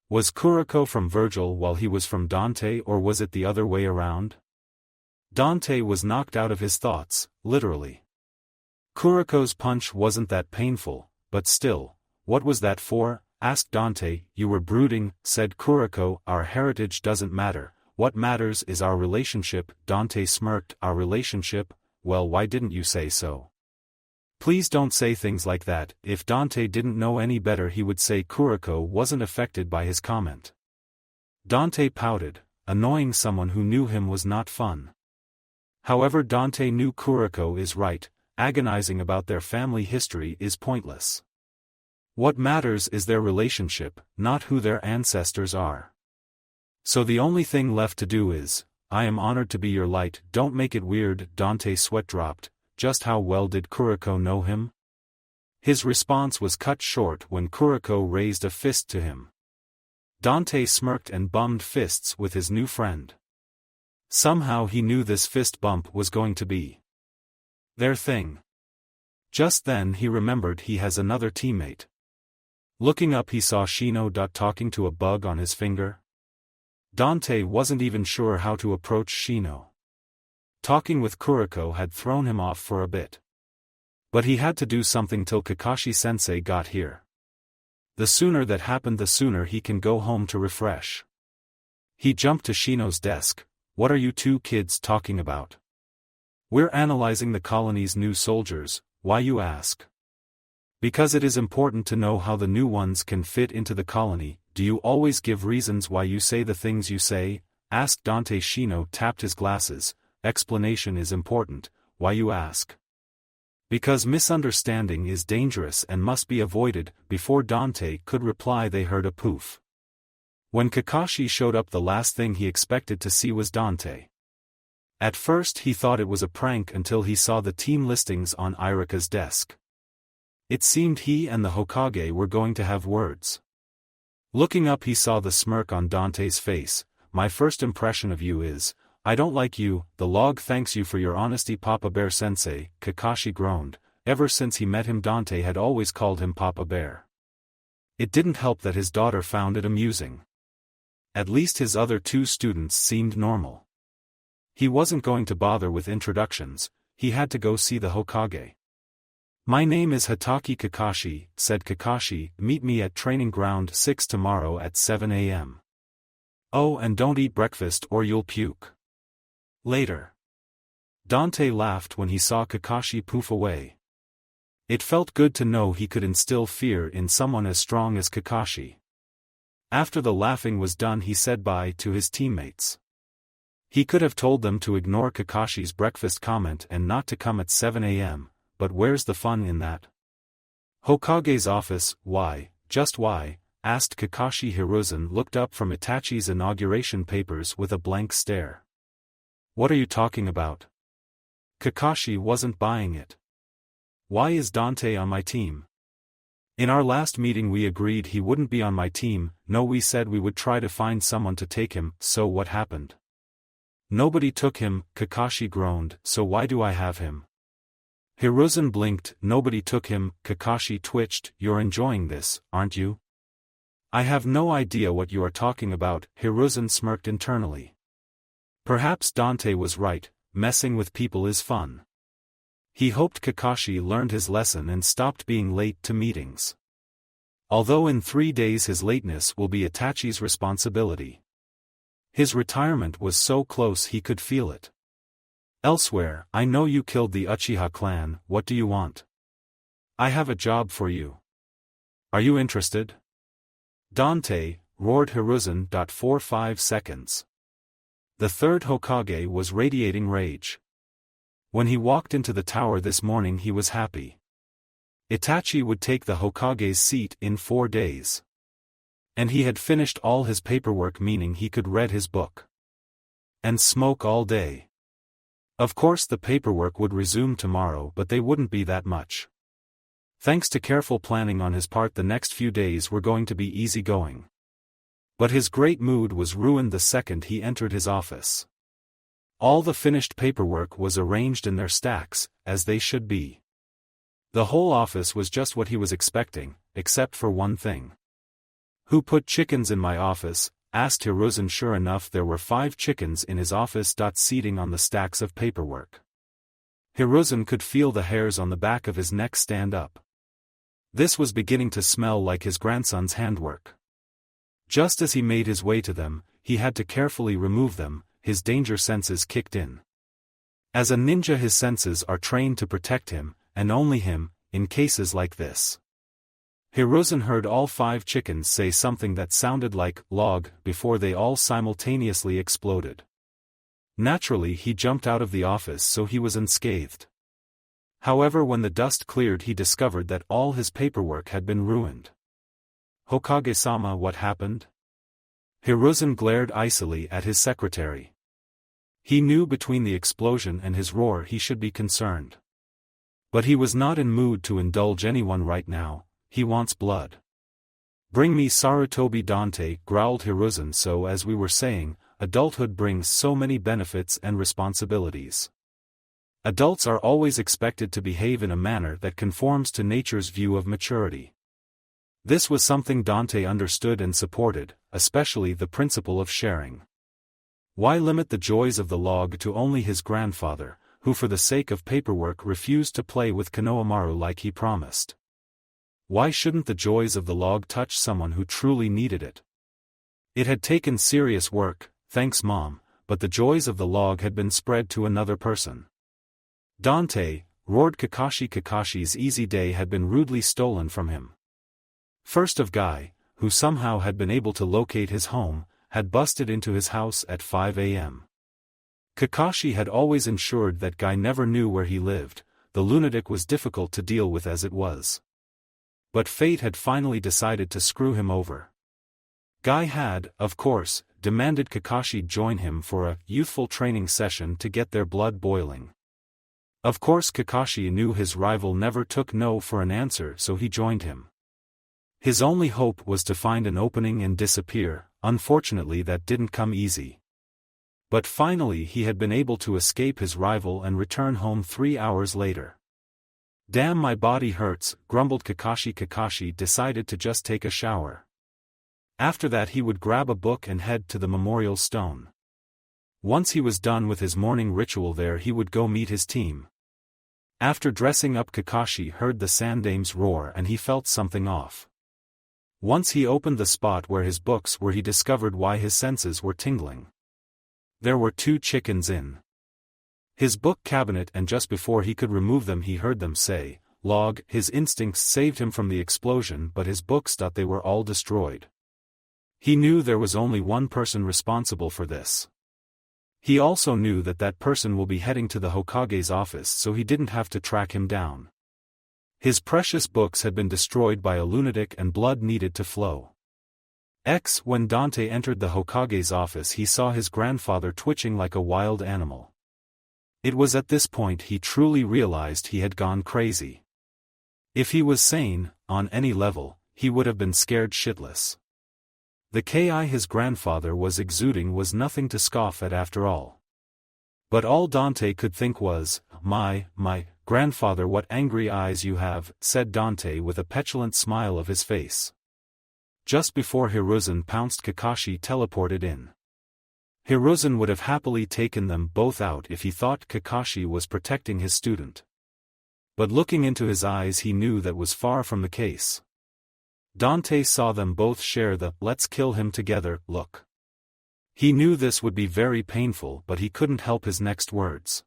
S1: Was Kuriko from Virgil while he was from Dante, or was it the other way around? Dante was knocked out of his thoughts, literally. Kuriko's punch wasn't that painful, but still, what was that for? Asked Dante. You were brooding, said Kuriko. Our heritage doesn't matter, what matters is our relationship. Dante smirked. Our relationship? Well, why didn't you say so? Please don't say things like that. If Dante didn't know any better he would say Kuriko wasn't affected by his comment. Dante pouted. Annoying someone who knew him was not fun. However, Dante knew Kuriko is right, agonizing about their family history is pointless. What matters is their relationship, not who their ancestors are. So the only thing left to do is, I am honored to be your light. Don't make it weird. Dante's sweat dropped. Just how well did Kuriko know him? His response was cut short when Kuriko raised a fist to him. Dante smirked and bummed fists with his new friend. Somehow he knew this fist bump was going to be their thing. Just then he remembered he has another teammate. Looking up he saw Shino talking to a bug on his finger. Dante wasn't even sure how to approach Shino. Talking with Kuriko had thrown him off for a bit. But he had to do something till Kakashi-sensei got here. The sooner that happened the sooner he can go home to refresh. He jumped to Shino's desk. What are you two kids talking about? We're analyzing the colony's new soldiers. Why you ask? Because it is important to know how the new ones can fit into the colony. Do you always give reasons why you say the things you say? Asked Dante. Shino tapped his glasses. Explanation is important. Why you ask? Because misunderstanding is dangerous and must be avoided. Before Dante could reply they heard a poof. When Kakashi showed up the last thing he expected to see was Dante. At first he thought it was a prank until he saw the team listings on Irika's desk. It seemed he and the Hokage were going to have words. Looking up he saw the smirk on Dante's face. My first impression of you is, I don't like you. The log thanks you for your honesty Papa Bear Sensei, Kakashi groaned. Ever since he met him Dante had always called him Papa Bear. It didn't help that his daughter found it amusing. At least his other two students seemed normal. He wasn't going to bother with introductions, he had to go see the Hokage. My name is Hatake Kakashi, said Kakashi. Meet me at Training Ground 6 tomorrow at 7 a.m. Oh, and don't eat breakfast or you'll puke. Later. Dante laughed when he saw Kakashi poof away. It felt good to know he could instill fear in someone as strong as Kakashi. After the laughing was done he said bye to his teammates. He could have told them to ignore Kakashi's breakfast comment and not to come at 7 a.m., but where's the fun in that? Hokage's office. Why, just why? Asked Kakashi. Hiruzen looked up from Itachi's inauguration papers with a blank stare. What are you talking about? Kakashi wasn't buying it. Why is Dante on my team? In our last meeting we agreed he wouldn't be on my team. No, we said we would try to find someone to take him. So what happened? Nobody took him, Kakashi groaned. So why do I have him? Hiruzen blinked. Nobody took him. Kakashi twitched. You're enjoying this, aren't you? I have no idea what you are talking about. Hiruzen smirked internally. Perhaps Dante was right, messing with people is fun. He hoped Kakashi learned his lesson and stopped being late to meetings. Although in 3 days his lateness will be Itachi's responsibility. His retirement was so close he could feel it. Elsewhere, I know you killed the Uchiha clan. What do you want? I have a job for you. Are you interested? Dante, roared Hiruzen. For 5 seconds. The third Hokage was radiating rage. When he walked into the tower this morning he was happy. Itachi would take the Hokage's seat in 4 days. And he had finished all his paperwork, meaning he could read his book. And smoke all day. Of course the paperwork would resume tomorrow, but they wouldn't be that much. Thanks to careful planning on his part the next few days were going to be easy going. But his great mood was ruined the second he entered his office. All the finished paperwork was arranged in their stacks, as they should be. The whole office was just what he was expecting, except for one thing. Who put chickens in my office? Asked Hiruzen. Sure enough there were 5 chickens in his office. Seating on the stacks of paperwork. Hiruzen could feel the hairs on the back of his neck stand up. This was beginning to smell like his grandson's handwork. Just as he made his way to them, he had to carefully remove them. His danger senses kicked in. As a ninja his senses are trained to protect him, and only him, in cases like this. Hiruzen heard all 5 chickens say something that sounded like log before they all simultaneously exploded. Naturally he jumped out of the office so he was unscathed. However, when the dust cleared he discovered that all his paperwork had been ruined. Hokage-sama, what happened? Hiruzen glared icily at his secretary. He knew between the explosion and his roar he should be concerned. But he was not in mood to indulge anyone right now, he wants blood. Bring me Sarutobi Dante, growled Hiruzen. So as we were saying, adulthood brings so many benefits and responsibilities. Adults are always expected to behave in a manner that conforms to nature's view of maturity. This was something Dante understood and supported, especially the principle of sharing. Why limit the joys of the log to only his grandfather, who for the sake of paperwork refused to play with Konohamaru like he promised? Why shouldn't the joys of the log touch someone who truly needed it? It had taken serious work, thanks Mom, but the joys of the log had been spread to another person. Dante, roared Kakashi. Kakashi's easy day had been rudely stolen from him. First of Guy, who somehow had been able to locate his home, had busted into his house at 5 a.m. Kakashi had always ensured that Guy never knew where he lived. The lunatic was difficult to deal with as it was. But fate had finally decided to screw him over. Guy had, of course, demanded Kakashi join him for a youthful training session to get their blood boiling. Of course Kakashi knew his rival never took no for an answer, so he joined him. His only hope was to find an opening and disappear. Unfortunately that didn't come easy. But finally he had been able to escape his rival and return home 3 hours later. Damn, my body hurts, grumbled Kakashi. Kakashi decided to just take a shower. After that he would grab a book and head to the memorial stone. Once he was done with his morning ritual there he would go meet his team. After dressing up Kakashi heard the sandames roar and he felt something off. Once he opened the spot where his books were he discovered why his senses were tingling. There were 2 chickens in his book cabinet and just before he could remove them he heard them say, "Log." His instincts saved him from the explosion but his books thought they were all destroyed. He knew there was only one person responsible for this. He also knew that that person will be heading to the Hokage's office so he didn't have to track him down. His precious books had been destroyed by a lunatic and blood needed to flow. When Dante entered the Hokage's office he saw his grandfather twitching like a wild animal. It was at this point he truly realized he had gone crazy. If he was sane, on any level, he would have been scared shitless. The ki his grandfather was exuding was nothing to scoff at after all. But all Dante could think was, my grandfather, what angry eyes you have, said Dante with a petulant smile of his face. Just before Hiruzen pounced Kakashi teleported in. Hiruzen would have happily taken them both out if he thought Kakashi was protecting his student. But looking into his eyes he knew that was far from the case. Dante saw them both share the "let's kill him together" look. He knew this would be very painful but he couldn't help his next words.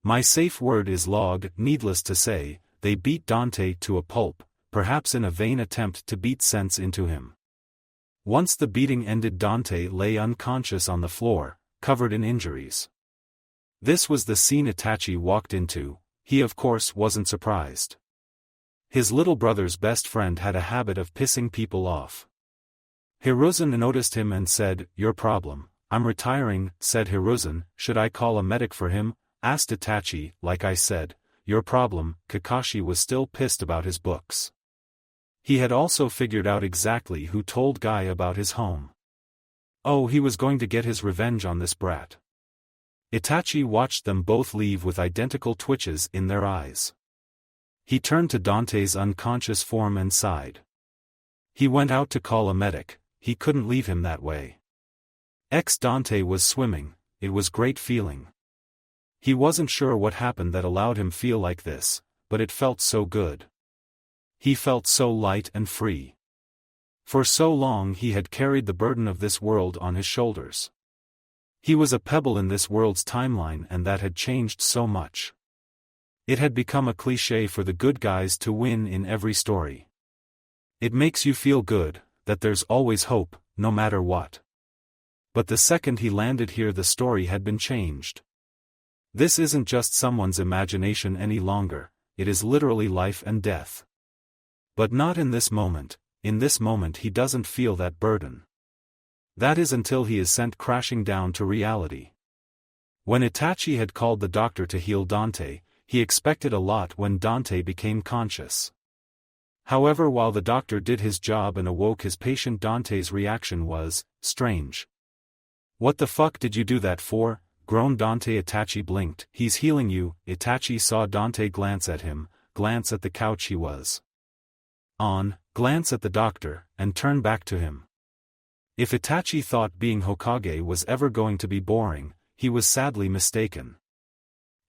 S1: My safe word is log. Needless to say, they beat Dante to a pulp, perhaps in a vain attempt to beat sense into him. Once the beating ended Dante lay unconscious on the floor, covered in injuries. This was the scene Itachi walked into. He of course wasn't surprised. His little brother's best friend had a habit of pissing people off. Hiruzen noticed him and said, "Your problem." "I'm retiring," said Hiruzen. "Should I call a medic for him?" asked Itachi. "Like I said, your problem." Kakashi was still pissed about his books. He had also figured out exactly who told Guy about his home. Oh, he was going to get his revenge on this brat. Itachi watched them both leave with identical twitches in their eyes. He turned to Dante's unconscious form and sighed. He went out to call a medic. He couldn't leave him that way. Dante was swimming. It was great feeling. He wasn't sure what happened that allowed him feel like this, but it felt so good. He felt so light and free. For so long he had carried the burden of this world on his shoulders. He was a pebble in this world's timeline and that had changed so much. It had become a cliché for the good guys to win in every story. It makes you feel good, that there's always hope, no matter what. But the second he landed here the story had been changed. This isn't just someone's imagination any longer, it is literally life and death. But not in this moment he doesn't feel that burden. That is until he is sent crashing down to reality. When Itachi had called the doctor to heal Dante, he expected a lot when Dante became conscious. However, while the doctor did his job and awoke his patient, Dante's reaction was strange. "What the fuck did you do that for?" groaned Dante. Itachi blinked. "He's healing you." Itachi saw Dante glance at him, glance at the couch he was on, glance at the doctor, and turn back to him. If Itachi thought being Hokage was ever going to be boring, he was sadly mistaken.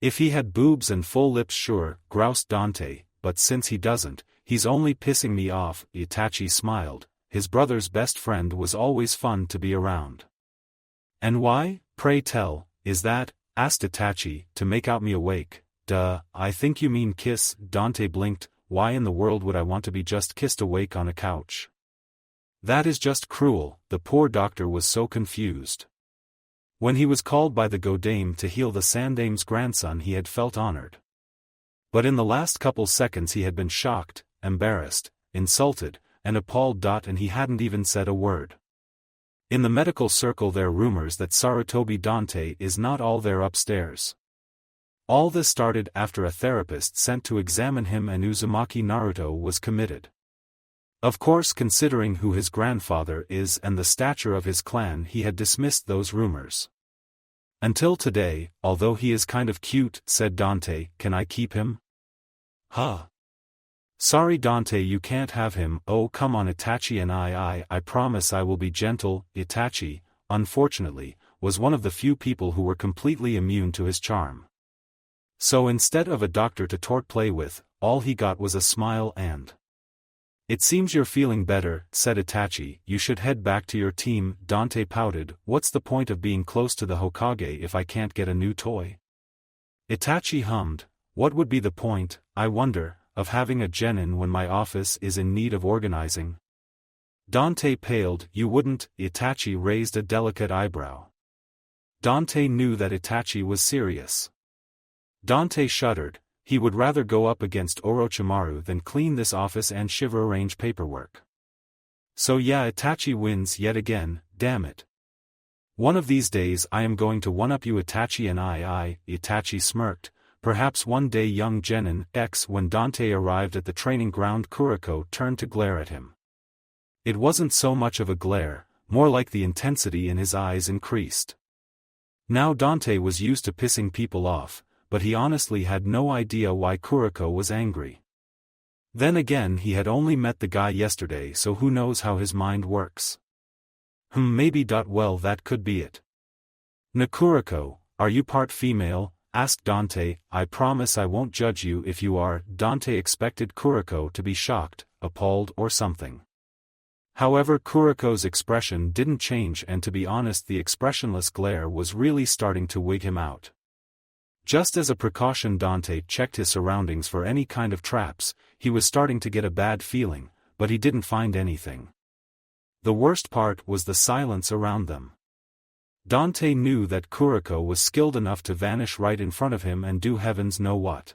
S1: "If he had boobs and full lips, sure," groused Dante, "but since he doesn't, he's only pissing me off." Itachi smiled. His brother's best friend was always fun to be around. "And why, pray tell, is that?" asked Itachi. "To make out me awake." "Duh, I think you mean kiss." Dante blinked. "Why in the world would I want to be just kissed awake on a couch? That is just cruel." The poor doctor was so confused. When he was called by the Godame to heal the Sandame's grandson, he had felt honored. But in the last couple seconds he had been shocked, embarrassed, insulted, and appalled. And he hadn't even said a word. In the medical circle there are rumors that Sarutobi Dante is not all there upstairs. All this started after a therapist sent to examine him and Uzumaki Naruto was committed. Of course, considering who his grandfather is and the stature of his clan, he had dismissed those rumors. Until today, although he is kind of cute, said Dante. "Can I keep him?" "Huh? Sorry Dante, you can't have him." "Oh come on Itachi, and I promise I will be gentle." Itachi, unfortunately, was one of the few people who were completely immune to his charm. So instead of a doctor to play with, all he got was a smile and "It seems you're feeling better," said Itachi. "You should head back to your team." Dante pouted. "What's the point of being close to the Hokage if I can't get a new toy?" Itachi hummed. "What would be the point, I wonder, of having a genin when my office is in need of organizing?" Dante paled. "You wouldn't?" Itachi raised a delicate eyebrow. Dante knew that Itachi was serious. Dante shuddered. He would rather go up against Orochimaru than clean this office and arrange paperwork. "So yeah, Itachi wins yet again, damn it. One of these days I am going to one-up you Itachi." And Itachi smirked. "Perhaps one day, young Genin X." When Dante arrived at the training ground, Kuriko turned to glare at him. It wasn't so much of a glare, more like the intensity in his eyes increased. Now Dante was used to pissing people off, but he honestly had no idea why Kuriko was angry. Then again, he had only met the guy yesterday, so who knows how his mind works. Maybe. Well, that could be it. "Kuriko, are you part female?" asked Dante. "I promise I won't judge you if you are." Dante expected Kuriko to be shocked, appalled or something. However, Kuriko's expression didn't change, and to be honest, the expressionless glare was really starting to wig him out. Just as a precaution, Dante checked his surroundings for any kind of traps. He was starting to get a bad feeling, but he didn't find anything. The worst part was the silence around them. Dante knew that Kuriko was skilled enough to vanish right in front of him and do heavens know what.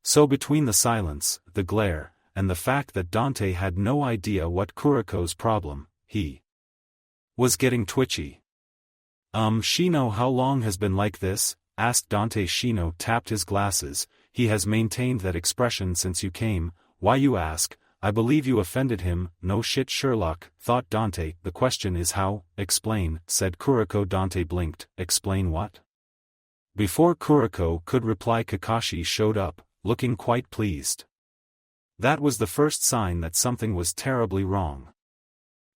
S1: So between the silence, the glare, and the fact that Dante had no idea what Kuriko's problem, he was getting twitchy. Shino, how long has been like this?" asked Dante. Shino tapped his glasses. "He has maintained that expression since you came." "Why you ask? I believe you offended him." "No shit, Sherlock," thought Dante. "The question is how." "Explain," said Kuriko. Dante blinked. "Explain what?" Before Kuriko could reply, Kakashi showed up, looking quite pleased. That was the first sign that something was terribly wrong.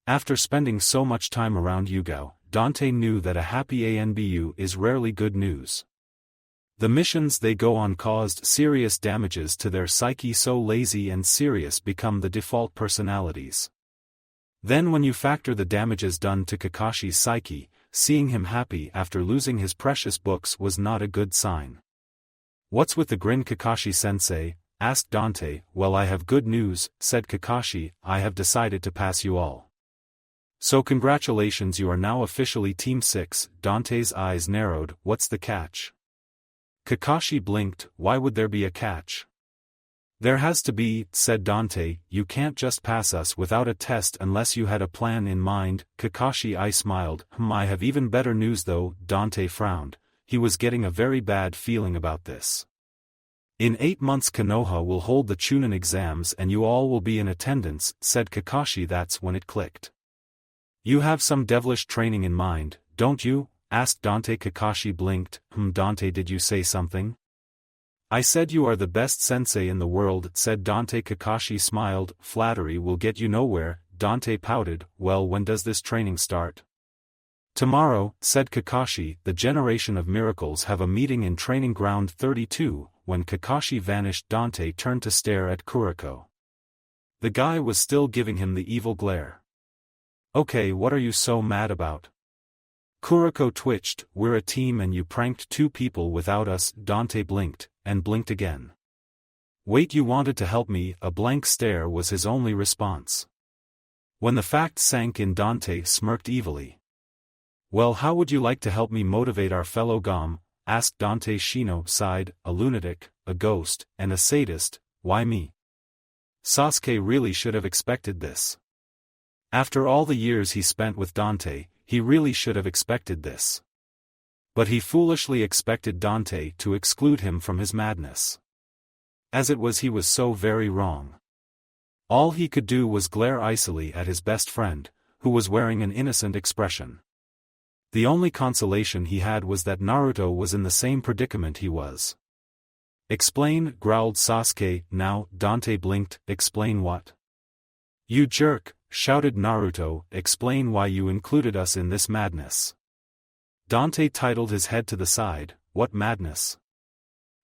S1: After spending so much time around Yugao, Dante knew that a happy ANBU is rarely good news. The missions they go on caused serious damages to their psyche, so lazy and serious become the default personalities. Then when you factor the damages done to Kakashi's psyche, seeing him happy after losing his precious books was not a good sign. "What's with the grin, Kakashi-sensei?" asked Dante. "Well, I have good news," said Kakashi. "I have decided to pass you all. So congratulations, you are now officially Team 6. Dante's eyes narrowed. "What's the catch?" Kakashi blinked. "Why would there be a catch?" "There has to be," said Dante. "You can't just pass us without a test unless you had a plan in mind." Kakashi I smiled. I have even better news though." Dante frowned. he was getting a very bad feeling about this. In 8 months Konoha will hold the Chunin exams and you all will be in attendance, said Kakashi. That's when it clicked. You have some devilish training in mind, don't you? Asked Dante. Kakashi blinked. Dante, did you say something? I said you are the best sensei in the world, said Dante. Kakashi smiled. Flattery will get you nowhere. Dante pouted. Well, when does this training start? Tomorrow, said Kakashi. The Generation of Miracles have a meeting in Training Ground 32. When Kakashi vanished, Dante turned to stare at Kuriko. The guy was still giving him the evil glare. Okay, what are you so mad about? Kuriko twitched. We're a team and you pranked 2 people without us. Dante blinked, and blinked again. Wait, you wanted to help me? A blank stare was his only response. When the fact sank in, Dante smirked evilly. Well, how would you like to help me motivate our fellow Gom? Asked Dante. Shino sighed. A lunatic, a ghost, and a sadist, why me? Sasuke really should have expected this. After all the years he spent with Dante, he really should have expected this. But he foolishly expected Dante to exclude him from his madness. As it was, he was so very wrong. All he could do was glare icily at his best friend, who was wearing an innocent expression. The only consolation he had was that Naruto was in the same predicament he was. Explain, growled Sasuke. Now, Dante blinked. Explain what? You jerk, shouted Naruto. Explain why you included us in this madness. Dante titled his head to the side. What madness?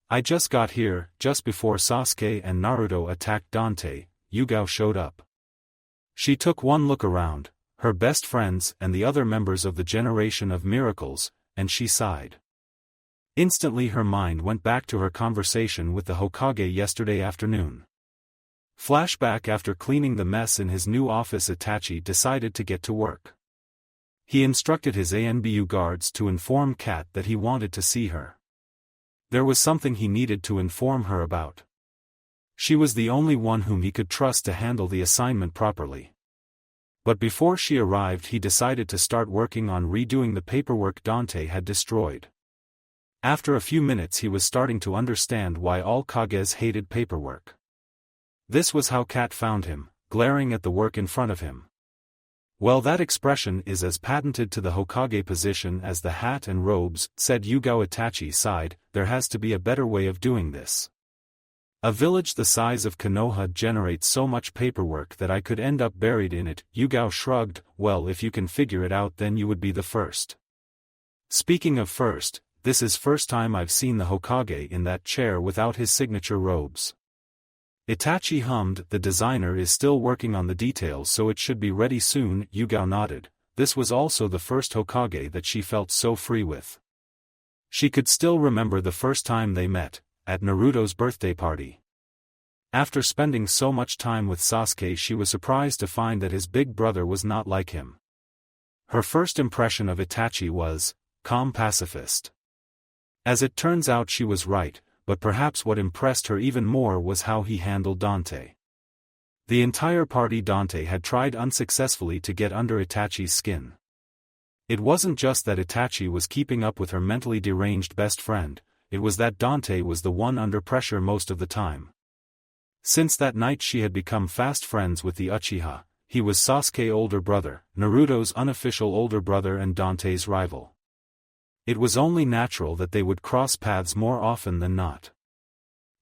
S1: I just got here. Just before Sasuke and Naruto attacked Dante, Yugao showed up. She took one look around, her best friends and the other members of the Generation of Miracles, and she sighed. Instantly her mind went back to her conversation with the Hokage yesterday afternoon. Flashback. After cleaning the mess in his new office, Itachi decided to get to work. He instructed his ANBU guards to inform Kat that he wanted to see her. There was something he needed to inform her about. She was the only one whom he could trust to handle the assignment properly. But before she arrived, he decided to start working on redoing the paperwork Dante had destroyed. After a few minutes he was starting to understand why all Kages hated paperwork. This was how Kat found him, glaring at the work in front of him. Well, that expression is as patented to the Hokage position as the hat and robes, said Yugao. Itachi sighed. There has to be a better way of doing this. A village the size of Konoha generates so much paperwork that I could end up buried in it. Yugao shrugged. Well, if you can figure it out, then you would be the first. Speaking of first, this is first time I've seen the Hokage in that chair without his signature robes. Itachi hummed. The designer is still working on the details, so it should be ready soon. Yugao nodded. This was also the first Hokage that she felt so free with. She could still remember the first time they met, at Naruto's birthday party. After spending so much time with Sasuke, she was surprised to find that his big brother was not like him. Her first impression of Itachi was, calm pacifist. As it turns out, she was right, but perhaps what impressed her even more was how he handled Dante. The entire party Dante had tried unsuccessfully to get under Itachi's skin. It wasn't just that Itachi was keeping up with her mentally deranged best friend, it was that Dante was the one under pressure most of the time. Since that night she had become fast friends with the Uchiha. He was Sasuke's older brother, Naruto's unofficial older brother and Dante's rival. It was only natural that they would cross paths more often than not.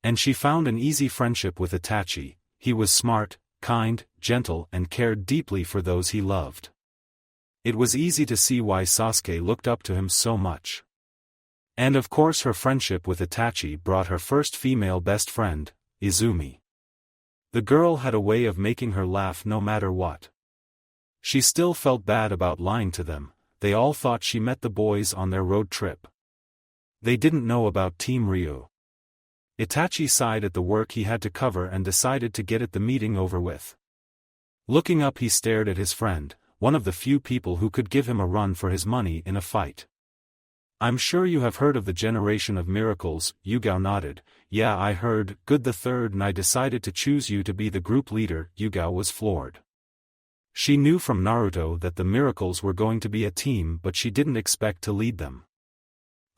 S1: And she found an easy friendship with Itachi. He was smart, kind, gentle and cared deeply for those he loved. It was easy to see why Sasuke looked up to him so much. And of course her friendship with Itachi brought her first female best friend, Izumi. The girl had a way of making her laugh no matter what. She still felt bad about lying to them. They all thought she met the boys on their road trip. They didn't know about Team Ryu. Itachi sighed at the work he had to cover and decided to get the meeting over with. Looking up, he stared at his friend, one of the few people who could give him a run for his money in a fight. I'm sure you have heard of the Generation of Miracles. Yugao nodded. Yeah, I heard. Good, the third, and I decided to choose you to be the group leader. Yugao was floored. She knew from Naruto that the Miracles were going to be a team, but she didn't expect to lead them.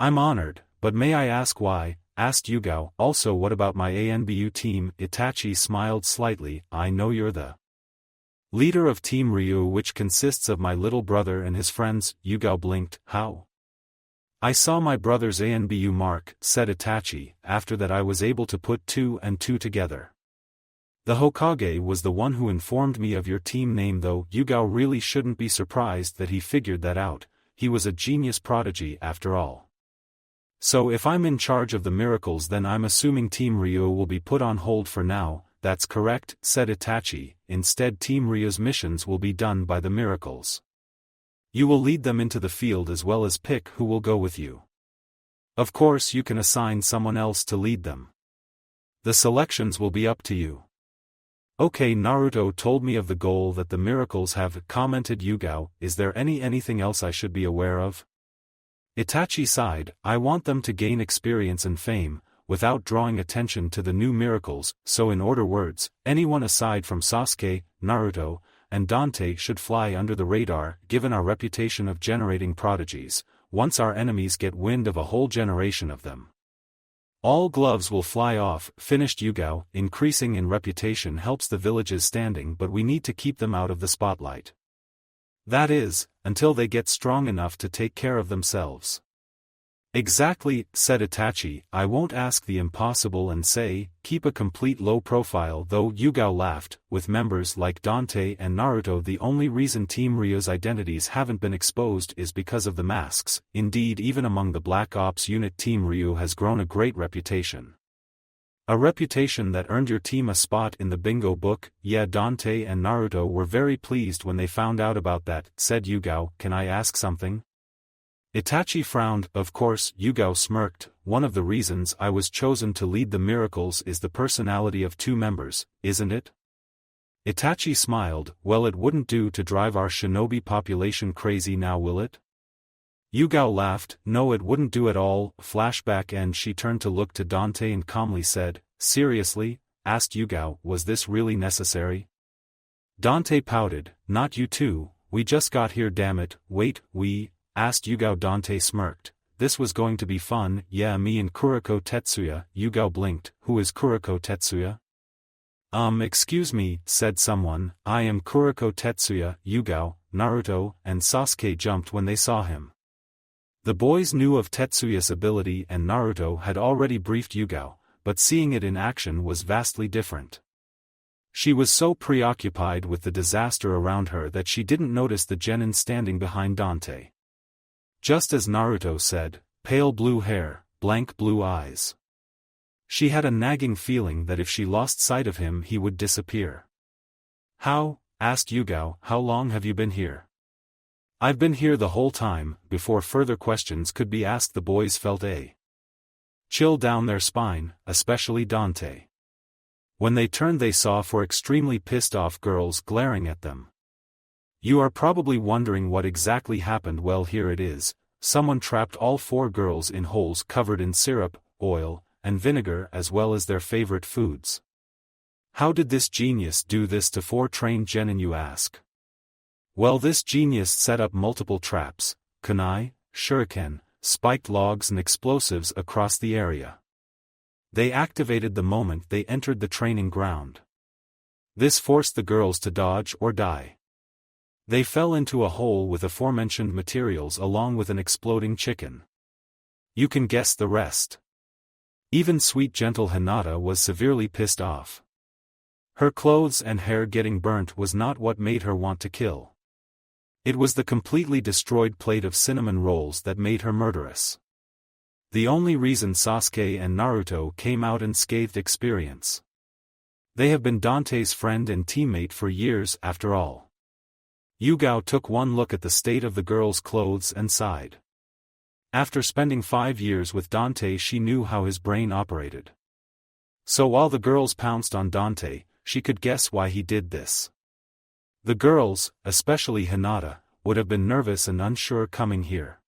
S1: I'm honored, but may I ask why? Asked Yugao. Also, what about my ANBU team? Itachi smiled slightly. I know you're the leader of Team Ryu, which consists of my little brother and his friends. Yugao blinked. How? I saw my brother's ANBU mark, said Itachi. After that I was able to put 2 and 2 together. The Hokage was the one who informed me of your team name, though. Yugao really shouldn't be surprised that he figured that out. He was a genius prodigy after all. So if I'm in charge of the miracles, then I'm assuming Team Ryu will be put on hold for now. That's correct, said Itachi. Instead, Team Ryu's missions will be done by the miracles. You will lead them into the field as well as pick who will go with you. Of course, you can assign someone else to lead them. The selections will be up to you. Okay, Naruto told me of the goal that the miracles have, commented Yugao. Is there anything else I should be aware of? Itachi sighed. I want them to gain experience and fame, without drawing attention to the new miracles, so in other words, anyone aside from Sasuke, Naruto, and Dante should fly under the radar. Given our reputation of generating prodigies, once our enemies get wind of a whole generation of them, all gloves will fly off, finished Yugao. Increasing in reputation helps the village's standing, but we need to keep them out of the spotlight. That is, until they get strong enough to take care of themselves. Exactly, said Itachi. I won't ask the impossible and say, keep a complete low profile, though. Yugao laughed. With members like Dante and Naruto, the only reason Team Ryu's identities haven't been exposed is because of the masks. Indeed, even among the Black Ops unit, Team Ryu has grown a great reputation. A reputation that earned your team a spot in the bingo book. Yeah, Dante and Naruto were very pleased when they found out about that, said Yugao. Can I ask something? Itachi frowned. Of course, Yugao smirked. One of the reasons I was chosen to lead the miracles is the personality of 2 members, isn't it? Itachi smiled. Well, it wouldn't do to drive our shinobi population crazy now, will it? Yugao laughed. No, it wouldn't do at all. Flashback, and she turned to look to Dante and calmly said, seriously? Asked Yugao. Was this really necessary? Dante pouted. Not you two, we just got here, damn it. Wait, we? Asked Yugao. Dante smirked. This was going to be fun. Yeah, me and Kuroko Tetsuya. Yugao blinked. Who is Kuroko Tetsuya? Excuse me, said someone. I am Kuroko Tetsuya. Yugao, Naruto, and Sasuke jumped when they saw him. The boys knew of Tetsuya's ability and Naruto had already briefed Yugao, but seeing it in action was vastly different. She was so preoccupied with the disaster around her that she didn't notice the genin standing behind Dante. Just as Naruto said, pale blue hair, blank blue eyes. She had a nagging feeling that if she lost sight of him he would disappear. How? Asked Yugao. How long have you been here? I've been here the whole time. Before further questions could be asked, the boys felt a chill down their spine, especially Dante. When they turned, they saw 4 extremely pissed off girls glaring at them. You are probably wondering what exactly happened. Well, here it is. Someone trapped all 4 girls in holes covered in syrup, oil, and vinegar, as well as their favorite foods. How did this genius do this to 4 trained genin, you ask? Well, this genius set up multiple traps, kunai, shuriken, spiked logs and explosives across the area. They activated the moment they entered the training ground. This forced the girls to dodge or die. They fell into a hole with aforementioned materials along with an exploding chicken. You can guess the rest. Even sweet gentle Hinata was severely pissed off. Her clothes and hair getting burnt was not what made her want to kill. It was the completely destroyed plate of cinnamon rolls that made her murderous. The only reason Sasuke and Naruto came out unscathed experience. They have been Dante's friend and teammate for years after all. Yugao took one look at the state of the girl's clothes and sighed. After spending 5 years with Dante, she knew how his brain operated. So while the girls pounced on Dante, she could guess why he did this. The girls, especially Hinata, would have been nervous and unsure coming here.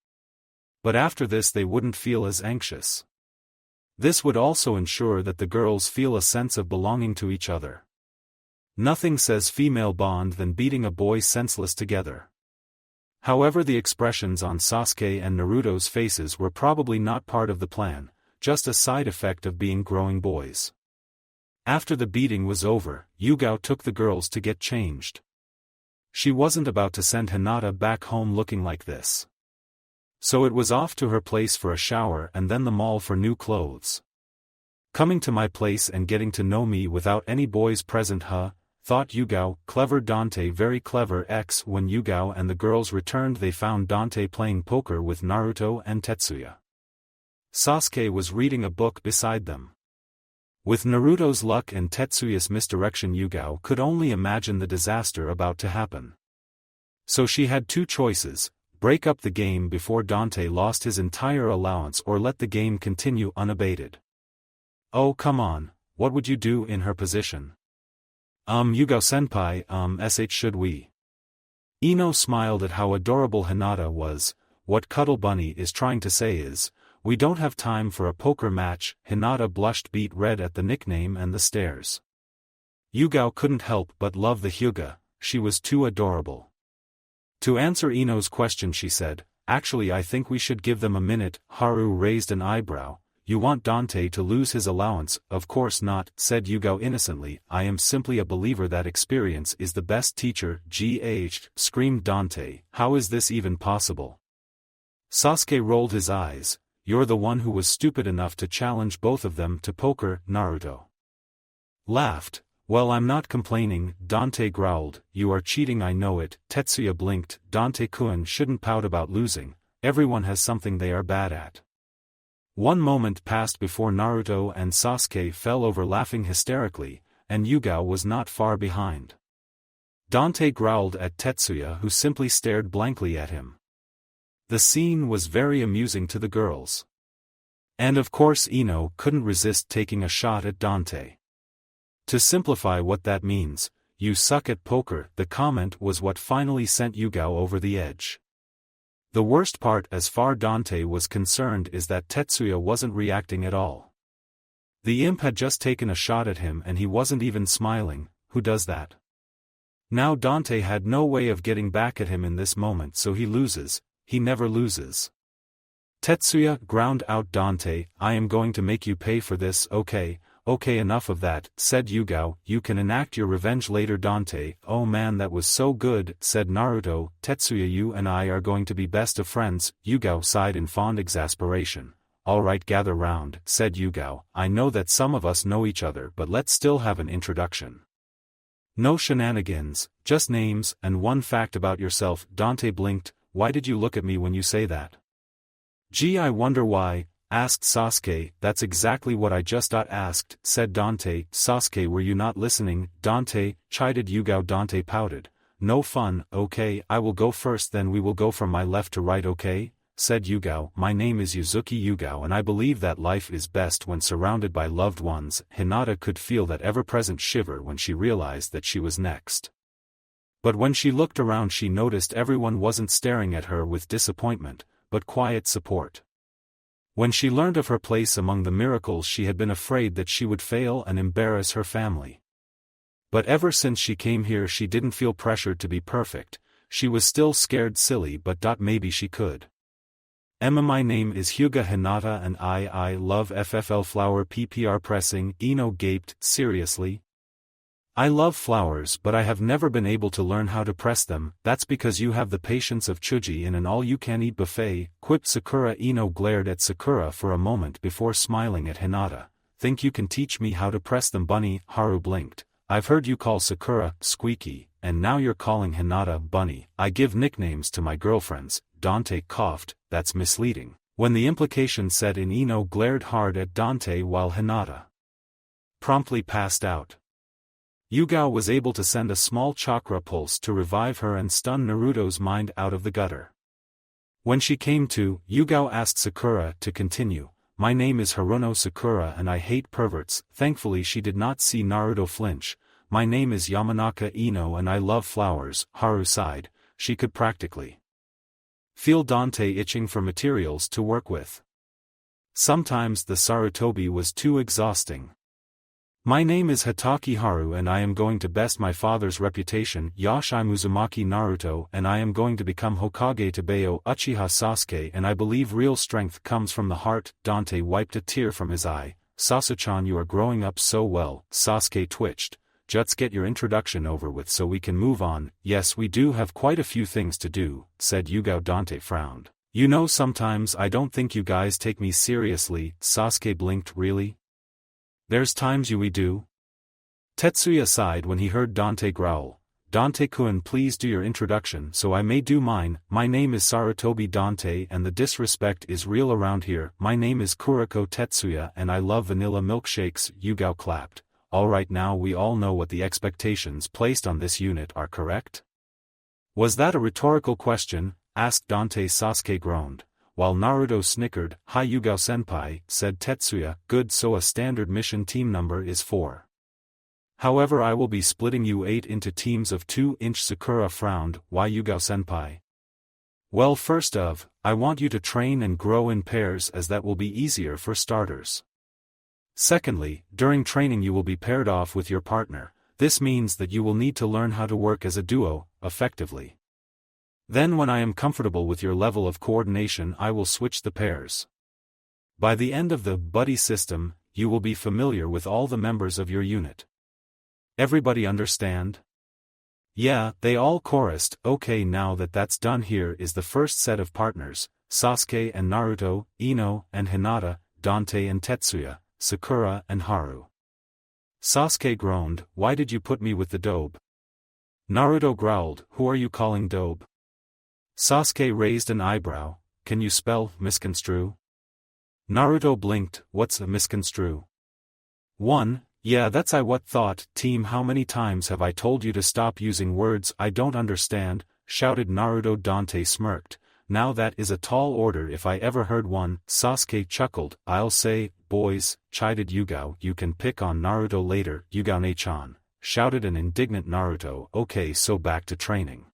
S1: But after this they wouldn't feel as anxious. This would also ensure that the girls feel a sense of belonging to each other. Nothing says female bond than beating a boy senseless together. However, the expressions on Sasuke and Naruto's faces were probably not part of the plan, just a side effect of being growing boys. After the beating was over, Yugao took the girls to get changed. She wasn't about to send Hinata back home looking like this. So it was off to her place for a shower and then the mall for new clothes. Coming to my place and getting to know me without any boys present, thought Yugao. Clever Dante, very clever. When Yugao and the girls returned, they found Dante playing poker with Naruto and Tetsuya. Sasuke was reading a book beside them. With Naruto's luck and Tetsuya's misdirection, Yugao could only imagine the disaster about to happen. So she had two choices: break up the game before Dante lost his entire allowance, or let the game continue unabated. Oh come on, what would you do in her position? Yugao-senpai, should we? Ino smiled at how adorable Hinata was. What Cuddle Bunny is trying to say is, we don't have time for a poker match. Hinata blushed beet red at the nickname and the stares. Yugao couldn't help but love the Hyuga, she was too adorable. To answer Ino's question, she said, actually I think we should give them a minute. Haru raised an eyebrow. You want Dante to lose his allowance? Of course not, said Yugao innocently. I am simply a believer that experience is the best teacher. Screamed Dante. How is this even possible? Sasuke rolled his eyes. You're the one who was stupid enough to challenge both of them to poker. Naruto laughed. Well, I'm not complaining. Dante growled. You are cheating, I know it. Tetsuya blinked. Dante-kun shouldn't pout about losing. Everyone has something they are bad at. One moment passed before Naruto and Sasuke fell over laughing hysterically, and Yugao was not far behind. Dante growled at Tetsuya, who simply stared blankly at him. The scene was very amusing to the girls. And of course Ino couldn't resist taking a shot at Dante. To simplify what that means, you suck at poker. The comment was what finally sent Yugao over the edge. The worst part as far Dante was concerned is that Tetsuya wasn't reacting at all. The imp had just taken a shot at him and he wasn't even smiling. Who does that? Now Dante had no way of getting back at him in this moment, so he loses. He never loses. Tetsuya ground out Dante. I am going to make you pay for this. Okay, enough of that, said Yugao. You can enact your revenge later. Dante, oh man, that was so good, said Naruto. Tetsuya, you and I are going to be best of friends. Yugao sighed in fond exasperation. Alright, gather round, said Yugao. I know that some of us know each other, but let's still have an introduction. No shenanigans, just names, and one fact about yourself. Dante blinked. Why did you look at me when you say that? Gee, I wonder why, asked Sasuke. That's exactly what I just asked, said Dante. Sasuke, were you not listening? Dante, chided Yugao. Dante pouted. No fun. Okay, I will go first, then we will go from my left to right. Okay, said Yugao. My name is Yuzuki Yugao and I believe that life is best when surrounded by loved ones. Hinata could feel that ever-present shiver when she realized that she was next. But when she looked around, she noticed everyone wasn't staring at her with disappointment, but quiet support. When she learned of her place among the miracles, she had been afraid that she would fail and embarrass her family. But ever since she came here, she didn't feel pressured to be perfect. She was still scared silly, but maybe she could. Emma, my name is Hyuga Hinata and I love FFL flower. PPR pressing. Ino gaped. Seriously? I love flowers, but I have never been able to learn how to press them. That's because you have the patience of Chuji in an all-you-can-eat buffet, quipped Sakura. Ino glared at Sakura for a moment before smiling at Hinata. Think you can teach me how to press them? Bunny. Haru blinked. I've heard you call Sakura Squeaky, and now you're calling Hinata Bunny. I give nicknames to my girlfriends. Dante coughed. That's misleading. When the implication set in, Ino glared hard at Dante while Hinata promptly passed out. Yugao was able to send a small chakra pulse to revive her and stun Naruto's mind out of the gutter. When she came to, Yugao asked Sakura to continue. My name is Haruno Sakura and I hate perverts. Thankfully she did not see Naruto flinch. My name is Yamanaka Ino and I love flowers. Haru sighed. She could practically feel Dante itching for materials to work with. Sometimes the Sarutobi was too exhausting. My name is Hatake Haru and I am going to best my father's reputation. Yosh, I'm Uzumaki Naruto and I am going to become Hokage Tabeo Uchiha Sasuke, and I believe real strength comes from the heart. Dante wiped a tear from his eye. Sasuke-chan, you are growing up so well. Sasuke twitched. Just get your introduction over with so we can move on. Yes, we do have quite a few things to do, said Yugao. Dante frowned. You know, sometimes I don't think you guys take me seriously. Sasuke blinked. Really? There's times we do. Tetsuya sighed when he heard Dante growl. Dante-kun, please do your introduction so I may do mine. My name is Sarutobi Dante and the disrespect is real around here. My name is Kuriko Tetsuya and I love vanilla milkshakes. Yugao clapped. Alright, now we all know what the expectations placed on this unit are, correct? Was that a rhetorical question? Asked Dante. Sasuke groaned. While Naruto snickered. Hi Yugao-senpai, said Tetsuya. Good, so a standard mission team number is 4. However, I will be splitting you 8 into teams of 2. Sakura frowned. Why Yugao-senpai? Well, first of, I want you to train and grow in pairs as that will be easier for starters. Secondly, during training you will be paired off with your partner. This means that you will need to learn how to work as a duo, effectively. Then when I am comfortable with your level of coordination I will switch the pairs. By the end of the buddy system, you will be familiar with all the members of your unit. Everybody understand? Yeah, they all chorused. Okay, now that that's done, here is the first set of partners, Sasuke and Naruto, Ino and Hinata, Dante and Tetsuya, Sakura and Haru. Sasuke groaned. Why did you put me with the dobe? Naruto growled. Who are you calling dobe? Sasuke raised an eyebrow. Can you spell misconstrue? Naruto blinked. What's a misconstrue? 1. Yeah, that's I what thought. Team, how many times have I told you to stop using words I don't understand? Shouted Naruto. Dante smirked. Now that is a tall order if I ever heard one. Sasuke chuckled. I'll say, boys, chided Yugao. You can pick on Naruto later. Yugao-ne-chan, shouted an indignant Naruto. Okay, so back to training.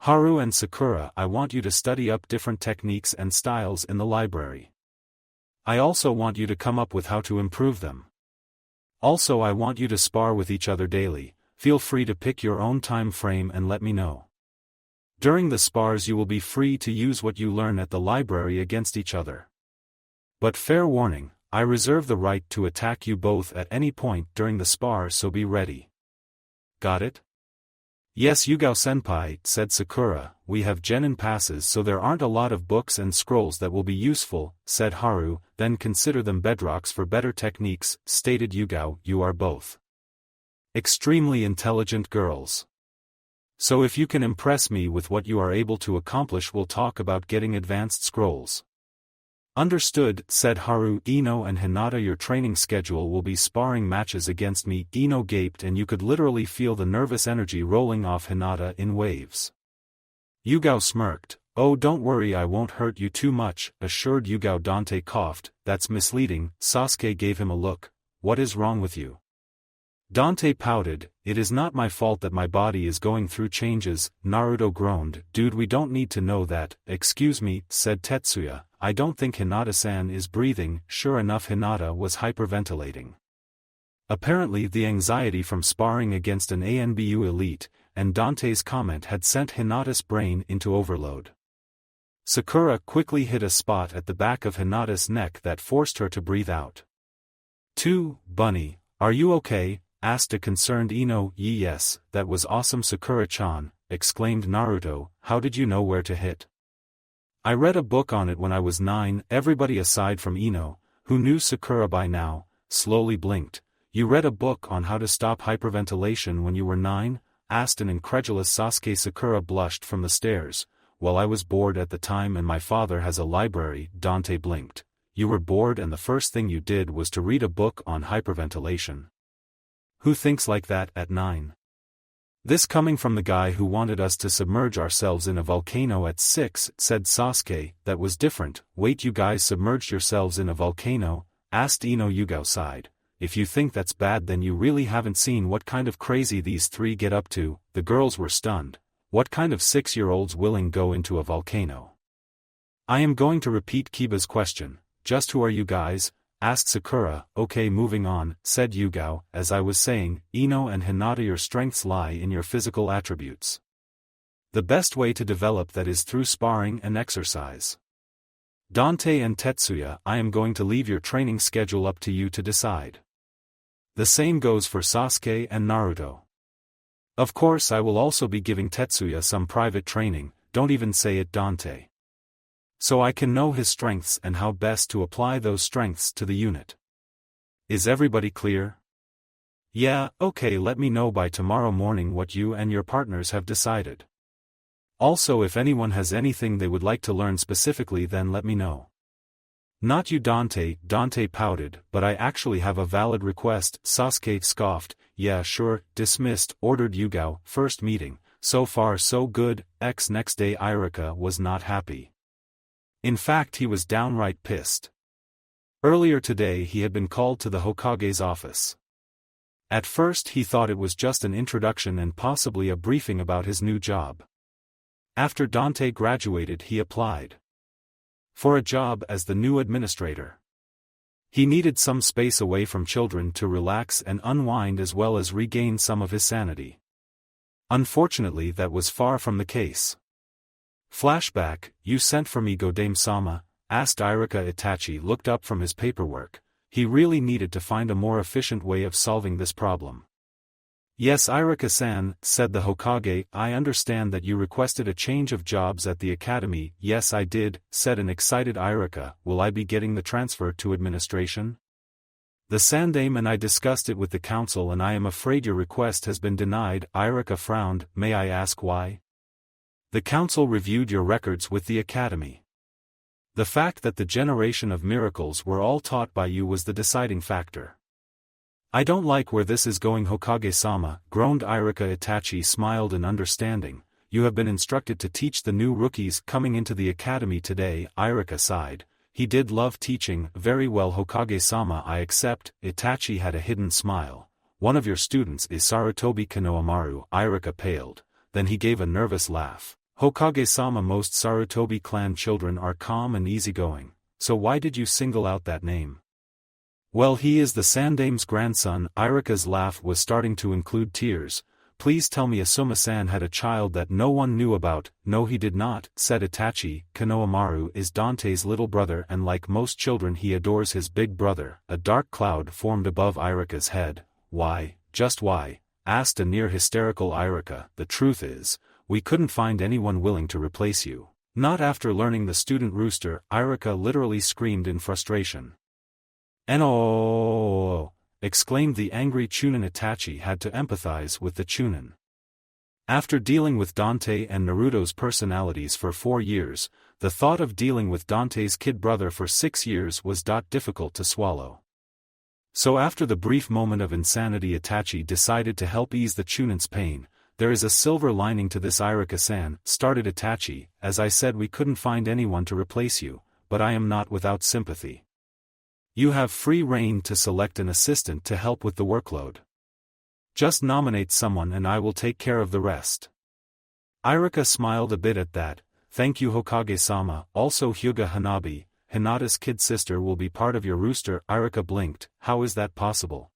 S1: Haru and Sakura, I want you to study up different techniques and styles in the library. I also want you to come up with how to improve them. Also, I want you to spar with each other daily. Feel free to pick your own time frame and let me know. During the spars you will be free to use what you learn at the library against each other. But fair warning, I reserve the right to attack you both at any point during the spar, so be ready. Got it? Yes, Yugao-senpai, said Sakura. We have genin passes, so there aren't a lot of books and scrolls that will be useful, said Haru. Then consider them bedrocks for better techniques, stated Yugao. You are both extremely intelligent girls. So if you can impress me with what you are able to accomplish, we'll talk about getting advanced scrolls. Understood, said Haru. Ino and Hinata, your training schedule will be sparring matches against me. Ino gaped and you could literally feel the nervous energy rolling off Hinata in waves. Yugao smirked. Oh, don't worry, I won't hurt you too much, assured Yugao. Dante coughed. That's misleading. Sasuke gave him a look. What is wrong with you? Dante pouted. It is not my fault that my body is going through changes. Naruto groaned. Dude, we don't need to know that. Excuse me, said Tetsuya. I don't think Hinata-san is breathing. Sure enough, Hinata was hyperventilating. Apparently the anxiety from sparring against an ANBU elite, and Dante's comment had sent Hinata's brain into overload. Sakura quickly hit a spot at the back of Hinata's neck that forced her to breathe out. 2. Bunny, are you okay? Asked a concerned Ino. Yes, that was awesome, Sakura-chan, exclaimed Naruto. How did you know where to hit? I read a book on it when I was 9. Everybody aside from Ino, who knew Sakura by now, slowly blinked. You read a book on how to stop hyperventilation when you were 9? Asked an incredulous Sasuke. Sakura blushed from the stairs. Well, I was bored at the time and my father has a library. Dante blinked. You were bored and the first thing you did was to read a book on hyperventilation. Who thinks like that at 9? This coming from the guy who wanted us to submerge ourselves in a volcano at 6, said Sasuke. That was different. Wait, you guys submerged yourselves in a volcano? Asked Ino. Yugao sighed. If you think that's bad, then you really haven't seen what kind of crazy these 3 get up to. The girls were stunned. What kind of 6-year-olds willing go into a volcano? I am going to repeat Kiba's question. Just who are you guys? asked Sakura. Okay, moving on, said Yugao. As I was saying, Ino and Hinata, your strengths lie in your physical attributes. The best way to develop that is through sparring and exercise. Dante and Tetsuya, I am going to leave your training schedule up to you to decide. The same goes for Sasuke and Naruto. Of course, I will also be giving Tetsuya some private training, don't even say it, Dante. So I can know his strengths and how best to apply those strengths to the unit. Is everybody clear? Yeah, okay, let me know by tomorrow morning what you and your partners have decided. Also, if anyone has anything they would like to learn specifically, then let me know. Not you, Dante. Dante pouted, but I actually have a valid request. Sasuke scoffed. Yeah, sure, dismissed, ordered Yugao. First meeting, so far so good. Next day Irika was not happy. In fact, he was downright pissed. Earlier today he had been called to the Hokage's office. At first he thought it was just an introduction and possibly a briefing about his new job. After Dante graduated, he applied for a job as the new administrator. He needed some space away from children to relax and unwind as well as regain some of his sanity. Unfortunately, that was far from the case. Flashback, you sent for me, Godame-sama? Asked Irika. Itachi looked up from his paperwork. He really needed to find a more efficient way of solving this problem. Yes, Irika-san, said the Hokage, I understand that you requested a change of jobs at the academy. Yes, I did, said an excited Irika. Will I be getting the transfer to administration? The Sandaime and I discussed it with the council and I am afraid your request has been denied. Irika frowned. May I ask why? The council reviewed your records with the academy. The fact that the generation of miracles were all taught by you was the deciding factor. I don't like where this is going, Hokage-sama, groaned Irika. Itachi smiled in understanding. You have been instructed to teach the new rookies coming into the academy today. Irika sighed. He did love teaching. Very well, Hokage-sama, I accept. Itachi had a hidden smile. One of your students is Sarutobi Konohamaru. Irika paled. Then he gave a nervous laugh. Hokage-sama, most Sarutobi clan children are calm and easygoing, so why did you single out that name? Well, he is the Sandaime's grandson. Irika's laugh was starting to include tears. Please tell me Asuma-san had a child that no one knew about. No, he did not, said Itachi. Konohamaru is Dante's little brother and like most children he adores his big brother. A dark cloud formed above Irika's head. Why, just why? Asked a near hysterical Irika. The truth is, we couldn't find anyone willing to replace you. Not after learning the student rooster. Irika literally screamed in frustration. No! Exclaimed the angry Chunin. Itachi had to empathize with the Chunin. After dealing with Dante and Naruto's personalities for 4 years, the thought of dealing with Dante's kid brother for 6 years was difficult to swallow. So after the brief moment of insanity, Itachi decided to help ease the Chunin's pain. There is a silver lining to this, Irika-san, started Itachi. As I said, we couldn't find anyone to replace you, but I am not without sympathy. You have free rein to select an assistant to help with the workload. Just nominate someone and I will take care of the rest. Irika smiled a bit at that. Thank you, Hokage-sama. Also, Hyuga Hanabi, Hinata's kid sister, will be part of your rooster. Irika blinked. How is that possible?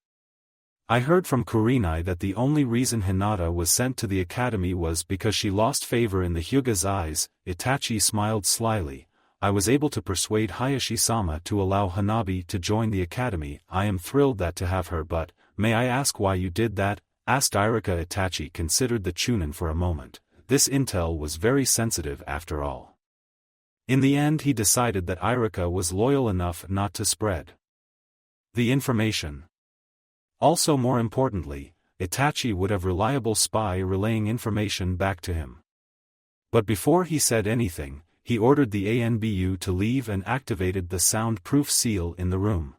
S1: I heard from Kurenai that the only reason Hinata was sent to the academy was because she lost favor in the Hyuga's eyes. Itachi smiled slyly. I was able to persuade Hayashi-sama to allow Hanabi to join the academy. I am thrilled to have her, but, may I ask why you did that? Asked Irika. Itachi considered the Chunin for a moment. This intel was very sensitive after all. In the end he decided that Irika was loyal enough not to spread the information. Also, more importantly, Itachi would have reliable spy relaying information back to him. But before he said anything, he ordered the ANBU to leave and activated the soundproof seal in the room.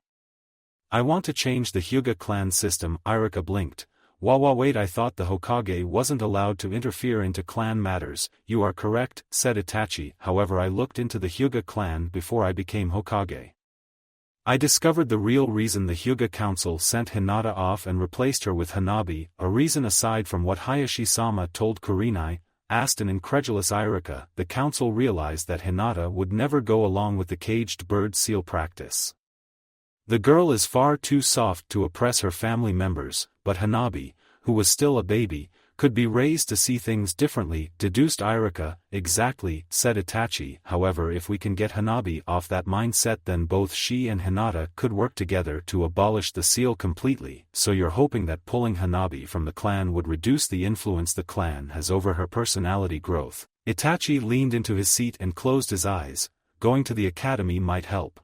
S1: I want to change the Hyuga clan system. Irika blinked. Wait, I thought the Hokage wasn't allowed to interfere into clan matters. You are correct, said Itachi. However, I looked into the Hyuga clan before I became Hokage. I discovered the real reason the Hyuga council sent Hinata off and replaced her with Hanabi, a reason aside from what Hayashi-sama told Kurenai. Asked an incredulous Irika. The council realized that Hinata would never go along with the caged bird seal practice. The girl is far too soft to oppress her family members, but Hanabi, who was still a baby, could be raised to see things differently, deduced Irika. Exactly, said Itachi. However, if we can get Hanabi off that mindset, then both she and Hinata could work together to abolish the seal completely. So you're hoping that pulling Hanabi from the clan would reduce the influence the clan has over her personality growth? Itachi leaned into his seat and closed his eyes. Going to the academy might help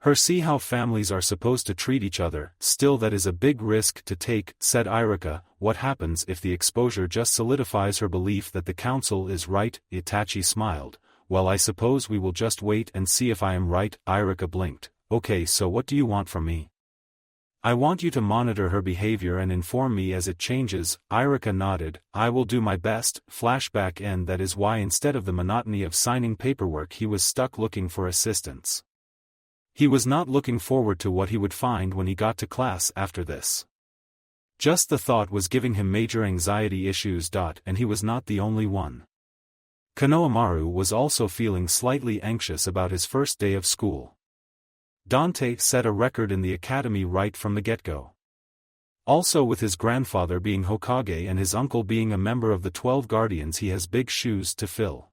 S1: her see how families are supposed to treat each other. Still, that is a big risk to take, said Irika. What happens if the exposure just solidifies her belief that the council is right? Itachi smiled. Well, I suppose we will just wait and see if I am right. Irika blinked. Okay, so what do you want from me? I want you to monitor her behavior and inform me as it changes. Irika nodded. I will do my best. Flashback end. That is why instead of the monotony of signing paperwork he was stuck looking for assistance. He was not looking forward to what he would find when he got to class after this. Just the thought was giving him major anxiety issues. And he was not the only one. Konohamaru was also feeling slightly anxious about his first day of school. Dante set a record in the academy right from the get-go. Also, with his grandfather being Hokage and his uncle being a member of the 12 Guardians, he has big shoes to fill.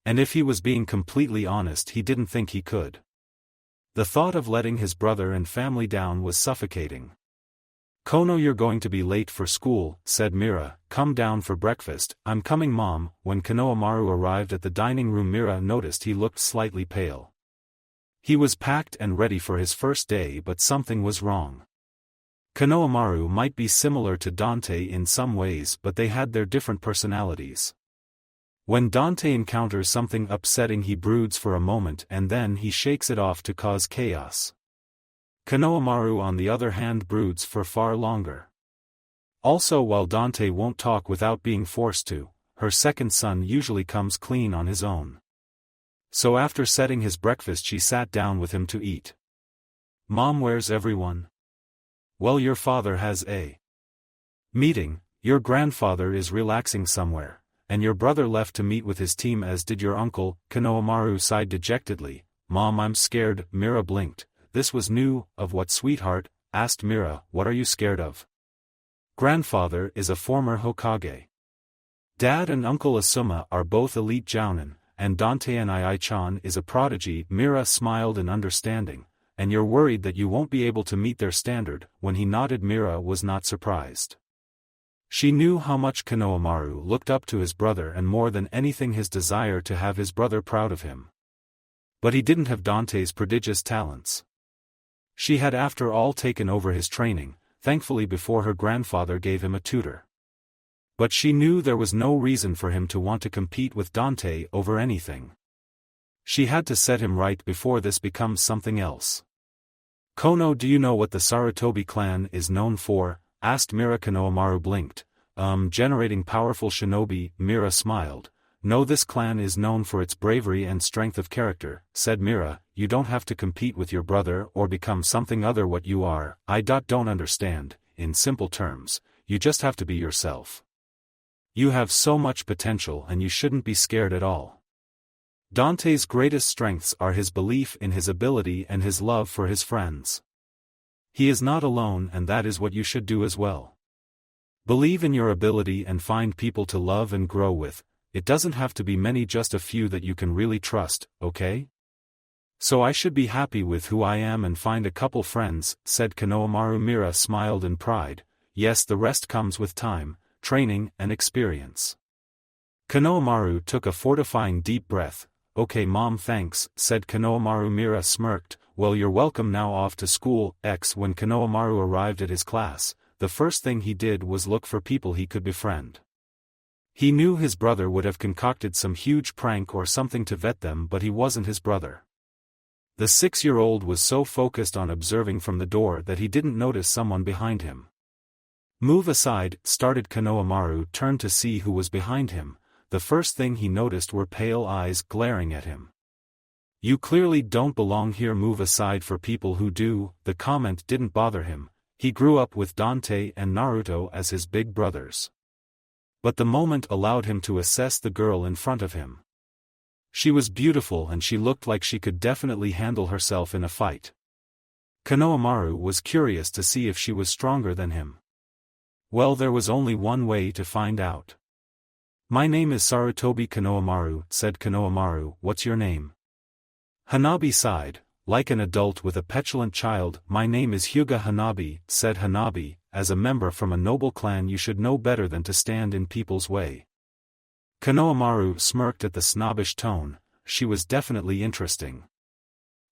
S1: And if he was being completely honest, he didn't think he could. The thought of letting his brother and family down was suffocating. Kono, you're going to be late for school, said Mira. Come down for breakfast. I'm coming, Mom. When Konohamaru arrived at the dining room, Mira noticed he looked slightly pale. He was packed and ready for his first day, but something was wrong. Konohamaru might be similar to Dante in some ways, but they had their different personalities. When Dante encounters something upsetting, he broods for a moment and then he shakes it off to cause chaos. Konohamaru, on the other hand, broods for far longer. Also, while Dante won't talk without being forced to, her second son usually comes clean on his own. So after setting his breakfast, she sat down with him to eat. Mom, where's everyone? Well, your father has a meeting, your grandfather is relaxing somewhere, and your brother left to meet with his team, as did your uncle. Konohamaru sighed dejectedly. Mom, I'm scared. Mira blinked. This was new. Of what, sweetheart? Asked Mira. What are you scared of? Grandfather is a former Hokage. Dad and Uncle Asuma are both elite jounin, and Dante and Ai-chan is a prodigy. Mira smiled in understanding. And you're worried that you won't be able to meet their standard. When he nodded, Mira was not surprised. She knew how much Konohamaru looked up to his brother, and more than anything his desire to have his brother proud of him. But he didn't have Dante's prodigious talents. She had after all taken over his training, thankfully before her grandfather gave him a tutor. But she knew there was no reason for him to want to compete with Dante over anything. She had to set him right before this becomes something else. Kono, do you know what the Sarutobi clan is known for? Asked Mira. Konohamaru blinked. Generating powerful shinobi. Mira smiled. No, this clan is known for its bravery and strength of character, said Mira. You don't have to compete with your brother or become something other what you are. I don't understand. In simple terms, you just have to be yourself. You have so much potential and you shouldn't be scared at all. Dante's greatest strengths are his belief in his ability and his love for his friends. He is not alone, and that is what you should do as well. Believe in your ability and find people to love and grow with. It doesn't have to be many, just a few that you can really trust, okay? So I should be happy with who I am and find a couple friends, said Konohamaru. Mira smiled in pride. Yes, the rest comes with time, training, and experience. Konohamaru took a fortifying deep breath. Okay, Mom, thanks, said Konohamaru. Mira smirked. Well, you're welcome. Now off to school. When Konohamaru arrived at his class, the first thing he did was look for people he could befriend. He knew his brother would have concocted some huge prank or something to vet them, but he wasn't his brother. The 6-year-old was so focused on observing from the door that he didn't notice someone behind him. Move aside, started Konohamaru. Turned to see who was behind him. The first thing he noticed were pale eyes glaring at him. You clearly don't belong here. Move aside for people who do. The comment didn't bother him. He grew up with Dante and Naruto as his big brothers. But the moment allowed him to assess the girl in front of him. She was beautiful and she looked like she could definitely handle herself in a fight. Konohamaru was curious to see if she was stronger than him. Well, there was only one way to find out. My name is Sarutobi Konohamaru, said Konohamaru. What's your name? Hanabi sighed, like an adult with a petulant child. My name is Hyuga Hanabi, said Hanabi. As a member from a noble clan you should know better than to stand in people's way. Konohamaru smirked at the snobbish tone. She was definitely interesting.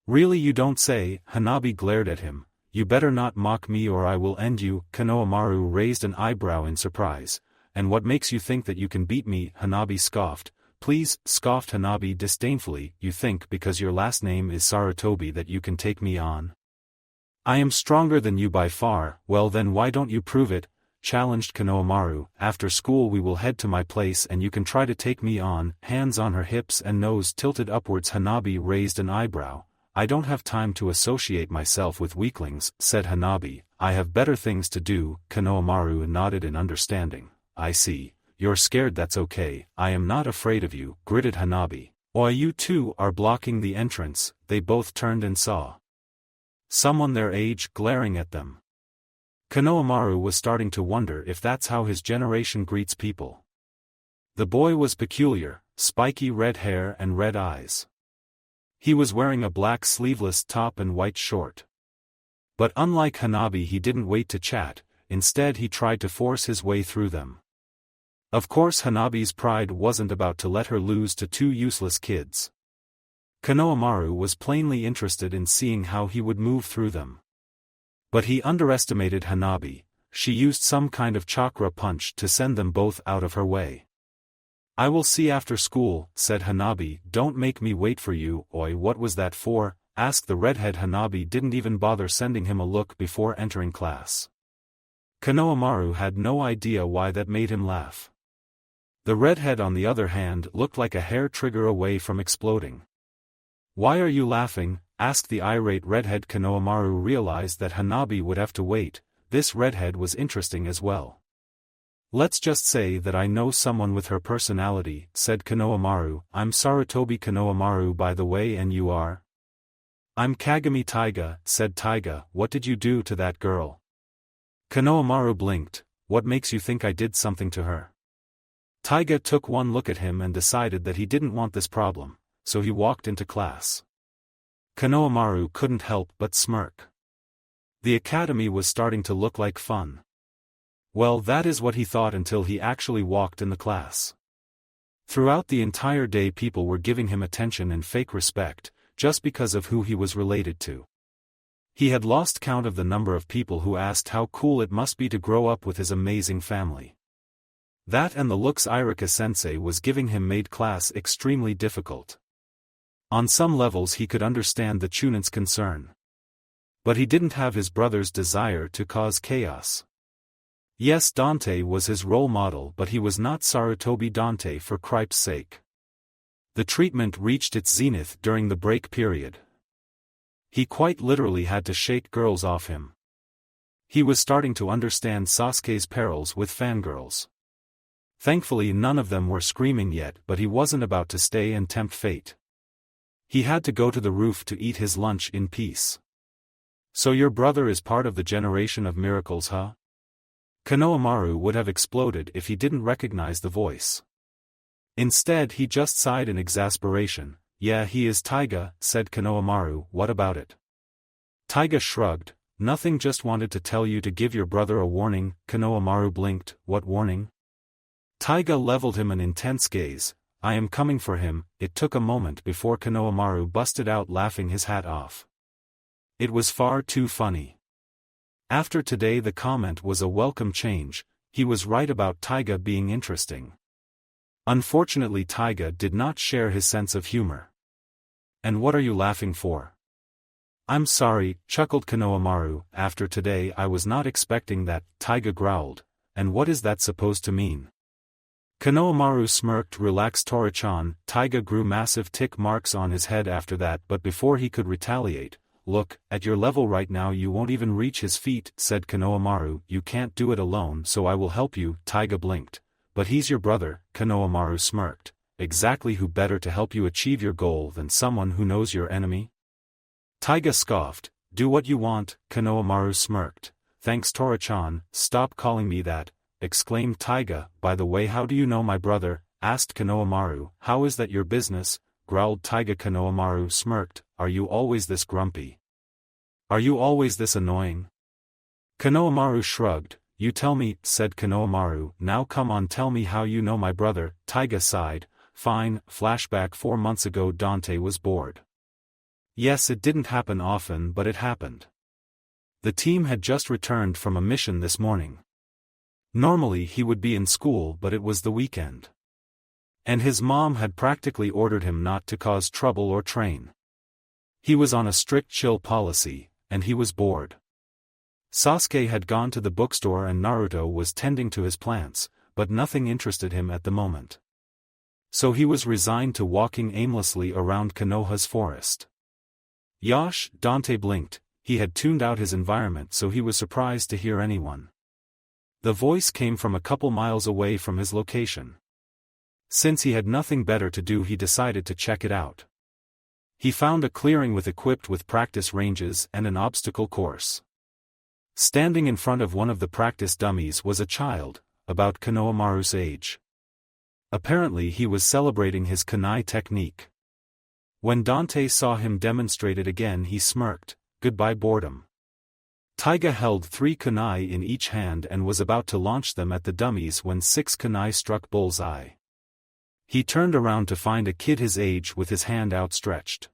S1: Really, you don't say? Hanabi glared at him. You better not mock me or I will end you. Konohamaru raised an eyebrow in surprise. And what makes you think that you can beat me? Hanabi scoffed. Please, scoffed Hanabi disdainfully. You think because your last name is Sarutobi that you can take me on? I am stronger than you by far. Well then why don't you prove it? Challenged Konohamaru. After school we will head to my place and you can try to take me on. Hands on her hips and nose tilted upwards. Hanabi raised an eyebrow. I don't have time to associate myself with weaklings, said Hanabi. I have better things to do. Konohamaru nodded in understanding. I see. You're scared. That's okay. I am not afraid of you, gritted Hanabi. Why, you two are blocking the entrance. They both turned and saw someone their age glaring at them. Konohamaru was starting to wonder if that's how his generation greets people. The boy was peculiar, spiky red hair and red eyes. He was wearing a black sleeveless top and white short. But unlike Hanabi, he didn't wait to chat. Instead he tried to force his way through them. Of course Hanabi's pride wasn't about to let her lose to two useless kids. Konohamaru was plainly interested in seeing how he would move through them. But he underestimated Hanabi. She used some kind of chakra punch to send them both out of her way. I will see after school, said Hanabi. Don't make me wait for you. Oi, what was that for? Asked the redhead. Hanabi didn't even bother sending him a look before entering class. Konohamaru had no idea why that made him laugh. The redhead on the other hand looked like a hair trigger away from exploding. Why are you laughing? Asked the irate redhead. Konohamaru realized that Hanabi would have to wait. This redhead was interesting as well. Let's just say that I know someone with her personality, said Konohamaru. I'm Sarutobi Konohamaru by the way, and you are? I'm Kagami Taiga, said Taiga. What did you do to that girl? Konohamaru blinked. What makes you think I did something to her? Taiga took one look at him and decided that he didn't want this problem, so he walked into class. Konohamaru couldn't help but smirk. The academy was starting to look like fun. Well, that is what he thought until he actually walked in the class. Throughout the entire day people were giving him attention and fake respect, just because of who he was related to. He had lost count of the number of people who asked how cool it must be to grow up with his amazing family. That and the looks Irika-sensei was giving him made class extremely difficult. On some levels he could understand the Chunin's concern. But he didn't have his brother's desire to cause chaos. Yes, Dante was his role model, but he was not Sarutobi Dante for cripe's sake. The treatment reached its zenith during the break period. He quite literally had to shake girls off him. He was starting to understand Sasuke's perils with fangirls. Thankfully none of them were screaming yet, but he wasn't about to stay and tempt fate. He had to go to the roof to eat his lunch in peace. So your brother is part of the generation of miracles, huh? Konohamaru would have exploded if he didn't recognize the voice. Instead he just sighed in exasperation. Yeah, he is Taiga, said Konohamaru. What about it? Taiga shrugged. Nothing, just wanted to tell you to give your brother a warning. Konohamaru blinked. What warning? Taiga leveled him an intense gaze. I am coming for him. It took a moment before Konohamaru busted out laughing his hat off. It was far too funny. After today the comment was a welcome change. He was right about Taiga being interesting. Unfortunately Taiga did not share his sense of humor. And what are you laughing for? I'm sorry, chuckled Konohamaru. After today I was not expecting that, Taiga growled. And what is that supposed to mean? Konohamaru smirked. Relax Tori-chan. Taiga grew massive tick marks on his head after that, but before he could retaliate, look, at your level right now you won't even reach his feet, said Konohamaru. You can't do it alone, so I will help you. Taiga blinked. But he's your brother, Konohamaru smirked. Exactly, who better to help you achieve your goal than someone who knows your enemy? Taiga scoffed. Do what you want, Konohamaru smirked. Thanks Tora-chan, stop calling me that, exclaimed Taiga. By the way, how do you know my brother? Asked Konohamaru. How is that your business? Growled Taiga. Konohamaru smirked. Are you always this grumpy? Are you always this annoying? Konohamaru shrugged. You tell me, said Konohamaru. Now come on, tell me how you know my brother. Taiga sighed. Fine. Flashback. 4 months ago Dante was bored. Yes, it didn't happen often, but it happened. The team had just returned from a mission this morning. Normally he would be in school, but it was the weekend. And his mom had practically ordered him not to cause trouble or train. He was on a strict chill policy, and he was bored. Sasuke had gone to the bookstore and Naruto was tending to his plants, but nothing interested him at the moment. So he was resigned to walking aimlessly around Konoha's forest. Yosh, Dante blinked. He had tuned out his environment, so he was surprised to hear anyone. The voice came from a couple miles away from his location. Since he had nothing better to do, he decided to check it out. He found a clearing equipped with practice ranges and an obstacle course. Standing in front of one of the practice dummies was a child, about Konohamaru's age. Apparently he was celebrating his kunai technique. When Dante saw him demonstrate it again, he smirked. Goodbye boredom. Taiga held 3 kunai in each hand and was about to launch them at the dummies when 6 kunai struck bullseye. He turned around to find a kid his age with his hand outstretched.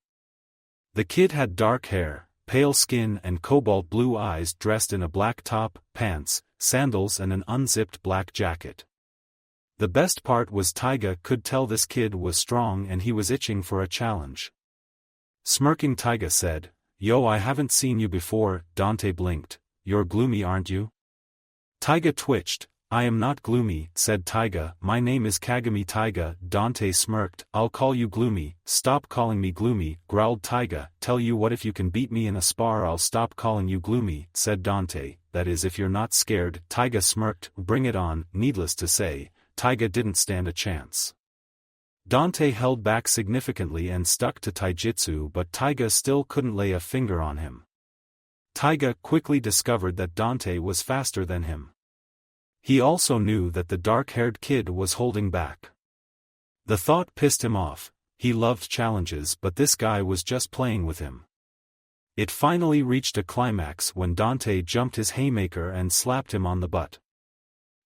S1: The kid had dark hair, pale skin and cobalt blue eyes, dressed in a black top, pants, sandals and an unzipped black jacket. The best part was Taiga could tell this kid was strong and he was itching for a challenge. Smirking, Taiga said, Yo, I haven't seen you before. Dante blinked. You're gloomy, aren't you? Taiga twitched. I am not gloomy, said Taiga. My name is Kagami. Taiga. Dante smirked. I'll call you gloomy. Stop calling me gloomy, growled Taiga. Tell you what, if you can beat me in a spar I'll stop calling you gloomy, said Dante. That is, if you're not scared. Taiga smirked. Bring it on. Needless to say, Taiga didn't stand a chance. Dante held back significantly and stuck to taijutsu, but Taiga still couldn't lay a finger on him. Taiga quickly discovered that Dante was faster than him. He also knew that the dark-haired kid was holding back. The thought pissed him off. He loved challenges, but this guy was just playing with him. It finally reached a climax when Dante jumped his haymaker and slapped him on the butt.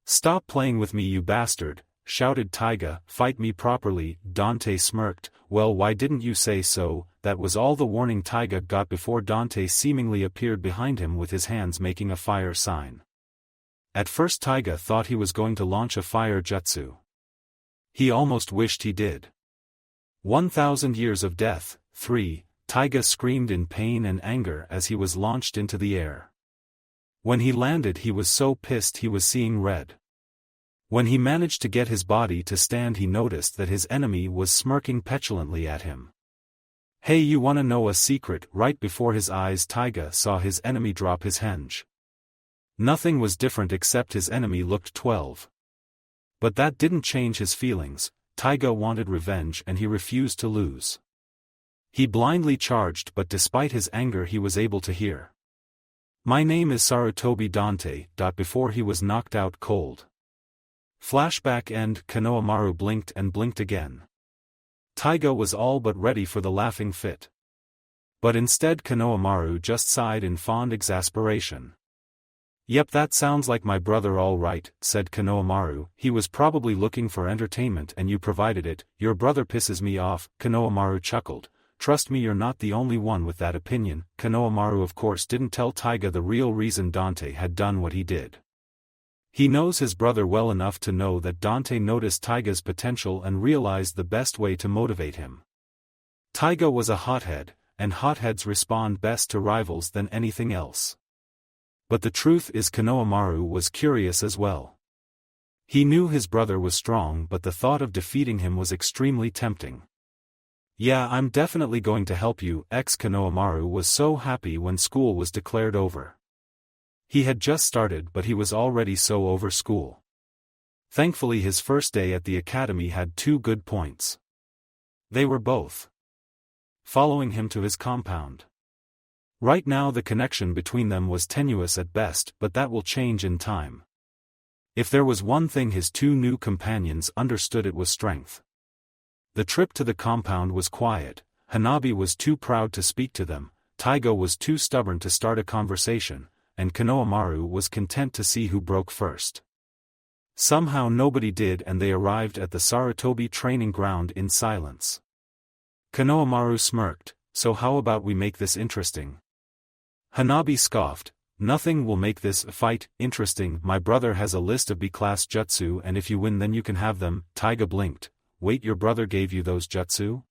S1: Stop playing with me, you bastard, shouted Taiga. Fight me properly. Dante smirked. Well, why didn't you say so? That was all the warning Taiga got before Dante seemingly appeared behind him with his hands making a fire sign. At first Taiga thought he was going to launch a fire jutsu. He almost wished he did. 1,000 years of death. 3. Taiga screamed in pain and anger as he was launched into the air. When he landed he was so pissed he was seeing red. When he managed to get his body to stand, he noticed that his enemy was smirking petulantly at him. Hey, you wanna know a secret? Right before his eyes Taiga saw his enemy drop his henge. Nothing was different except his enemy looked 12. But that didn't change his feelings. Taiga wanted revenge and he refused to lose. He blindly charged, but despite his anger he was able to hear. My name is Sarutobi Dante. Before he was knocked out cold. Flashback end. Konohamaru blinked and blinked again. Taiga was all but ready for the laughing fit. But instead Konohamaru just sighed in fond exasperation. Yep, that sounds like my brother all right, said Konohamaru. He was probably looking for entertainment and you provided it. Your brother pisses me off. Konohamaru chuckled. Trust me, you're not the only one with that opinion. Konohamaru of course didn't tell Taiga the real reason Dante had done what he did. He knows his brother well enough to know that Dante noticed Taiga's potential and realized the best way to motivate him. Taiga was a hothead, and hotheads respond best to rivals than anything else. But the truth is Konohamaru was curious as well. He knew his brother was strong, but the thought of defeating him was extremely tempting. Yeah, I'm definitely going to help you. Konohamaru was so happy when school was declared over. He had just started, but he was already so over school. Thankfully his first day at the academy had 2 good points. They were both following him to his compound. Right now the connection between them was tenuous at best, but that will change in time. If there was one thing his two new companions understood, it was strength. The trip to the compound was quiet. Hanabi was too proud to speak to them, Taiga was too stubborn to start a conversation, and Konohamaru was content to see who broke first. Somehow nobody did, and they arrived at the Sarutobi training ground in silence. Konohamaru smirked, "So how about we make this interesting?" Hanabi scoffed, "Nothing will make this fight interesting. My brother has a list of B-class jutsu, and if you win then you can have them." Taiga blinked. "Wait, your brother gave you those jutsu?"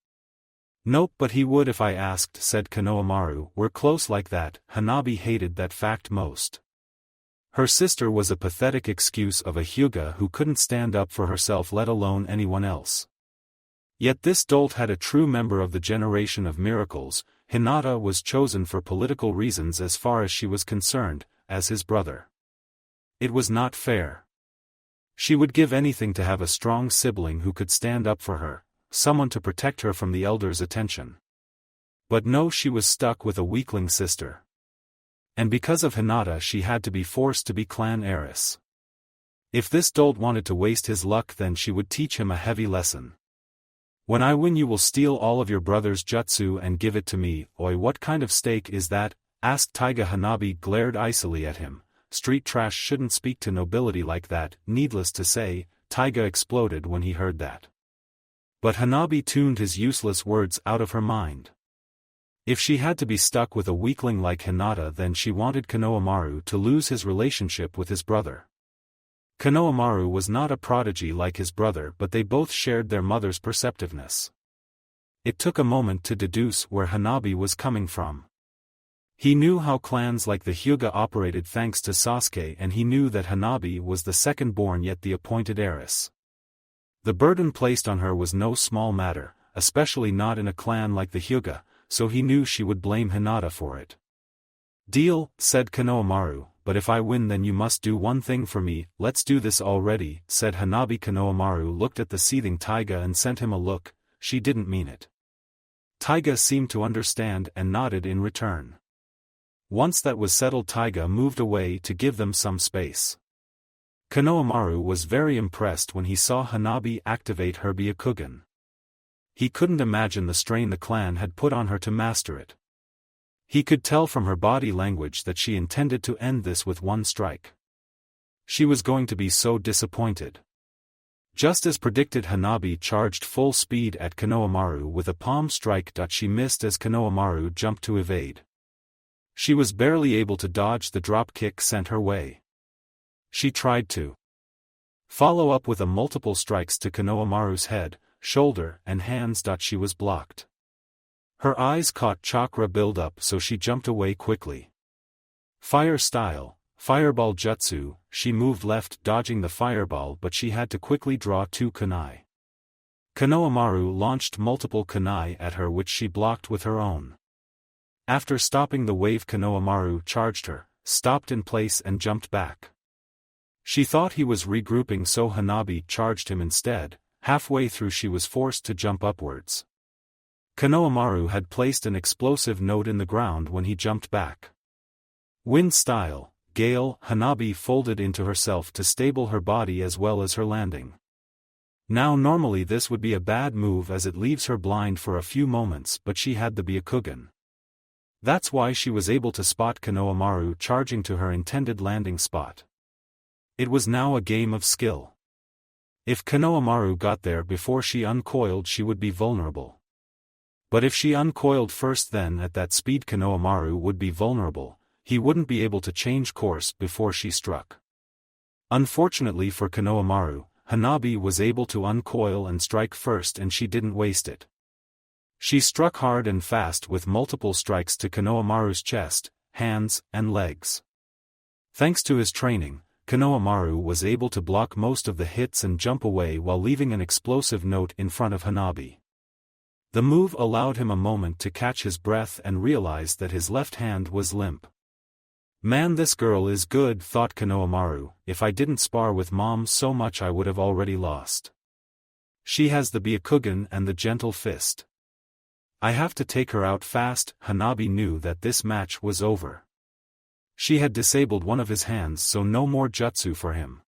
S1: "Nope, but he would if I asked," said Konohamaru. "We're close like that." Hanabi hated that fact most. Her sister was a pathetic excuse of a Hyuga who couldn't stand up for herself, let alone anyone else. Yet this dolt had a true member of the generation of miracles. Hinata was chosen for political reasons as far as she was concerned, as his brother. It was not fair. She would give anything to have a strong sibling who could stand up for her, someone to protect her from the elders' attention. But no, she was stuck with a weakling sister. And because of Hinata she had to be forced to be clan heiress. If this dolt wanted to waste his luck, then she would teach him a heavy lesson. "When I win you will steal all of your brother's jutsu and give it to me." "Oi, what kind of stake is that?" asked Taiga. Hanabi glared icily at him. "Street trash shouldn't speak to nobility like that." Needless to say, Taiga exploded when he heard that. But Hanabi tuned his useless words out of her mind. If she had to be stuck with a weakling like Hinata, then she wanted Konohamaru to lose his relationship with his brother. Konohamaru was not a prodigy like his brother, but they both shared their mother's perceptiveness. It took a moment to deduce where Hanabi was coming from. He knew how clans like the Hyuga operated thanks to Sasuke, and he knew that Hanabi was the second-born yet the appointed heiress. The burden placed on her was no small matter, especially not in a clan like the Hyuga, so he knew she would blame Hinata for it. "Deal," said Konohamaru, "but if I win then you must do one thing for me." "Let's do this already," said Hanabi. Konohamaru looked at the seething Taiga and sent him a look. She didn't mean it. Taiga seemed to understand and nodded in return. Once that was settled, Taiga moved away to give them some space. Konohamaru was very impressed when he saw Hanabi activate her Byakugan. He couldn't imagine the strain the clan had put on her to master it. He could tell from her body language that she intended to end this with one strike. She was going to be so disappointed. Just as predicted, Hanabi charged full speed at Konohamaru with a palm strike. She missed as Konohamaru jumped to evade. She was barely able to dodge the drop kick sent her way. She tried to follow up with a multiple strikes to Konohamaru's head, shoulder, and hands. She was blocked. Her eyes caught chakra build-up, so she jumped away quickly. Fire style, fireball jutsu, she moved left dodging the fireball, but she had to quickly draw two kunai. Konohamaru launched multiple kunai at her, which she blocked with her own. After stopping the wave, Konohamaru charged her, stopped in place and jumped back. She thought he was regrouping, so Hanabi charged him instead. Halfway through she was forced to jump upwards. Konohamaru had placed an explosive note in the ground when he jumped back. Wind style, gale, Hanabi folded into herself to stable her body as well as her landing. Now normally this would be a bad move as it leaves her blind for a few moments, but she had the Byakugan. That's why she was able to spot Konohamaru charging to her intended landing spot. It was now a game of skill. If Konohamaru got there before she uncoiled, she would be vulnerable. But if she uncoiled first, then at that speed Konohamaru would be vulnerable. He wouldn't be able to change course before she struck. Unfortunately for Konohamaru, Hanabi was able to uncoil and strike first, and she didn't waste it. She struck hard and fast with multiple strikes to Konohamaru's chest, hands, and legs. Thanks to his training, Konohamaru was able to block most of the hits and jump away while leaving an explosive note in front of Hanabi. The move allowed him a moment to catch his breath and realize that his left hand was limp. "Man, this girl is good," thought Konohamaru. "If I didn't spar with Mom so much I would have already lost. She has the Byakugan and the gentle fist. I have to take her out fast. Hanabi knew that this match was over. She had disabled one of his hands, so no more jutsu for him.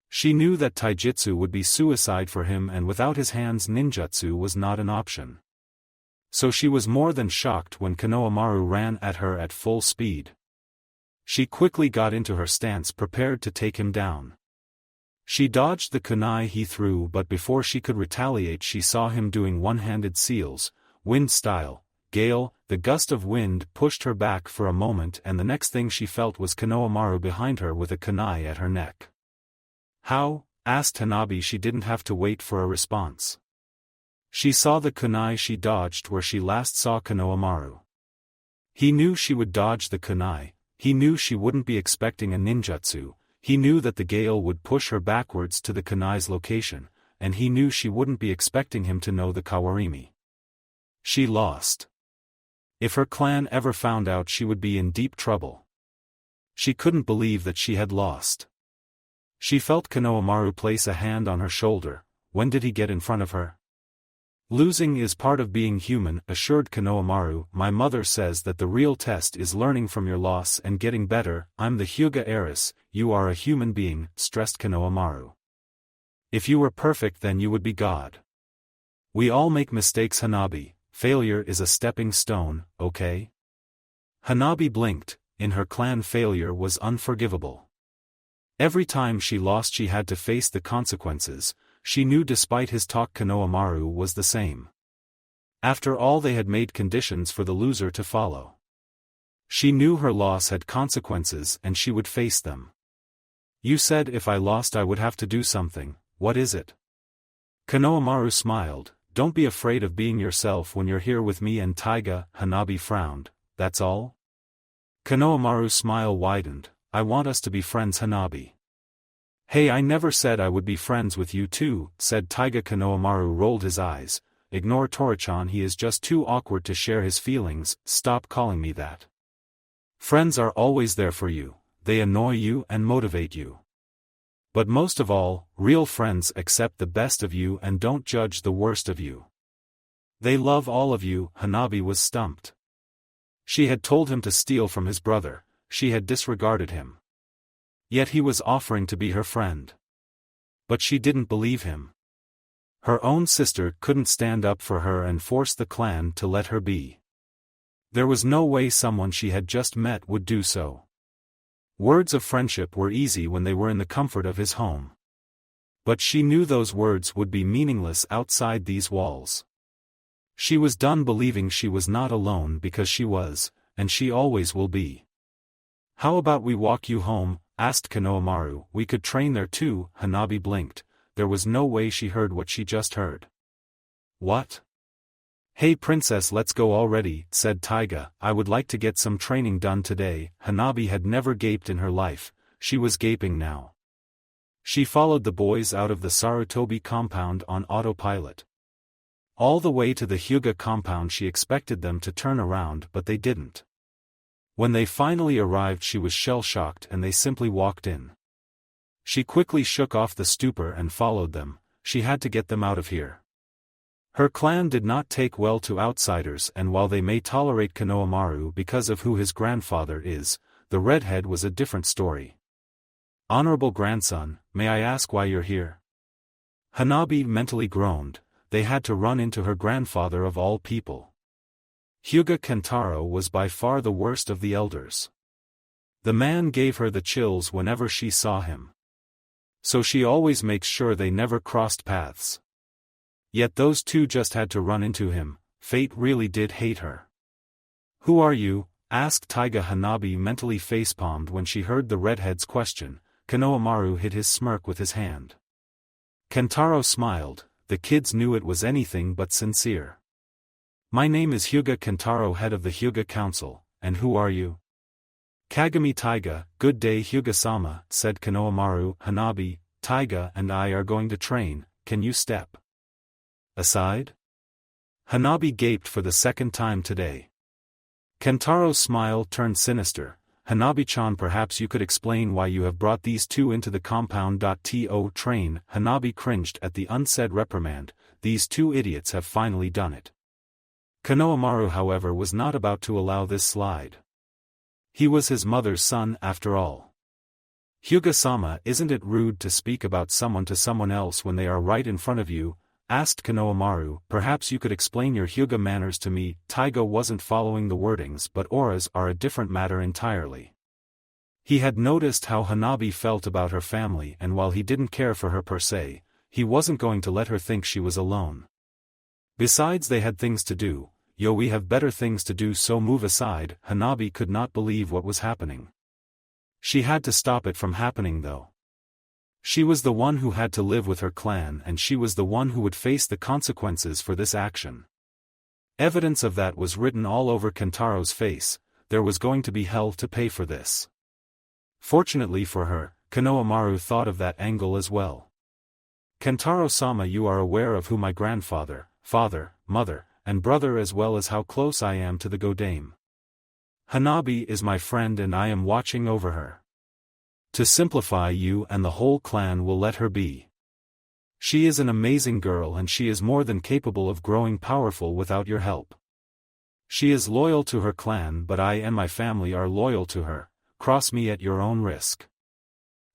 S1: She knew that taijutsu would be suicide for him, and without his hands ninjutsu was not an option. So she was more than shocked when Konohamaru ran at her at full speed. She quickly got into her stance, prepared to take him down. She dodged the kunai he threw, but before she could retaliate she saw him doing one-handed seals, wind style, gale. The gust of wind pushed her back for a moment, and the next thing she felt was Konohamaru behind her with a kunai at her neck. How? Asked Hanabi. She didn't have to wait for a response. She saw the kunai she dodged where she last saw Konohamaru. He knew she would dodge the kunai, he knew she wouldn't be expecting a ninjutsu, he knew that the gale would push her backwards to the kunai's location, and he knew she wouldn't be expecting him to know the kawarimi. She lost. If her clan ever found out, she would be in deep trouble. She couldn't believe that she had lost. She felt Konohamaru place a hand on her shoulder. When did he get in front of her? Losing is part of being human, assured Konohamaru. My mother says that the real test is learning from your loss and getting better. I'm the Hyuga heiress, you are a human being, stressed Konohamaru. If you were perfect then you would be God. We all make mistakes, Hanabi. Failure is a stepping stone, okay? Hanabi blinked. In her clan failure was unforgivable. Every time she lost she had to face the consequences. She knew despite his talk Konohamaru was the same. After all, they had made conditions for the loser to follow. She knew her loss had consequences and she would face them. You said if I lost I would have to do something. What is it? Konohamaru smiled. Don't be afraid of being yourself when you're here with me and Taiga. Hanabi frowned. That's all? Konohamaru's smile widened. I want us to be friends, Hanabi. Hey, I never said I would be friends with you too, said Taiga. Konohamaru rolled his eyes. Ignore Torichan, he is just too awkward to share his feelings. Stop calling me that. Friends are always there for you, they annoy you and motivate you. But most of all, real friends accept the best of you and don't judge the worst of you. They love all of you. Hanabi was stumped. She had told him to steal from his brother, she had disregarded him. Yet he was offering to be her friend. But she didn't believe him. Her own sister couldn't stand up for her and force the clan to let her be. There was no way someone she had just met would do so. Words of friendship were easy when they were in the comfort of his home. But she knew those words would be meaningless outside these walls. She was done believing she was not alone because she was, and she always will be. How about we walk you home? Asked Konohamaru. We could train there too. Hanabi blinked. There was no way she heard what she just heard. What? Hey princess, let's go already, said Taiga. I would like to get some training done today. Hanabi had never gaped in her life, she was gaping now. She followed the boys out of the Sarutobi compound on autopilot. All the way to the Hyuga compound she expected them to turn around, but they didn't. When they finally arrived she was shell-shocked and they simply walked in. She quickly shook off the stupor and followed them. She had to get them out of here. Her clan did not take well to outsiders, and while they may tolerate Konohamaru because of who his grandfather is, the redhead was a different story. Honorable grandson, may I ask why you're here? Hanabi mentally groaned. They had to run into her grandfather of all people. Hyuga Kentaro was by far the worst of the elders. The man gave her the chills whenever she saw him. So she always makes sure they never crossed paths. Yet those two just had to run into him. Fate really did hate her. Who are you? Asked Taiga. Hanabi mentally facepalmed when she heard the redhead's question. Konohamaru hid his smirk with his hand. Kentaro smiled. The kids knew it was anything but sincere. My name is Hyuga Kentaro, head of the Hyuga Council, and who are you? Kagami Taiga. Good day Hyuga-sama, said Konohamaru. Hanabi, Taiga and I are going to train, can you step aside? Hanabi gaped for the second time today. Kentaro's smile turned sinister. Hanabi-chan, perhaps you could explain why you have brought these two into the compound. To train. Hanabi cringed at the unsaid reprimand. These two idiots have finally done it. Konohamaru however was not about to allow this slide. He was his mother's son after all. "Hyuga-sama, isn't it rude to speak about someone to someone else when they are right in front of you?" asked Konohamaru. "Perhaps you could explain your Hyuga manners to me." Taiga wasn't following the wordings, but auras are a different matter entirely. He had noticed how Hanabi felt about her family, and while he didn't care for her per se, he wasn't going to let her think she was alone. Besides, they had things to do. "We have better things to do, so move aside." Hanabi could not believe what was happening. She had to stop it from happening though. She was the one who had to live with her clan, and she was the one who would face the consequences for this action. Evidence of that was written all over Kentaro's face. There was going to be hell to pay for this. Fortunately for her, Konohamaru thought of that angle as well. "Kentaro-sama, you are aware of who my grandfather, father, mother, and brother, as well as how close I am to the Godame. Hanabi is my friend and I am watching over her. To simplify, you and the whole clan will let her be. She is an amazing girl and she is more than capable of growing powerful without your help. She is loyal to her clan, but I and my family are loyal to her. Cross me at your own risk."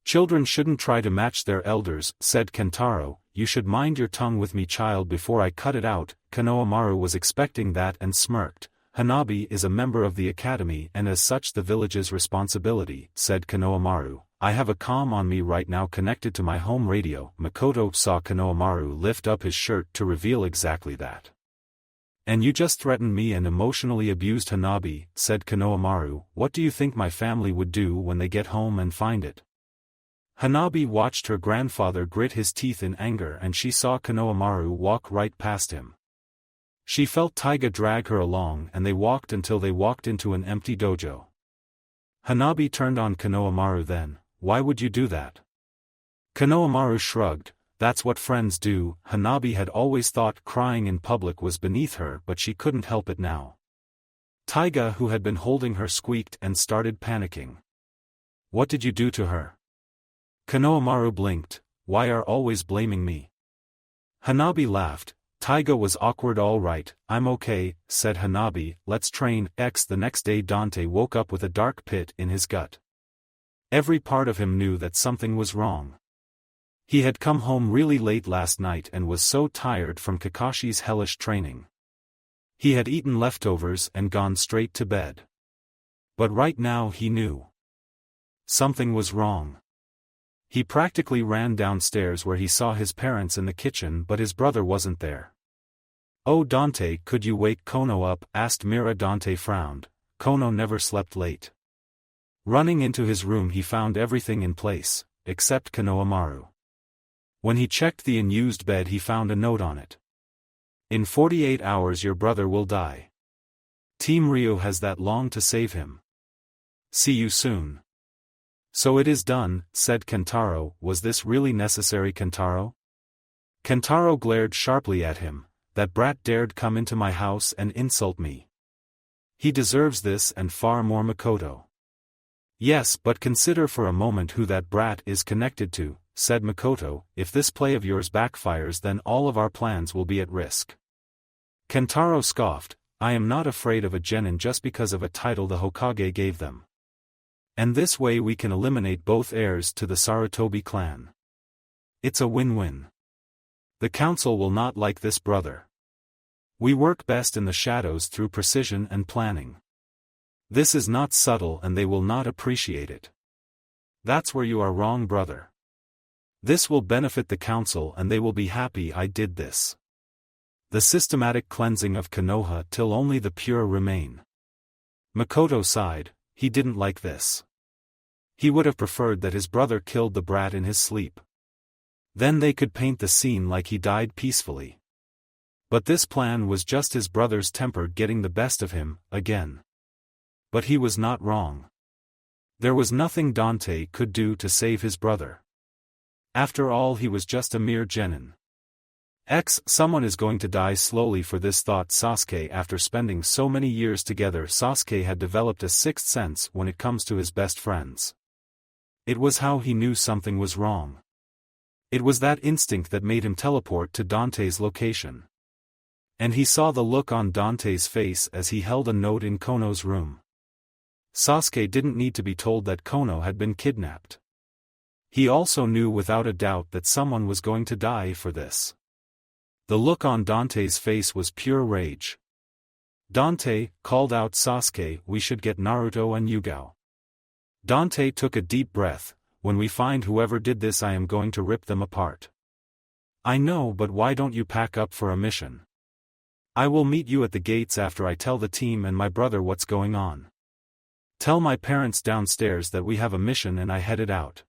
S1: "Children shouldn't try to match their elders," said Kentaro. "You should mind your tongue with me, child, before I cut it out." Konohamaru was expecting that and smirked. "Hanabi is a member of the academy and as such the village's responsibility," said Konohamaru. "I have a comm on me right now connected to my home radio." Makoto saw Konohamaru lift up his shirt to reveal exactly that. "And you just threatened me and emotionally abused Hanabi," said Konohamaru. "What do you think my family would do when they get home and find it?" Hanabi watched her grandfather grit his teeth in anger, and she saw Konohamaru walk right past him. She felt Taiga drag her along, and they walked until they walked into an empty dojo. Hanabi turned on Konohamaru then. "Why would you do that?" Konohamaru shrugged. "That's what friends do." Hanabi had always thought crying in public was beneath her, but she couldn't help it now. Taiga, who had been holding her, squeaked and started panicking. "What did you do to her?" Konohamaru blinked. "Why are always blaming me?" Hanabi laughed. Taiga was awkward. "All right, I'm okay," said Hanabi. "Let's train." The next day Dante woke up with a dark pit in his gut. Every part of him knew that something was wrong. He had come home really late last night and was so tired from Kakashi's hellish training. He had eaten leftovers and gone straight to bed. But right now he knew something was wrong. He practically ran downstairs where he saw his parents in the kitchen, but his brother wasn't there. "Oh Dante, could you wake Kono up?" asked Mira. Dante frowned. Kono never slept late. Running into his room he found everything in place, except Konohamaru. When he checked the unused bed he found a note on it. "In 48 hours your brother will die. Team Ryo has that long to save him. See you soon." "So it is done," said Kentaro. "Was this really necessary, Kentaro?" Kentaro glared sharply at him. "That brat dared come into my house and insult me. He deserves this and far more." Makoto. "Yes, but consider for a moment who that brat is connected to," said Makoto. "If this play of yours backfires, then all of our plans will be at risk." Kentaro scoffed. "I am not afraid of a genin just because of a title the Hokage gave them. And this way we can eliminate both heirs to the Sarutobi clan. It's a win-win. The council will not like this, brother. We work best in the shadows through precision and planning. This is not subtle and they will not appreciate it. That's where you are wrong, brother. This will benefit the council and they will be happy I did this. The systematic cleansing of Konoha till only the pure remain." Makoto sighed. He didn't like this. He would have preferred that his brother killed the brat in his sleep. Then they could paint the scene like he died peacefully. But this plan was just his brother's temper getting the best of him, again. But he was not wrong. There was nothing Dante could do to save his brother. After all, he was just a mere genin. Someone is going to die slowly for this, thought Sasuke. After spending so many years together, Sasuke had developed a sixth sense when it comes to his best friends. It was how he knew something was wrong. It was that instinct that made him teleport to Dante's location. And he saw the look on Dante's face as he held a note in Kono's room. Sasuke didn't need to be told that Kono had been kidnapped. He also knew without a doubt that someone was going to die for this. The look on Dante's face was pure rage. "Dante," called out Sasuke, "we should get Naruto and Yugao." Dante took a deep breath. "When we find whoever did this, I am going to rip them apart." "I know, but why don't you pack up for a mission? I will meet you at the gates after I tell the team and my brother what's going on. Tell my parents downstairs that we have a mission and I headed out."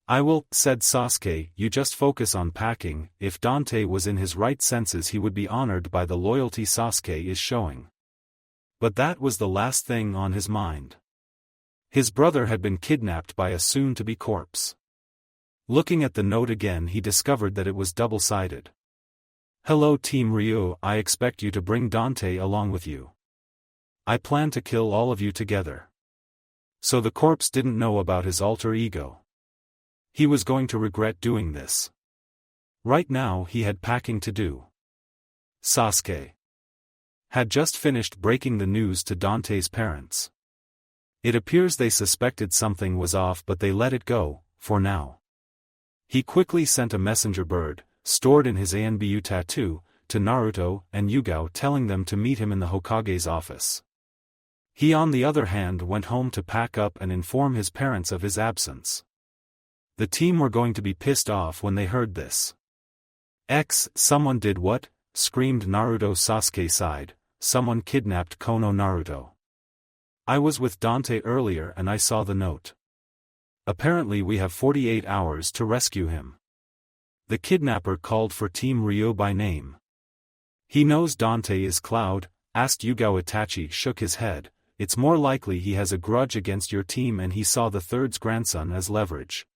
S1: "I will," said Sasuke, "you just focus on packing." If Dante was in his right senses, he would be honored by the loyalty Sasuke is showing. But that was the last thing on his mind. His brother had been kidnapped by a soon-to-be corpse. Looking at the note again, he discovered that it was double-sided. "Hello Team Ryu, I expect you to bring Dante along with you. I plan to kill all of you together." So the corpse didn't know about his alter ego. He was going to regret doing this. Right now he had packing to do. Sasuke had just finished breaking the news to Dante's parents. It appears they suspected something was off, but they let it go, for now. He quickly sent a messenger bird, stored in his Anbu tattoo, to Naruto and Yugao, telling them to meet him in the Hokage's office. He on the other hand went home to pack up and inform his parents of his absence. The team were going to be pissed off when they heard this. Someone did what?" screamed Naruto. Sasuke sighed. "Someone kidnapped Kono Naruto. I was with Dante earlier and I saw the note. Apparently we have 48 hours to rescue him." The kidnapper called for Team Ryo by name. "He knows Dante is Cloud?" asked Yugao. Itachi shook his head. "It's more likely he has a grudge against your team and he saw the third's grandson as leverage."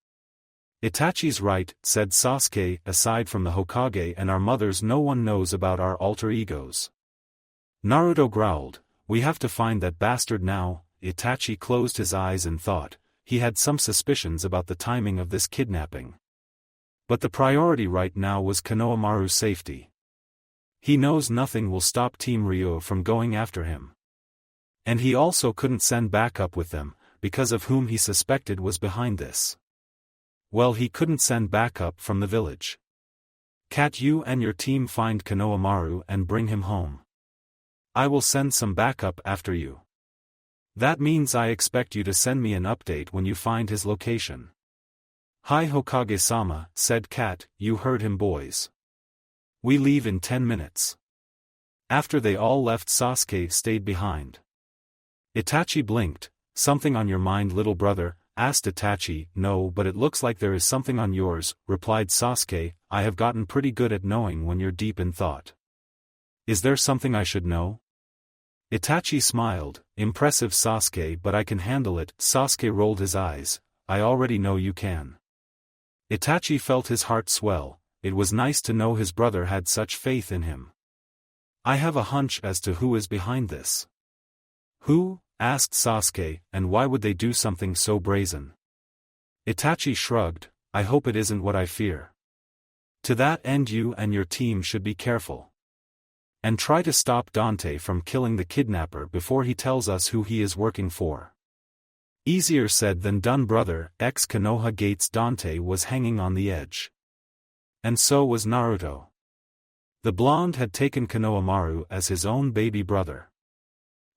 S1: "Itachi's right," said Sasuke. "Aside from the Hokage and our mothers, no one knows about our alter egos." Naruto growled, "We have to find that bastard now." Itachi closed his eyes and thought. He had some suspicions about the timing of this kidnapping. But the priority right now was Konohamaru's safety. He knows nothing will stop Team Ryo from going after him. And he also couldn't send backup with them, because of whom he suspected was behind this. Well, he couldn't send backup from the village. "Cat, you and your team find Konohamaru and bring him home. I will send some backup after you. That means I expect you to send me an update when you find his location." "Hi Hokage-sama," said Cat. "You heard him, boys. We leave in 10 minutes. After they all left, Sasuke stayed behind. Itachi blinked. "Something on your mind, little brother?" asked Itachi. "No, but it looks like there is something on yours," replied Sasuke. "I have gotten pretty good at knowing when you're deep in thought." "Is there something I should know?" Itachi smiled. "Impressive, Sasuke, but I can handle it." Sasuke rolled his eyes. "I already know you can." Itachi felt his heart swell. It was nice to know his brother had such faith in him. "I have a hunch as to who is behind this." "Who?" asked Sasuke, "and why would they do something so brazen?" Itachi shrugged. "I hope it isn't what I fear. To that end, you and your team should be careful. And try to stop Dante from killing the kidnapper before he tells us who he is working for." "Easier said than done, brother." Konoha Gates. Dante was hanging on the edge. And so was Naruto. The blonde had taken Konohamaru as his own baby brother.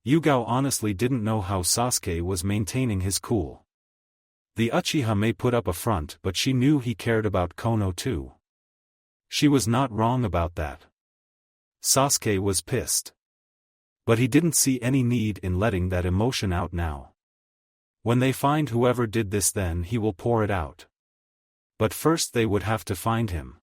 S1: Yugao honestly didn't know how Sasuke was maintaining his cool. The Uchiha may put up a front, but she knew he cared about Kono too. She was not wrong about that. Sasuke was pissed. But he didn't see any need in letting that emotion out now. When they find whoever did this, then he will pour it out. But first they would have to find him.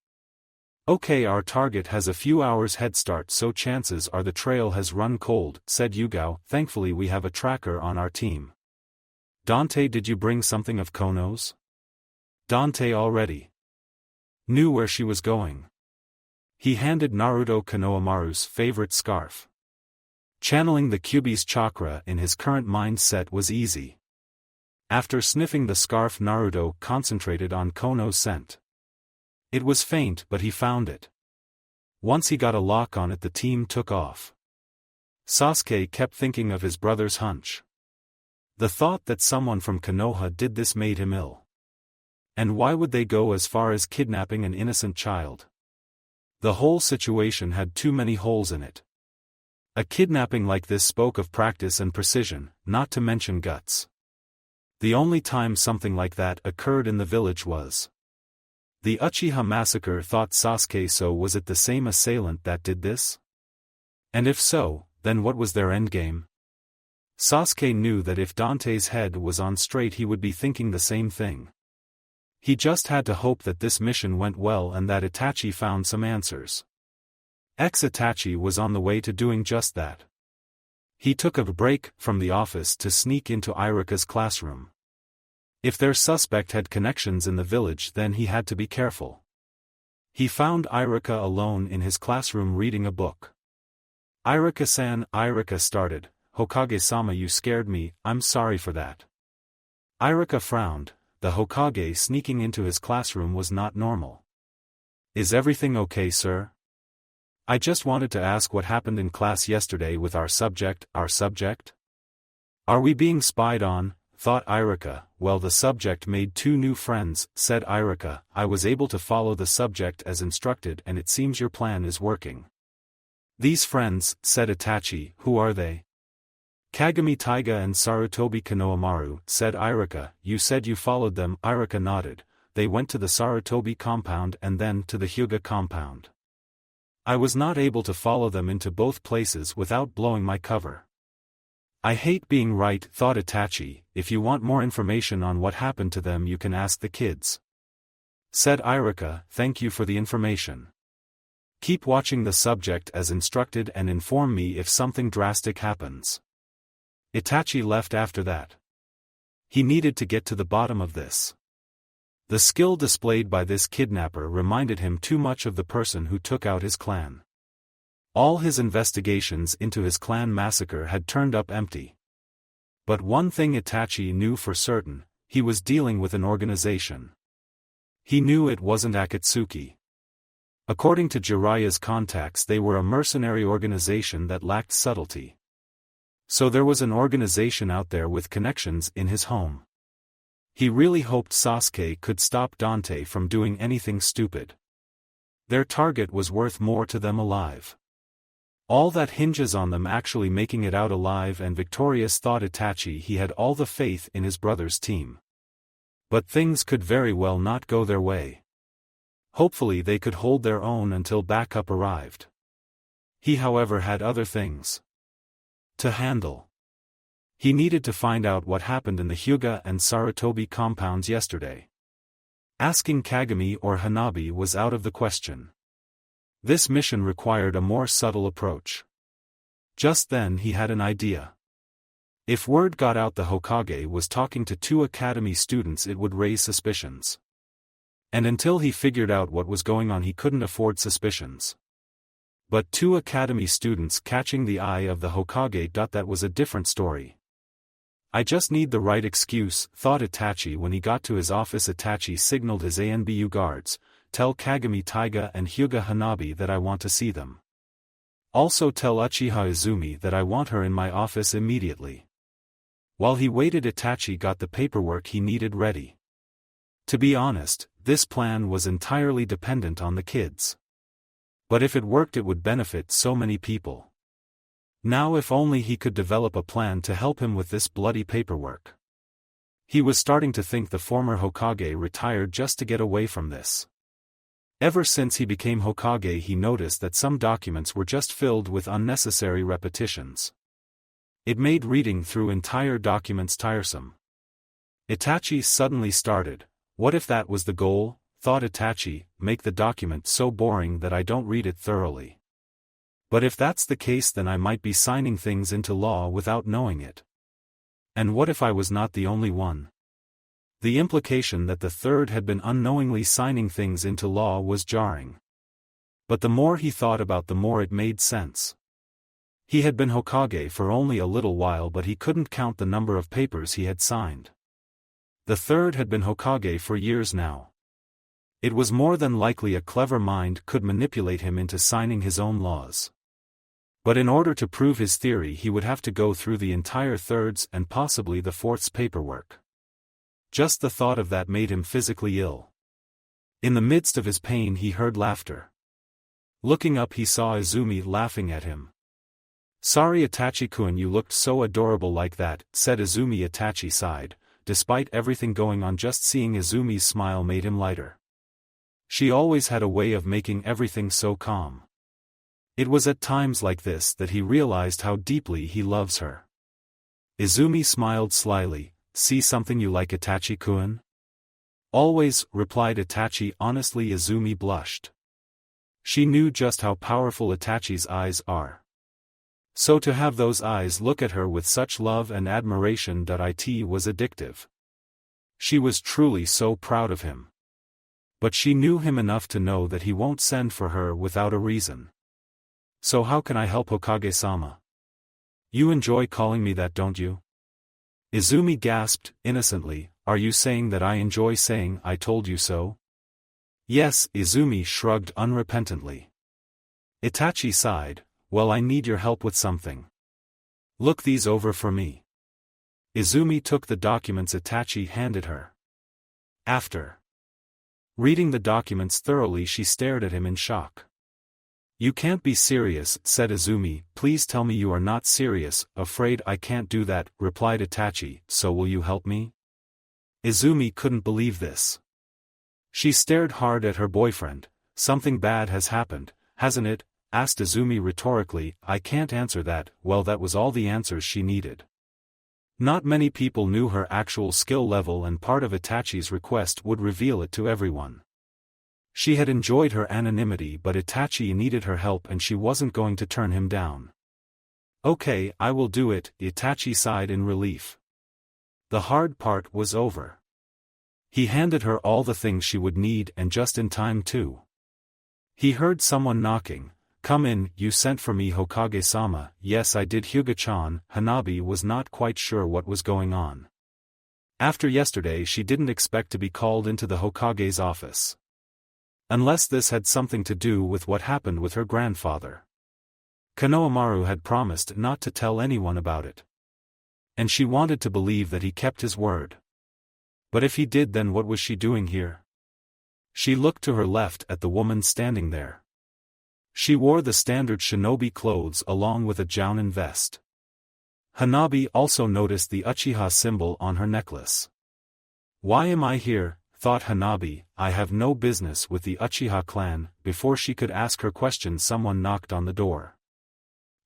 S1: "Okay, our target has a few hours head start, so chances are the trail has run cold," said Yugao. "Thankfully we have a tracker on our team." "Dante, did you bring something of Kono's?" Dante already knew where she was going. He handed Naruto Konohamaru's favorite scarf. Channeling the Kyuubi's chakra in his current mindset was easy. After sniffing the scarf, Naruto concentrated on Kono's scent. It was faint, but he found it. Once he got a lock on it, the team took off. Sasuke kept thinking of his brother's hunch. The thought that someone from Konoha did this made him ill. And why would they go as far as kidnapping an innocent child? The whole situation had too many holes in it. A kidnapping like this spoke of practice and precision, not to mention guts. The only time something like that occurred in the village was the Uchiha massacre, thought Sasuke. So was it the same assailant that did this? And if so, then what was their endgame? Sasuke knew that if Dante's head was on straight he would be thinking the same thing. He just had to hope that this mission went well and that Itachi found some answers. Itachi was on the way to doing just that. He took a break from the office to sneak into Iruka's classroom. If their suspect had connections in the village, then he had to be careful. He found Iruka alone in his classroom reading a book. "Iruka-san," Iruka started, "Hokage-sama, you scared me, I'm sorry for that." Iruka frowned. The Hokage sneaking into his classroom was not normal. "Is everything okay, sir? I just wanted to ask what happened in class yesterday with our subject. Are we being spied on?" thought Iruka. "Well, the subject made 2 new friends," said Iruka. "I was able to follow the subject as instructed and it seems your plan is working." "These friends," said Itachi, "who are they?" "Kagami Taiga and Sarutobi Konohamaru," said Iruka. "You said you followed them." Iruka nodded. "They went to the Sarutobi compound and then to the Hyuga compound. I was not able to follow them into both places without blowing my cover." "I hate being right," thought Itachi. "If you want more information on what happened to them you can ask the kids," said Iruka. "Thank you for the information. Keep watching the subject as instructed and inform me if something drastic happens." Itachi left after that. He needed to get to the bottom of this. The skill displayed by this kidnapper reminded him too much of the person who took out his clan. All his investigations into his clan massacre had turned up empty. But one thing Itachi knew for certain: he was dealing with an organization. He knew it wasn't Akatsuki. According to Jiraiya's contacts, they were a mercenary organization that lacked subtlety. So there was an organization out there with connections in his home. He really hoped Sasuke could stop Dante from doing anything stupid. Their target was worth more to them alive. All that hinges on them actually making it out alive and victorious, thought Itachi. He had all the faith in his brother's team. But things could very well not go their way. Hopefully they could hold their own until backup arrived. He, however, had other things to handle. He needed to find out what happened in the Hyuga and Sarutobi compounds yesterday. Asking Kagami or Hanabi was out of the question. This mission required a more subtle approach. Just then he had an idea. If word got out the Hokage was talking to 2 academy students, it would raise suspicions. And until he figured out what was going on, he couldn't afford suspicions. But 2 academy students catching the eye of the Hokage, that was a different story. "I just need the right excuse," thought Itachi. When he got to his office, Itachi signaled his ANBU guards, "Tell Kagami Taiga and Hyuga Hanabi that I want to see them. Also tell Uchiha Izumi that I want her in my office immediately." While he waited, Itachi got the paperwork he needed ready. To be honest, this plan was entirely dependent on the kids. But if it worked, it would benefit so many people. Now if only he could develop a plan to help him with this bloody paperwork. He was starting to think the former Hokage retired just to get away from this. Ever since he became Hokage, he noticed that some documents were just filled with unnecessary repetitions. It made reading through entire documents tiresome. Itachi suddenly started. What if that was the goal, thought Itachi, make the document so boring that I don't read it thoroughly. But if that's the case, then I might be signing things into law without knowing it. And what if I was not the only one? The implication that the third had been unknowingly signing things into law was jarring. But the more he thought about, the more it made sense. He had been Hokage for only a little while, but he couldn't count the number of papers he had signed. The third had been Hokage for years now. It was more than likely a clever mind could manipulate him into signing his own laws. But in order to prove his theory he would have to go through the entire third's and possibly the fourth's paperwork. Just the thought of that made him physically ill. In the midst of his pain he heard laughter. Looking up he saw Izumi laughing at him. "Sorry Itachi-kun, you looked so adorable like that," said Izumi. Itachi sighed. Despite everything going on, just seeing Izumi's smile made him lighter. She always had a way of making everything so calm. It was at times like this that he realized how deeply he loves her. Izumi smiled slyly. "See something you like, Itachi-kun?" "Always," replied Itachi honestly. Izumi blushed. She knew just how powerful Itachi's eyes are. So to have those eyes look at her with such love and admiration, it was addictive. She was truly so proud of him. But she knew him enough to know that he won't send for her without a reason. "So how can I help, Hokage-sama?" "You enjoy calling me that, don't you?" Izumi gasped, innocently. "Are you saying that I enjoy saying I told you so?" "Yes," Izumi shrugged unrepentantly. Itachi sighed. "Well, I need your help with something. Look these over for me." Izumi took the documents Itachi handed her. After reading the documents thoroughly, she stared at him in shock. "You can't be serious," said Izumi. "Please tell me you are not serious." "Afraid I can't do that," replied Itachi. "So will you help me?" Izumi couldn't believe this. She stared hard at her boyfriend. "Something bad has happened, hasn't it?" asked Izumi rhetorically. "I can't answer that." Well, that was all the answers she needed. Not many people knew her actual skill level, and part of Itachi's request would reveal it to everyone. She had enjoyed her anonymity, but Itachi needed her help and she wasn't going to turn him down. "Okay, I will do it," Itachi sighed in relief. The hard part was over. He handed her all the things she would need, and just in time too. He heard someone knocking. "Come in, you sent for me, Hokage-sama." "Yes, I did, Hyuga-chan." Hanabi was not quite sure what was going on. After yesterday she didn't expect to be called into the Hokage's office. Unless this had something to do with what happened with her grandfather. Konohamaru had promised not to tell anyone about it. And she wanted to believe that he kept his word. But if he did, then what was she doing here? She looked to her left at the woman standing there. She wore the standard shinobi clothes along with a jounin vest. Hanabi also noticed the Uchiha symbol on her necklace. "Why am I here?" thought Hanabi. "I have no business with the Uchiha clan." Before she could ask her question, someone knocked on the door.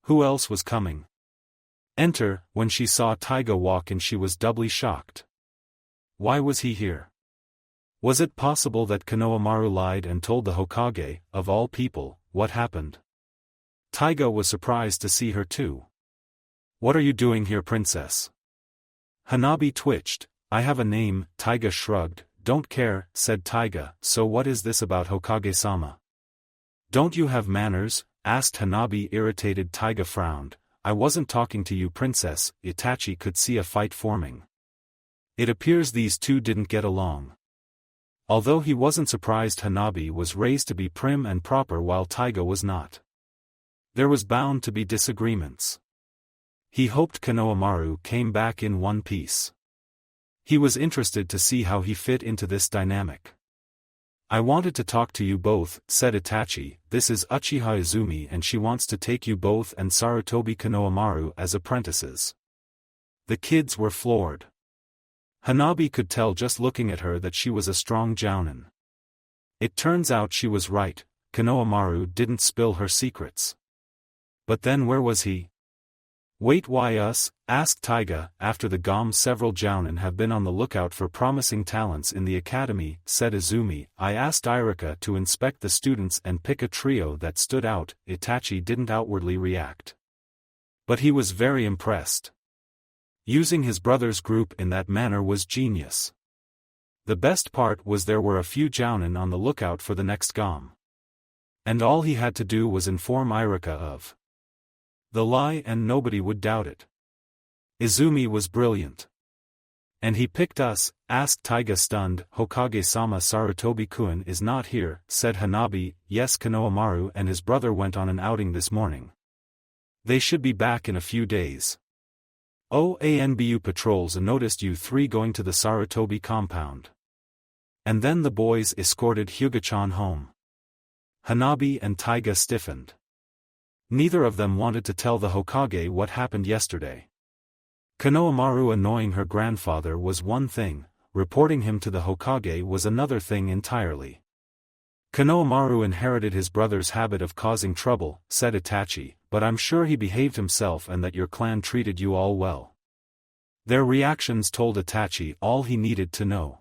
S1: Who else was coming? Enter. When she saw Taiga walk in, she was doubly shocked. Why was he here? Was it possible that Konohamaru lied and told the Hokage, of all people, what happened? Taiga was surprised to see her too. "What are you doing here, princess?" Hanabi twitched. "I have a name." Taiga shrugged. "Don't care," said Taiga. "So what is this about Hokage-sama?" "Don't you have manners?" asked Hanabi, irritated. Taiga frowned. "I wasn't talking to you, princess." Itachi could see a fight forming. It appears these two didn't get along. Although he wasn't surprised, Hanabi was raised to be prim and proper while Taiga was not. There was bound to be disagreements. He hoped Konohamaru came back in one piece. He was interested to see how he fit into this dynamic. "I wanted to talk to you both," said Itachi. "This is Uchiha Izumi and she wants to take you both and Sarutobi Konohamaru as apprentices." The kids were floored. Hanabi could tell just looking at her that she was a strong jounin. It turns out she was right. Konohamaru didn't spill her secrets. But then where was he? "Wait, why us?" asked Taiga. "After the GOM, several jounin have been on the lookout for promising talents in the academy," said Izumi. "I asked Irika to inspect the students and pick a trio that stood out." Itachi didn't outwardly react. But he was very impressed. Using his brother's group in that manner was genius. The best part was there were a few jounin on the lookout for the next GOM. And all he had to do was inform Irika of the lie and nobody would doubt it. Izumi was brilliant. And he picked us, asked Taiga stunned. Hokage-sama Sarutobi-kun is not here, said Hanabi. Yes, Konohamaru and his brother went on an outing this morning. They should be back in a few days. OANBU patrols noticed you three going to the Sarutobi compound. And then the boys escorted Hyuga-chan home. Hanabi and Taiga stiffened. Neither of them wanted to tell the Hokage what happened yesterday. Konohamaru annoying her grandfather was one thing, reporting him to the Hokage was another thing entirely. Konohamaru inherited his brother's habit of causing trouble, said Itachi, but I'm sure he behaved himself and that your clan treated you all well. Their reactions told Itachi all he needed to know.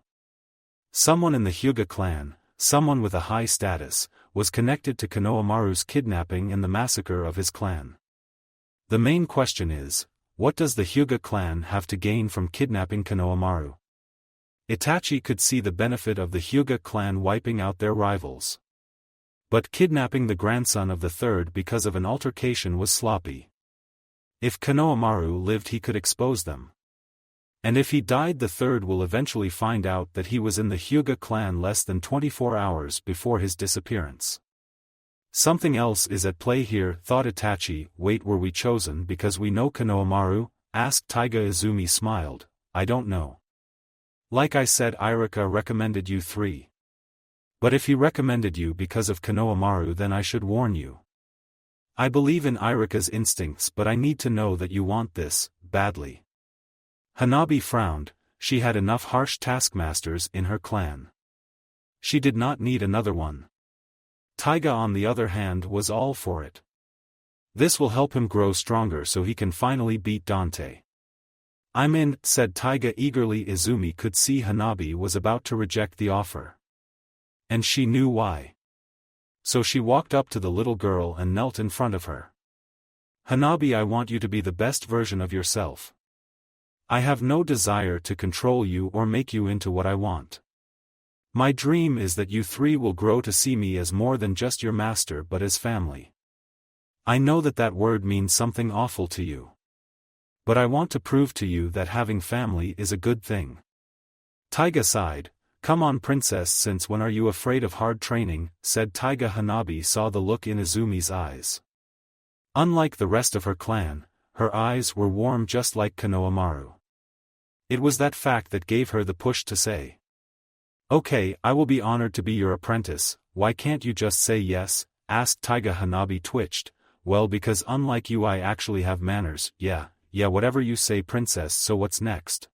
S1: Someone in the Hyuga clan, someone with a high status, was connected to Konohamaru's kidnapping and the massacre of his clan. The main question is, what does the Hyuga clan have to gain from kidnapping Konohamaru? Itachi could see the benefit of the Hyuga clan wiping out their rivals. But kidnapping the grandson of the third because of an altercation was sloppy. If Konohamaru lived he could expose them. And if he died the third will eventually find out that he was in the Hyuga clan less than 24 hours before his disappearance. Something else is at play here, thought Itachi. Wait, were we chosen because we know Konohamaru? Asked Taiga. Izumi smiled. I don't know. Like I said, Irika recommended you three. But if he recommended you because of Konohamaru, then I should warn you. I believe in Irika's instincts, but I need to know that you want this, badly. Hanabi frowned. She had enough harsh taskmasters in her clan. She did not need another one. Taiga on the other hand was all for it. This will help him grow stronger so he can finally beat Dante. I'm in, said Taiga eagerly. Izumi could see Hanabi was about to reject the offer. And she knew why. So she walked up to the little girl and knelt in front of her. Hanabi, I want you to be the best version of yourself. I have no desire to control you or make you into what I want. My dream is that you three will grow to see me as more than just your master but as family. I know that that word means something awful to you. But I want to prove to you that having family is a good thing. Taiga sighed. Come on princess, since when are you afraid of hard training, said Taiga. Hanabi saw the look in Izumi's eyes. Unlike the rest of her clan, her eyes were warm just like Konohamaru. It was that fact that gave her the push to say, okay, I will be honored to be your apprentice. Why can't you just say yes? Asked Taiga. Hanabi twitched. Well, because unlike you I actually have manners. Yeah, whatever you say princess, so what's next?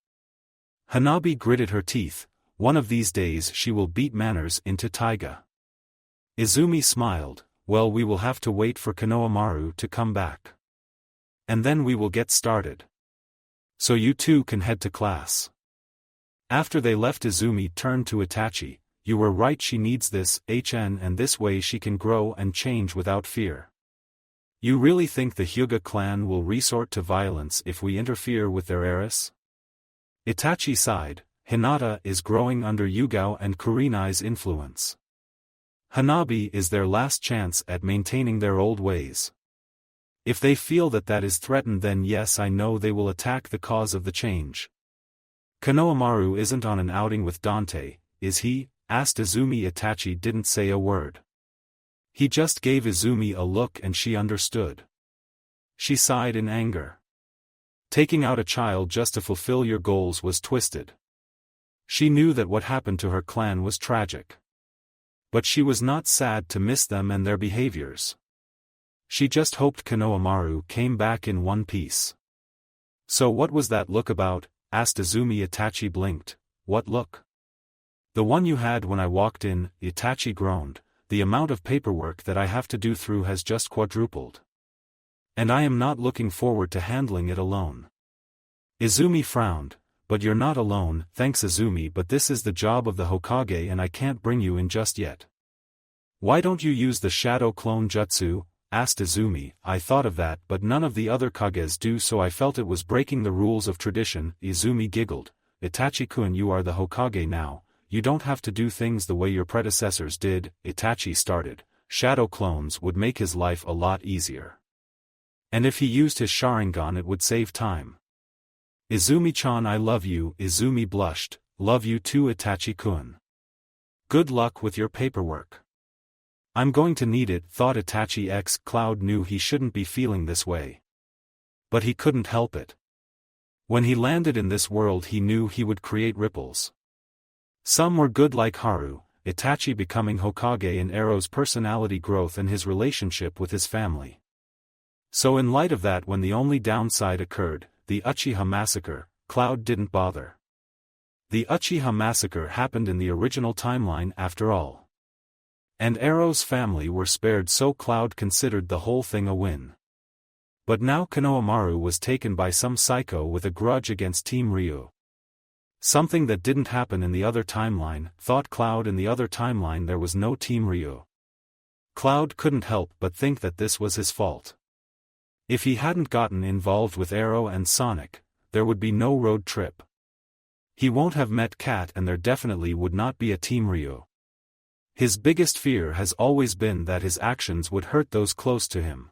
S1: Hanabi gritted her teeth. One of these days she will beat manners into Taiga. Izumi smiled. Well, we will have to wait for Konohamaru to come back. And then we will get started. So you two can head to class. After they left, Izumi turned to Itachi. You were right, she needs this, and this way she can grow and change without fear. You really think the Hyuga clan will resort to violence if we interfere with their heiress? Itachi sighed. Hinata is growing under Yugao and Kurenai's influence. Hanabi is their last chance at maintaining their old ways. If they feel that that is threatened, then yes, I know they will attack the cause of the change. Konohamaru isn't on an outing with Dante, is he? Asked Izumi. Itachi didn't say a word. He just gave Izumi a look and she understood. She sighed in anger. Taking out a child just to fulfill your goals was twisted. She knew that what happened to her clan was tragic. But she was not sad to miss them and their behaviors. She just hoped Konohamaru came back in one piece. So what was that look about? Asked Izumi. Itachi blinked. What look? The one you had when I walked in. Itachi groaned. The amount of paperwork that I have to do through has just quadrupled. And I am not looking forward to handling it alone. Izumi frowned. But you're not alone, thanks Izumi, but this is the job of the Hokage and I can't bring you in just yet. Why don't you use the shadow clone jutsu? Asked Izumi. I thought of that, but none of the other Kages do, so I felt it was breaking the rules of tradition. Izumi giggled. Itachi-kun, you are the Hokage now, you don't have to do things the way your predecessors did. Itachi started. Shadow clones would make his life a lot easier. And if he used his Sharingan it would save time. Izumi-chan, I love you. Izumi blushed. Love you too, Itachi-kun. Good luck with your paperwork. I'm going to need it, thought Itachi X. Cloud knew he shouldn't be feeling this way. But he couldn't help it. When he landed in this world he knew he would create ripples. Some were good like Haru, Itachi becoming Hokage, and Ero's personality growth and his relationship with his family. So in light of that, when the only downside occurred, the Uchiha massacre, Cloud didn't bother. The Uchiha massacre happened in the original timeline after all. And Ero's family were spared, so Cloud considered the whole thing a win. But now Konohamaru was taken by some psycho with a grudge against Team Ryu. Something that didn't happen in the other timeline, thought Cloud. In the other timeline there was no Team Ryu. Cloud couldn't help but think that this was his fault. If he hadn't gotten involved with Ero and Sonic, there would be no road trip. He won't have met Kat, and there definitely would not be a Team Ryu. His biggest fear has always been that his actions would hurt those close to him.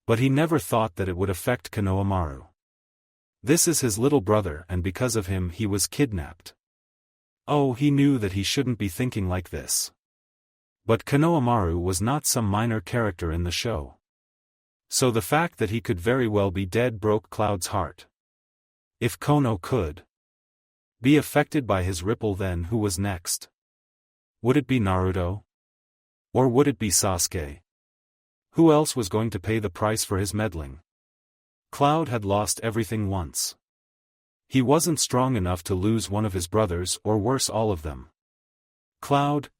S1: But he never thought that it would affect Konohamaru. This is his little brother, and because of him he was kidnapped. Oh, he knew that he shouldn't be thinking like this. But Konohamaru was not some minor character in the show. So the fact that he could very well be dead broke Cloud's heart. If Kono could be affected by his ripple, then who was next? Would it be Naruto? Or would it be Sasuke? Who else was going to pay the price for his meddling? Cloud had lost everything once. He wasn't strong enough to lose one of his brothers, or worse, all of them. Cloud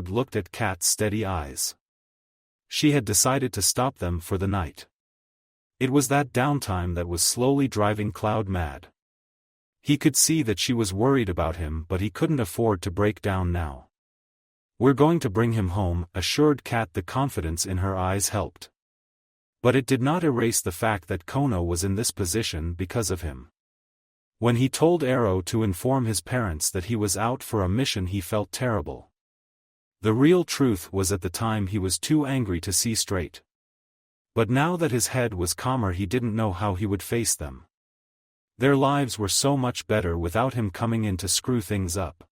S1: looked at Kat's steady eyes. She had decided to stop them for the night. It was that downtime that was slowly driving Cloud mad. He could see that she was worried about him, but he couldn't afford to break down now. We're going to bring him home, assured Kat. The confidence in her eyes helped. But it did not erase the fact that Kono was in this position because of him. When he told Ero to inform his parents that he was out for a mission, he felt terrible. The real truth was, at the time he was too angry to see straight. But now that his head was calmer, he didn't know how he would face them. Their lives were so much better without him coming in to screw things up.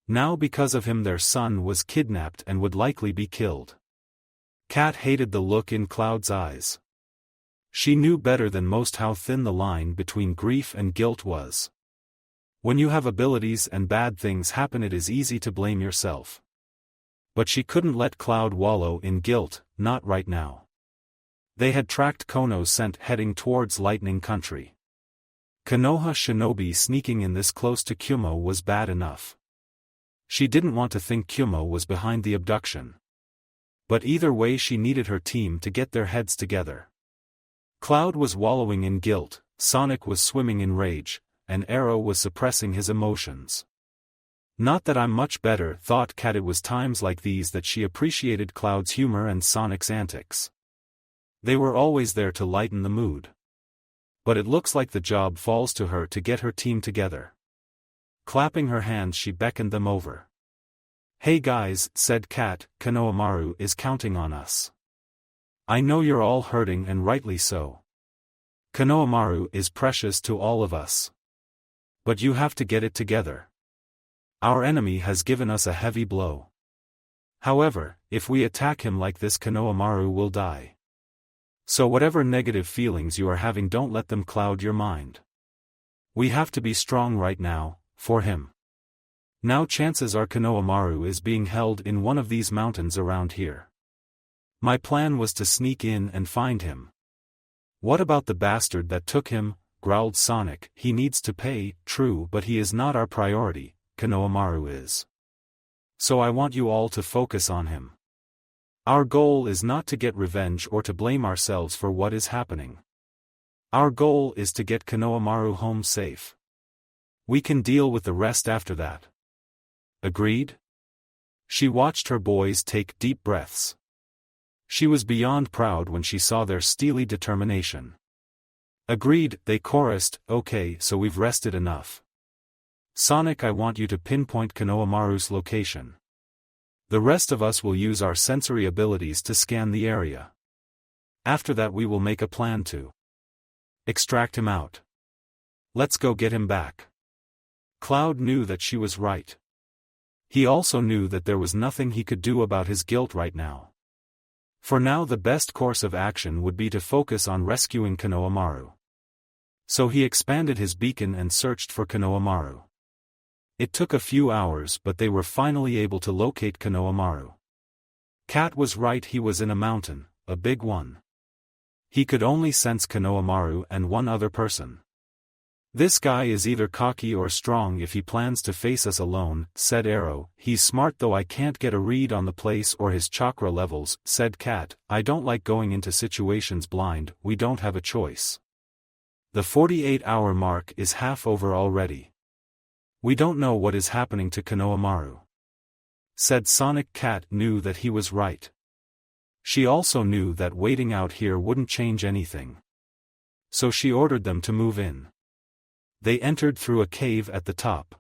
S1: Now because of him their son was kidnapped and would likely be killed. Kat hated the look in Cloud's eyes. She knew better than most how thin the line between grief and guilt was. When you have abilities and bad things happen, it is easy to blame yourself. But she couldn't let Cloud wallow in guilt, not right now. They had tracked Kono's scent heading towards Lightning Country. Konoha Shinobi sneaking in this close to Kumo was bad enough. She didn't want to think Kumo was behind the abduction. But either way, she needed her team to get their heads together. Cloud was wallowing in guilt, Sonic was swimming in rage, and Ero was suppressing his emotions. Not that I'm much better, thought Kat. It was times like these that she appreciated Cloud's humor and Sonic's antics. They were always there to lighten the mood. But it looks like the job falls to her to get her team together. Clapping her hands, she beckoned them over. Hey guys, said Kat, Konohamaru is counting on us. I know you're all hurting, and rightly so. Konohamaru is precious to all of us. But you have to get it together. Our enemy has given us a heavy blow. However, if we attack him like this, Konohamaru will die. So whatever negative feelings you are having, don't let them cloud your mind. We have to be strong right now, for him. Now chances are Konohamaru is being held in one of these mountains around here. My plan was to sneak in and find him. What about the bastard that took him? Growled Sonic. He needs to pay, true, but he is not our priority, Konohamaru is. So I want you all to focus on him. Our goal is not to get revenge or to blame ourselves for what is happening. Our goal is to get Konohamaru home safe. We can deal with the rest after that. Agreed? She watched her boys take deep breaths. She was beyond proud when she saw their steely determination. Agreed, they chorused. Okay, so we've rested enough. Sonic, I want you to pinpoint Konohamaru's location. The rest of us will use our sensory abilities to scan the area. After that we will make a plan to extract him out. Let's go get him back. Cloud knew that she was right. He also knew that there was nothing he could do about his guilt right now. For now the best course of action would be to focus on rescuing Konohamaru. So he expanded his beacon and searched for Konohamaru. It took a few hours but they were finally able to locate Konohamaru. Cat was right, he was in a mountain, a big one. He could only sense Konohamaru and one other person. This guy is either cocky or strong if he plans to face us alone, said Arrow. He's smart though I can't get a read on the place or his chakra levels, said Cat. I don't like going into situations blind, we don't have a choice. The 48-hour mark is half over already. We don't know what is happening to Konohamaru, said Sonic. Cat knew that he was right. She also knew that waiting out here wouldn't change anything. So she ordered them to move in. They entered through a cave at the top.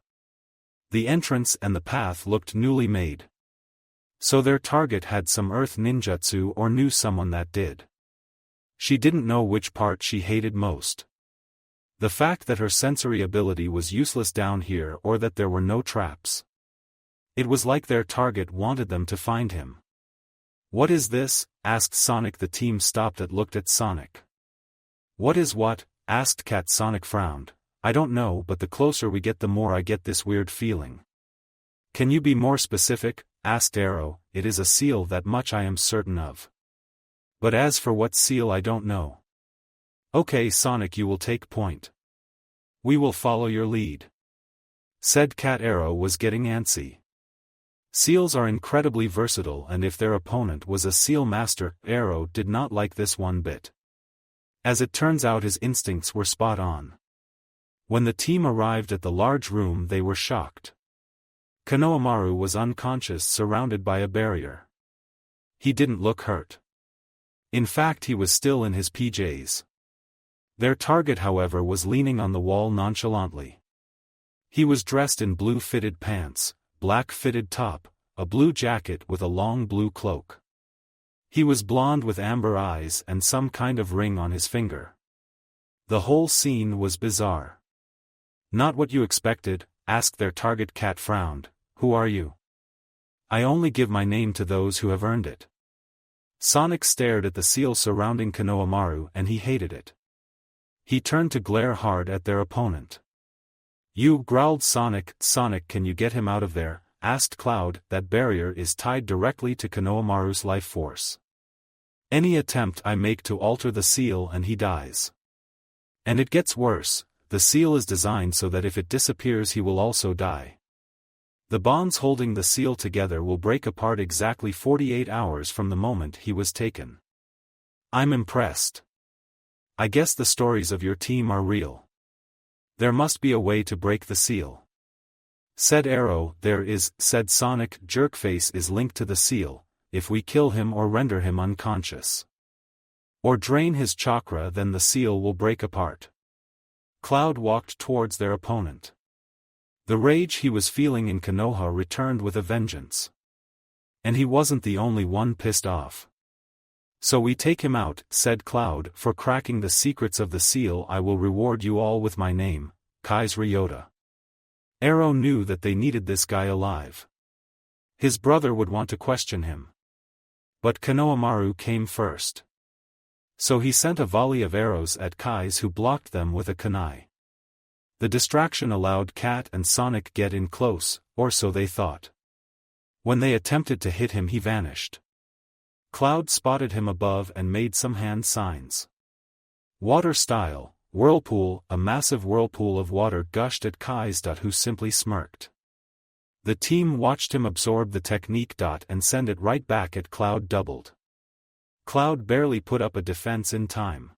S1: The entrance and the path looked newly made. So their target had some earth ninjutsu or knew someone that did. She didn't know which part she hated most. The fact that her sensory ability was useless down here or that there were no traps. It was like their target wanted them to find him. What is this? Asked Sonic. The team stopped and looked at Sonic. What is what? Asked Cat. Sonic frowned. I don't know, but the closer we get the more I get this weird feeling. Can you be more specific? Asked Arrow. It is a seal, that much I am certain of. But as for what seal I don't know. Okay Sonic, you will take point. We will follow your lead, said Cat. Arrow was getting antsy. Seals are incredibly versatile and if their opponent was a seal master, Arrow did not like this one bit. As it turns out his instincts were spot on. When the team arrived at the large room they were shocked. Konohamaru was unconscious, surrounded by a barrier. He didn't look hurt. In fact he was still in his PJs. Their target however was leaning on the wall nonchalantly. He was dressed in blue fitted pants, black fitted top, a blue jacket with a long blue cloak. He was blonde with amber eyes and some kind of ring on his finger. The whole scene was bizarre. Not what you expected, asked their target. Cat frowned. Who are you? I only give my name to those who have earned it. Sonic stared at the seal surrounding Konohamaru and he hated it. He turned to glare hard at their opponent. You, growled Sonic. Sonic, can you get him out of there? Asked Cloud. That barrier is tied directly to Konohamaru's life force. Any attempt I make to alter the seal and he dies. And it gets worse. The seal is designed so that if it disappears he will also die. The bonds holding the seal together will break apart exactly 48 hours from the moment he was taken. I'm impressed. I guess the stories of your team are real. There must be a way to break the seal, said Arrow. There is, said Sonic. Jerkface is linked to the seal. If we kill him or render him unconscious, or drain his chakra, then the seal will break apart. Cloud walked towards their opponent. The rage he was feeling in Konoha returned with a vengeance. And he wasn't the only one pissed off. So we take him out, said Cloud. For cracking the secrets of the seal I will reward you all with my name, Kai's Ryota. Arrow knew that they needed this guy alive. His brother would want to question him. But Konohamaru came first. So he sent a volley of arrows at Kai's, who blocked them with a kunai. The distraction allowed Cat and Sonic get in close, or so they thought. When they attempted to hit him he vanished. Cloud spotted him above and made some hand signs. Water style, whirlpool. A massive whirlpool of water gushed at Kai's, who simply smirked. The team watched him absorb the technique. And send it right back at Cloud. Doubled. Cloud barely put up a defense in time.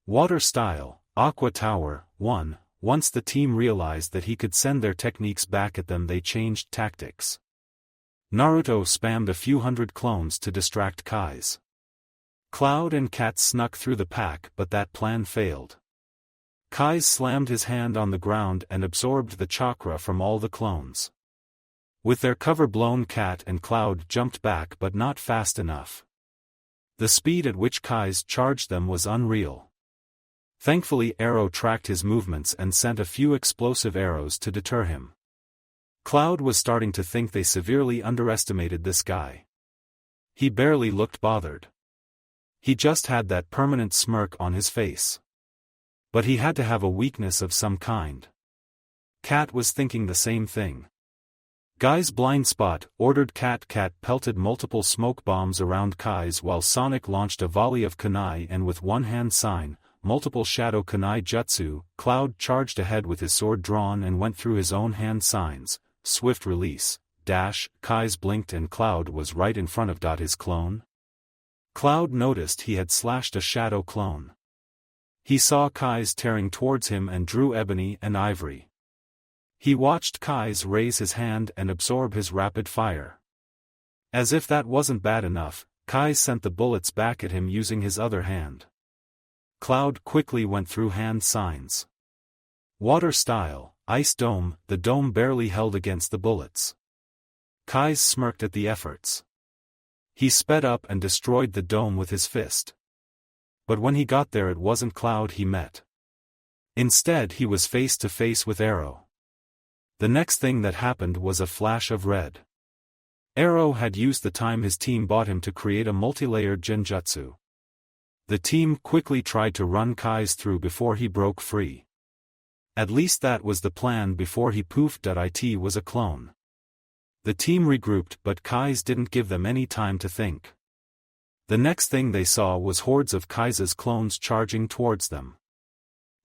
S1: Water style, Aqua Tower, 1. Once the team realized that he could send their techniques back at them they changed tactics. Naruto spammed a few hundred clones to distract Kai's. Cloud and Cat snuck through the pack but that plan failed. Kai's slammed his hand on the ground and absorbed the chakra from all the clones. With their cover blown, Cat and Cloud jumped back but not fast enough. The speed at which Kai's charged them was unreal. Thankfully Arrow tracked his movements and sent a few explosive arrows to deter him. Cloud was starting to think they severely underestimated this guy. He barely looked bothered. He just had that permanent smirk on his face. But he had to have a weakness of some kind. Cat was thinking the same thing. Guy's blind spot, ordered Cat. Cat pelted multiple smoke bombs around Kai's while Sonic launched a volley of kunai and with one-hand sign, multiple shadow kunai jutsu. Cloud charged ahead with his sword drawn and went through his own hand signs, swift release, dash. Kai's blinked and Cloud was right in front of his clone. Cloud noticed he had slashed a shadow clone. He saw Kai's tearing towards him and drew ebony and ivory. He watched Kai's raise his hand and absorb his rapid fire. As if that wasn't bad enough, Kai's sent the bullets back at him using his other hand. Cloud quickly went through hand signs. Water style, ice dome. The dome barely held against the bullets. Kai's smirked at the efforts. He sped up and destroyed the dome with his fist. But when he got there it wasn't Cloud he met. Instead he was face to face with Arrow. The next thing that happened was a flash of red. Arrow had used the time his team bought him to create a multi-layered genjutsu. The team quickly tried to run Kai's through before he broke free. At least that was the plan before he poofed. It was a clone. The team regrouped but Kai's didn't give them any time to think. The next thing they saw was hordes of Kai's clones charging towards them.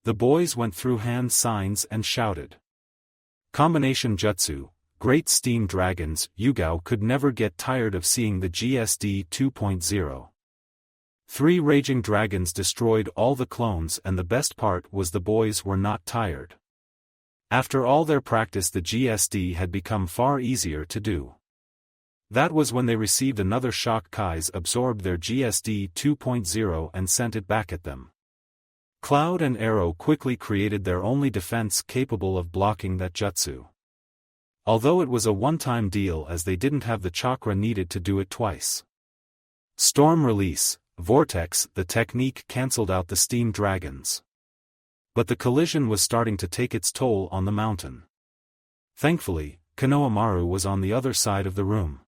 S1: The boys went through hand signs and shouted. Combination jutsu, Great Steam Dragons. Yugao could never get tired of seeing the GSD 2.0. 3 raging dragons destroyed all the clones and the best part was the boys were not tired. After all their practice the GSD had become far easier to do. That was when they received another shock. Kai's absorbed their GSD 2.0 and sent it back at them. Cloud and Arrow quickly created their only defense capable of blocking that jutsu. Although it was a one-time deal as they didn't have the chakra needed to do it twice. Storm release, Vortex. The technique cancelled out the steam dragons. But the collision was starting to take its toll on the mountain. Thankfully, Konohamaru was on the other side of the room.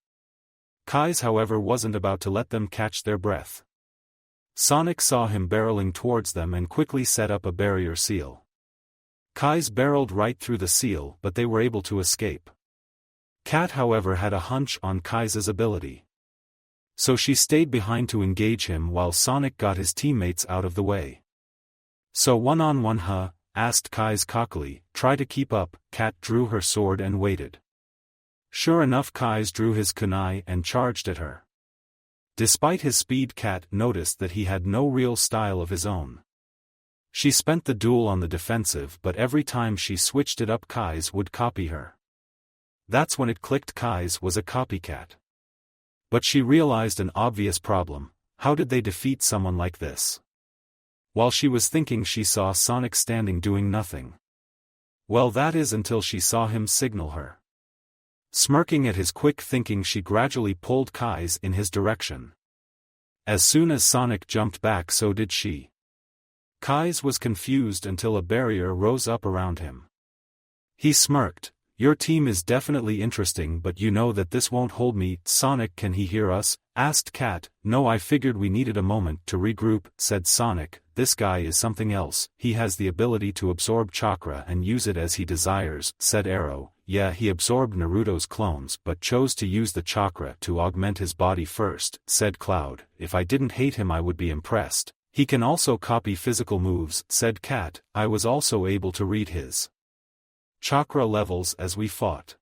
S1: Kai's however wasn't about to let them catch their breath. Sonic saw him barreling towards them and quickly set up a barrier seal. Kai's barreled right through the seal but they were able to escape. Cat however had a hunch on Kai's ability. So she stayed behind to engage him while Sonic got his teammates out of the way. So one-on-one huh? Asked Kai's cockily. Try to keep up. Cat drew her sword and waited. Sure enough Kai's drew his kunai and charged at her. Despite his speed Cat noticed that he had no real style of his own. She spent the duel on the defensive but every time she switched it up Kai's would copy her. That's when it clicked, Kai's was a copycat. But she realized an obvious problem: how did they defeat someone like this? While she was thinking she saw Sonic standing doing nothing. Well, that is until she saw him signal her. Smirking at his quick thinking she gradually pulled Kai's in his direction. As soon as Sonic jumped back so did she. Kai's was confused until a barrier rose up around him. He smirked. Your team is definitely interesting but you know that this won't hold me. Sonic, can he hear us? Asked Cat. No, I figured we needed a moment to regroup, said Sonic. This guy is something else. He has the ability to absorb chakra and use it as he desires, said Arrow. Yeah, he absorbed Naruto's clones but chose to use the chakra to augment his body first, said Cloud. If I didn't hate him I would be impressed. He can also copy physical moves, said Cat. I was also able to read his chakra levels as we fought.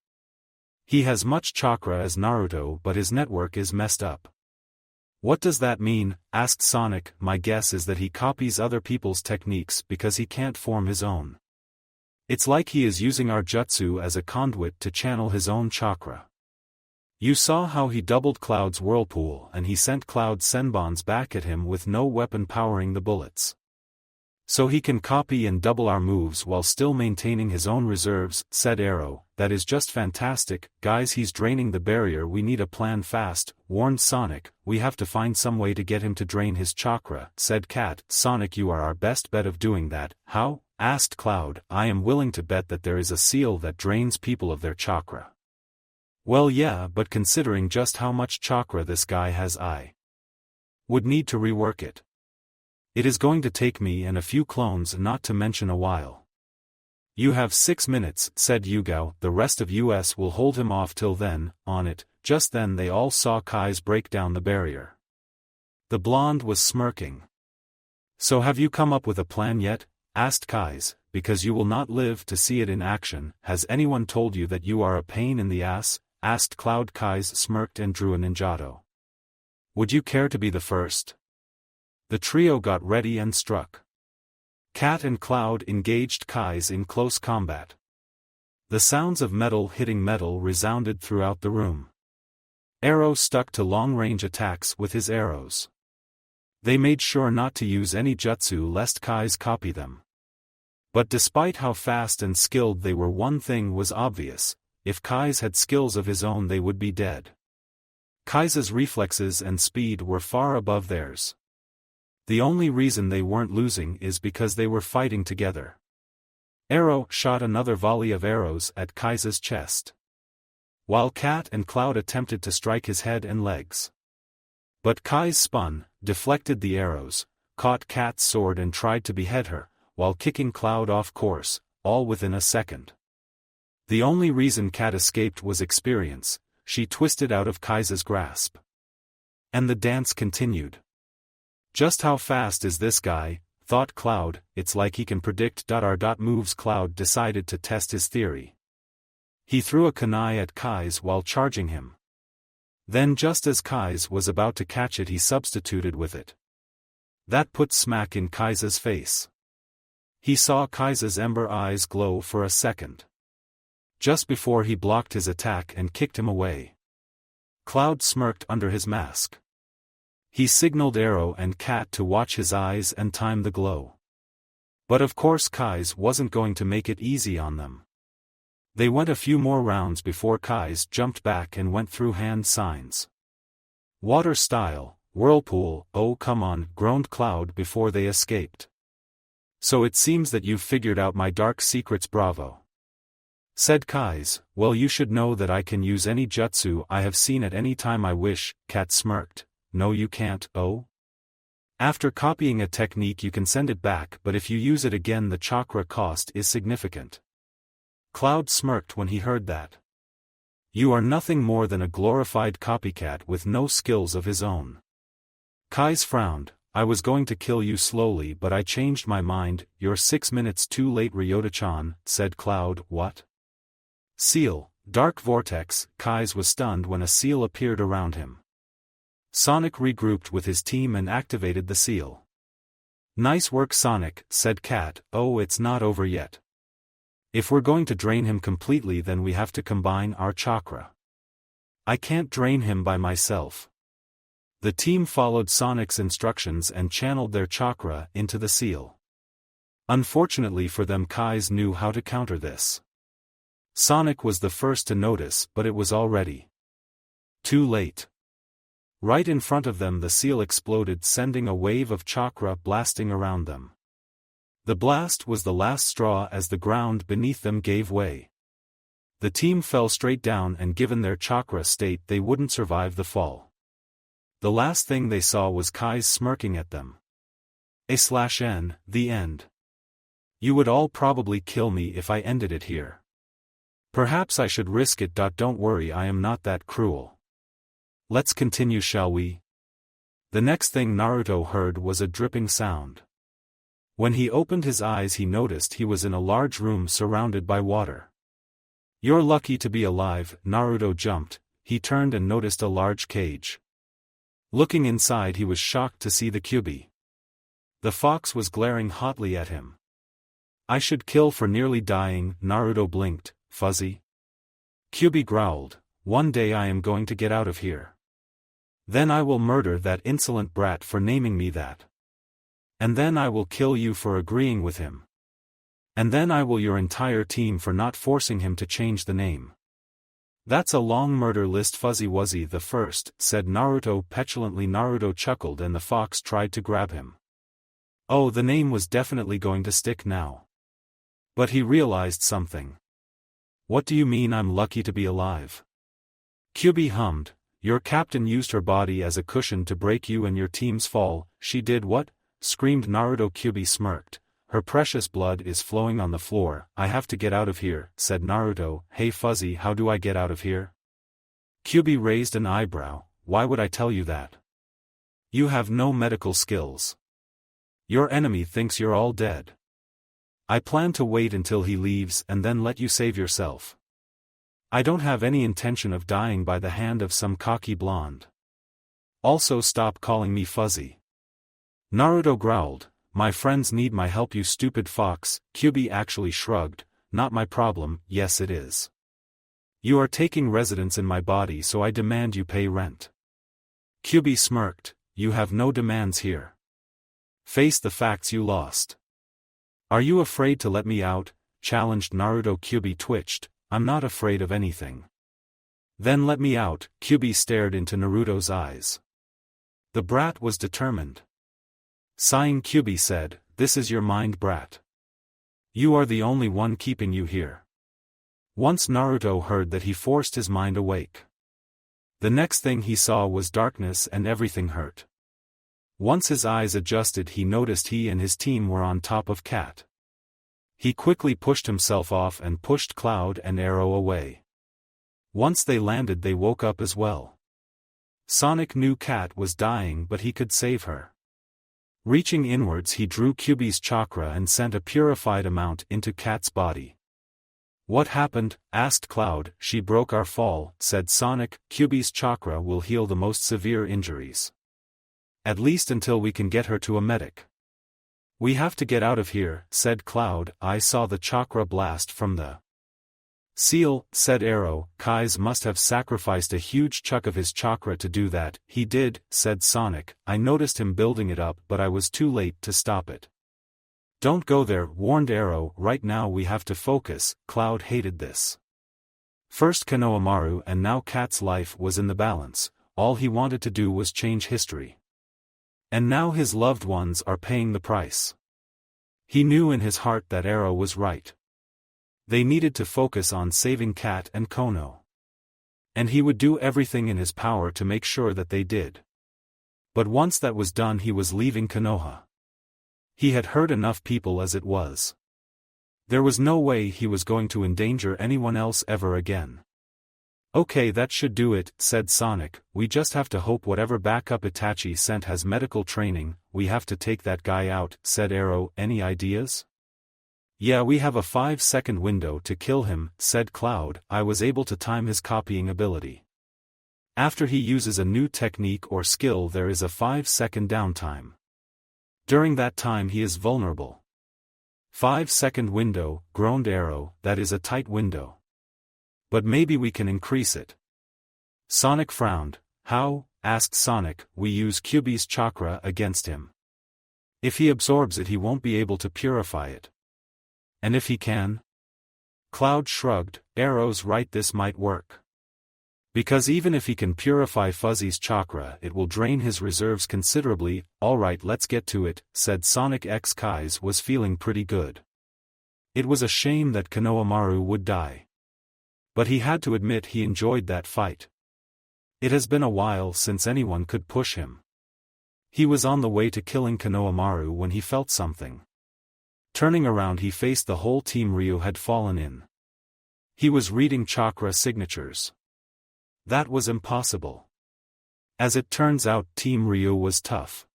S1: He has much chakra as Naruto but his network is messed up. What does that mean? Asked Sonic. My guess is that he copies other people's techniques because he can't form his own. It's like he is using our jutsu as a conduit to channel his own chakra. You saw how he doubled Cloud's whirlpool and he sent Cloud's senbons back at him with no weapon powering the bullets. So he can copy and double our moves while still maintaining his own reserves, said Arrow. That is just fantastic, guys, he's draining the barrier, we need a plan fast, warned Sonic. We have to find some way to get him to drain his chakra, said Cat. Sonic, you are our best bet of doing that. How? Asked Cloud. I am willing to bet that there is a seal that drains people of their chakra. Well yeah, but considering just how much chakra this guy has, I would need to rework it. It is going to take me and a few clones, not to mention a while. You have 6 minutes, said Yugao. The rest of us will hold him off till then. On it. Just then they all saw Kai's break down the barrier. The blonde was smirking. So have you come up with a plan yet? Asked Kai's, because you will not live to see it in action. Has anyone told you that you are a pain in the ass? Asked Cloud. Kai's smirked and drew a ninjato. Would you care to be the first? The trio got ready and struck. Cat and Cloud engaged Kai's in close combat. The sounds of metal hitting metal resounded throughout the room. Arrow stuck to long-range attacks with his arrows. They made sure not to use any jutsu lest Kai's copy them. But despite how fast and skilled they were, one thing was obvious: if Kai's had skills of his own they would be dead. Kai's reflexes and speed were far above theirs. The only reason they weren't losing is because they were fighting together. Arrow shot another volley of arrows at Kai's chest, while Cat and Cloud attempted to strike his head and legs. But Kai's spun, deflected the arrows, caught Cat's sword and tried to behead her, while kicking Cloud off course, all within a second. The only reason Cat escaped was experience. She twisted out of Kai's grasp. And the dance continued. Just how fast is this guy, thought Cloud. It's like he can predict our moves. Cloud decided to test his theory. He threw a kunai at Kai's while charging him. Then just as Kai's was about to catch it, he substituted with it. That put smack in Kai's face. He saw Kai's ember eyes glow for a second. Just before he blocked his attack and kicked him away. Cloud smirked under his mask. He signaled Arrow and Cat to watch his eyes and time the glow. But of course Kai's wasn't going to make it easy on them. They went a few more rounds before Kai's jumped back and went through hand signs. Water style, whirlpool, oh come on, groaned Cloud before they escaped. So it seems that you've figured out my dark secrets, bravo. Said Kai's. Well, you should know that I can use any jutsu I have seen at any time I wish. Cat smirked. No you can't, oh? After copying a technique you can send it back, but if you use it again the chakra cost is significant. Cloud smirked when he heard that. You are nothing more than a glorified copycat with no skills of his own. Kai's frowned. I was going to kill you slowly but I changed my mind. You're 6 minutes too late, Ryota-chan, said Cloud. What? Seal, dark vortex. Kai's was stunned when a seal appeared around him. Sonic regrouped with his team and activated the seal. Nice work Sonic, said Cat. Oh, it's not over yet. If we're going to drain him completely then we have to combine our chakra. I can't drain him by myself. The team followed Sonic's instructions and channeled their chakra into the seal. Unfortunately for them Kai's knew how to counter this. Sonic was the first to notice but it was already too late. Right in front of them the seal exploded, sending a wave of chakra blasting around them. The blast was the last straw as the ground beneath them gave way. The team fell straight down and given their chakra state they wouldn't survive the fall. The last thing they saw was Kai's smirking at them. A/N, the end. You would all probably kill me if I ended it here. Perhaps I should risk it. Don't worry, I am not that cruel. Let's continue, shall we? The next thing Naruto heard was a dripping sound. When he opened his eyes he noticed he was in a large room surrounded by water. You're lucky to be alive. Naruto jumped. He turned and noticed a large cage. Looking inside he was shocked to see the Kyuubi. The fox was glaring hotly at him. I should kill for nearly dying. Naruto blinked. Fuzzy. Kyuubi growled. One day I am going to get out of here. Then I will murder that insolent brat for naming me that. And then I will kill you for agreeing with him. And then I will your entire team for not forcing him to change the name. That's a long murder list. Fuzzy Wuzzy the first, said Naruto petulantly. Naruto chuckled and the fox tried to grab him. Oh, the name was definitely going to stick now. But he realized something. What do you mean I'm lucky to be alive? Kyubi hummed. Your captain used her body as a cushion to break you and your team's fall. She did what? Screamed Naruto. Kyubi smirked. Her precious blood is flowing on the floor. I have to get out of here, said Naruto. Hey Fuzzy, how do I get out of here? Kyubi raised an eyebrow. Why would I tell you that? You have no medical skills. Your enemy thinks you're all dead. I plan to wait until he leaves and then let you save yourself. I don't have any intention of dying by the hand of some cocky blonde. Also stop calling me Fuzzy. Naruto growled. My friends need my help, you stupid fox. Kyubi actually shrugged. Not my problem. Yes it is. You are taking residence in my body, so I demand you pay rent. Kyubi smirked. You have no demands here. Face the facts, you lost. Are you afraid to let me out? Challenged Naruto. Kyubi twitched. I'm not afraid of anything. Then let me out. Kyubi stared into Naruto's eyes. The brat was determined. Sighing, Kyubi said, this is your mind, brat. You are the only one keeping you here. Once Naruto heard that, he forced his mind awake. The next thing he saw was darkness and everything hurt. Once his eyes adjusted, he noticed he and his team were on top of Cat. He quickly pushed himself off and pushed Cloud and Arrow away. Once they landed, they woke up as well. Sonic knew Cat was dying, but he could save her. Reaching inwards, he drew Kyubi's chakra and sent a purified amount into Cat's body. What happened? Asked Cloud. She broke our fall, said Sonic. Kyubi's chakra will heal the most severe injuries. At least until we can get her to a medic. We have to get out of here, said Cloud. I saw the chakra blast from the seal, said Arrow. Kai's must have sacrificed a huge chunk of his chakra to do that. He did, said Sonic. I noticed him building it up, but I was too late to stop it. Don't go there, warned Arrow. Right now we have to focus. Cloud hated this. First Konohamaru and now Cat's life was in the balance. All he wanted to do was change history. And now his loved ones are paying the price. He knew in his heart that Arrow was right. They needed to focus on saving Cat and Kono. And he would do everything in his power to make sure that they did. But once that was done, he was leaving Konoha. He had hurt enough people as it was. There was no way he was going to endanger anyone else ever again. Okay, that should do it, said Sonic. We just have to hope whatever backup Itachi sent has medical training. We have to take that guy out, said Arrow. Any ideas? Yeah, we have a 5-second window to kill him, said Cloud. I was able to time his copying ability. After he uses a new technique or skill, there is a 5-second downtime. During that time he is vulnerable. 5-second window, groaned Arrow. That is a tight window. But maybe we can increase it. Sonic frowned. How? Asked Sonic. We use Kyubi's chakra against him. If he absorbs it, he won't be able to purify it. And if he can? Cloud shrugged. Arrow's right, this might work. Because even if he can purify Fuzzy's chakra, it will drain his reserves considerably. Alright, let's get to it, said Sonic. Kai's was feeling pretty good. It was a shame that Konohamaru would die. But he had to admit he enjoyed that fight. It has been a while since anyone could push him. He was on the way to killing Konohamaru when he felt something. Turning around, he faced the whole team Ryu had fallen in. He was reading chakra signatures. That was impossible. As it turns out, Team Ryu was tough.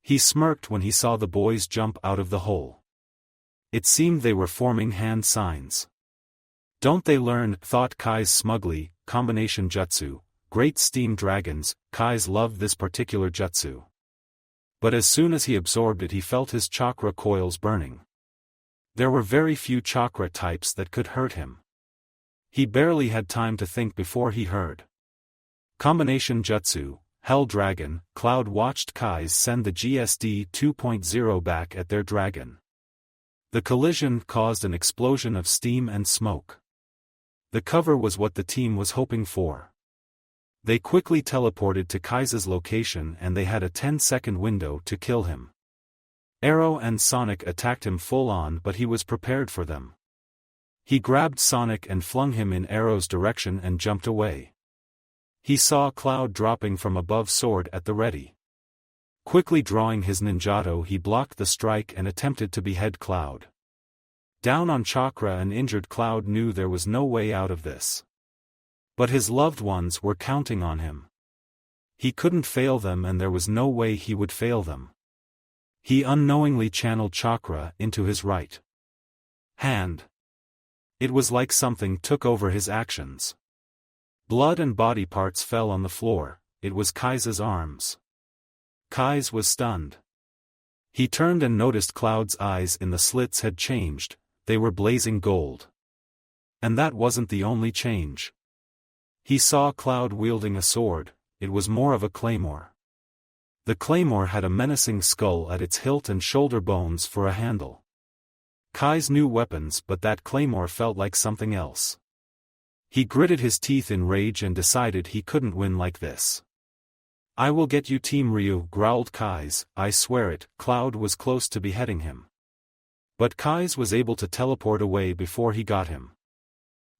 S1: He smirked when he saw the boys jump out of the hole. It seemed they were forming hand signs. Don't they learn, thought Kai's smugly, combination jutsu, great steam dragons. Kai's loved this particular jutsu. But as soon as he absorbed it, he felt his chakra coils burning. There were very few chakra types that could hurt him. He barely had time to think before he heard. Combination jutsu, Hell Dragon. Cloud watched Kai's send the GSD 2.0 back at their dragon. The collision caused an explosion of steam and smoke. The cover was what the team was hoping for. They quickly teleported to Kai's location and they had a 10-second window to kill him. Arrow and Sonic attacked him full on, but he was prepared for them. He grabbed Sonic and flung him in Arrow's direction and jumped away. He saw Cloud dropping from above, sword at the ready. Quickly drawing his ninjato, he blocked the strike and attempted to behead Cloud. Down on chakra and injured, Cloud knew there was no way out of this. But his loved ones were counting on him. He couldn't fail them and there was no way he would fail them. He unknowingly channeled chakra into his right hand. It was like something took over his actions. Blood and body parts fell on the floor. It was Kai's arms. Kai's was stunned. He turned and noticed Cloud's eyes in the slits had changed, they were blazing gold. And that wasn't the only change. He saw Cloud wielding a sword, it was more of a claymore. The claymore had a menacing skull at its hilt and shoulder bones for a handle. Kai's new weapons, but that claymore felt like something else. He gritted his teeth in rage and decided he couldn't win like this. "I will get you, Team Ryu," growled Kai's, "I swear it." Cloud was close to beheading him. But Kai's was able to teleport away before he got him.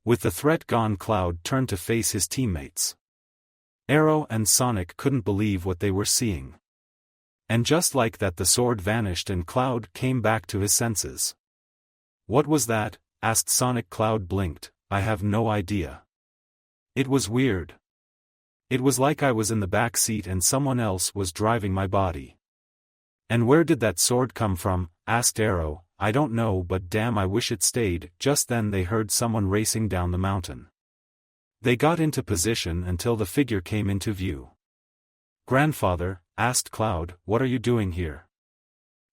S1: With the threat gone, Cloud turned to face his teammates. Arrow and Sonic couldn't believe what they were seeing. And just like that, the sword vanished and Cloud came back to his senses. "What was that?" asked Sonic. Cloud blinked. "I have no idea. It was weird. It was like I was in the back seat and someone else was driving my body." "And where did that sword come from?" asked Arrow. "I don't know, but damn, I wish it stayed." Just then they heard someone racing down the mountain. They got into position until the figure came into view. "Grandfather," asked Cloud, "what are you doing here?"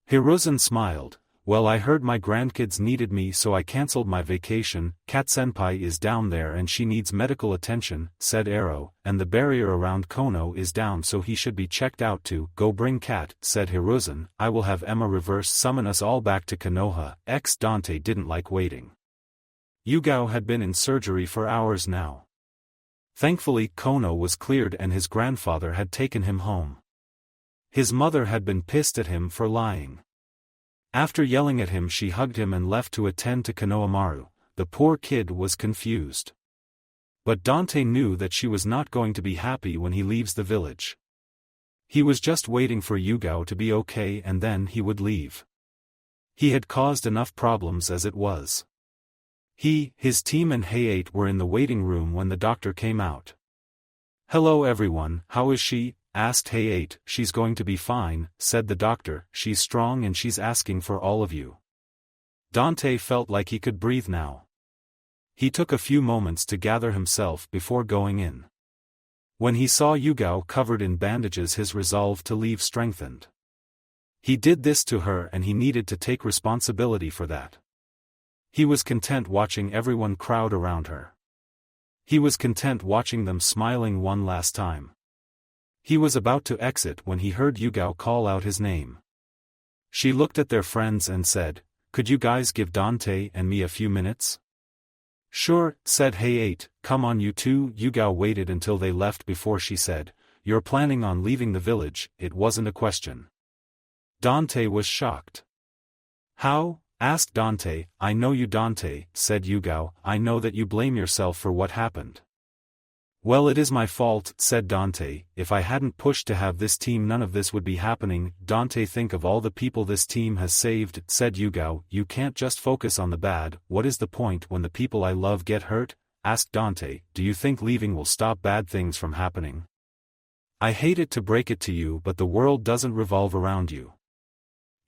S1: Hiruzen smiled. "Well, I heard my grandkids needed me, so I cancelled my vacation. Kat-senpai is down there and she needs medical attention," said Arrow, "and the barrier around Kono is down, so he should be checked out too." "Go bring Kat," said Hiruzen. "I will have Emma reverse summon us all back to Konoha." Dante didn't like waiting. Yugao had been in surgery for hours now. Thankfully, Kono was cleared and his grandfather had taken him home. His mother had been pissed at him for lying. After yelling at him, she hugged him and left to attend to Konohamaru. The poor kid was confused. But Dante knew that she was not going to be happy when he leaves the village. He was just waiting for Yugao to be okay and then he would leave. He had caused enough problems as it was. His team and Hayate were in the waiting room when the doctor came out. "Hello everyone, how is she?" asked Hayate. "She's going to be fine," said the doctor. "She's strong and she's asking for all of you." Dante felt like he could breathe now. He took a few moments to gather himself before going in. When he saw Yugao covered in bandages, his resolve to leave strengthened. He did this to her and he needed to take responsibility for that. He was content watching everyone crowd around her. He was content watching them smiling one last time. He was about to exit when he heard Yugao call out his name. She looked at their friends and said, "Could you guys give Dante and me a few minutes?" "Sure," said Hayate. "Come on you two." Yugao waited until they left before she said, "You're planning on leaving the village?" It wasn't a question. Dante was shocked. "How?" asked Dante. "I know you, Dante," said Yugao. "I know that you blame yourself for what happened." "Well, it is my fault," said Dante. "If I hadn't pushed to have this team, none of this would be happening." "Dante, think of all the people this team has saved," said Yugao. "You can't just focus on the bad. What is the point when the people I love get hurt?" asked Dante. "Do you think leaving will stop bad things from happening?" "I hate it to break it to you, but the world doesn't revolve around you."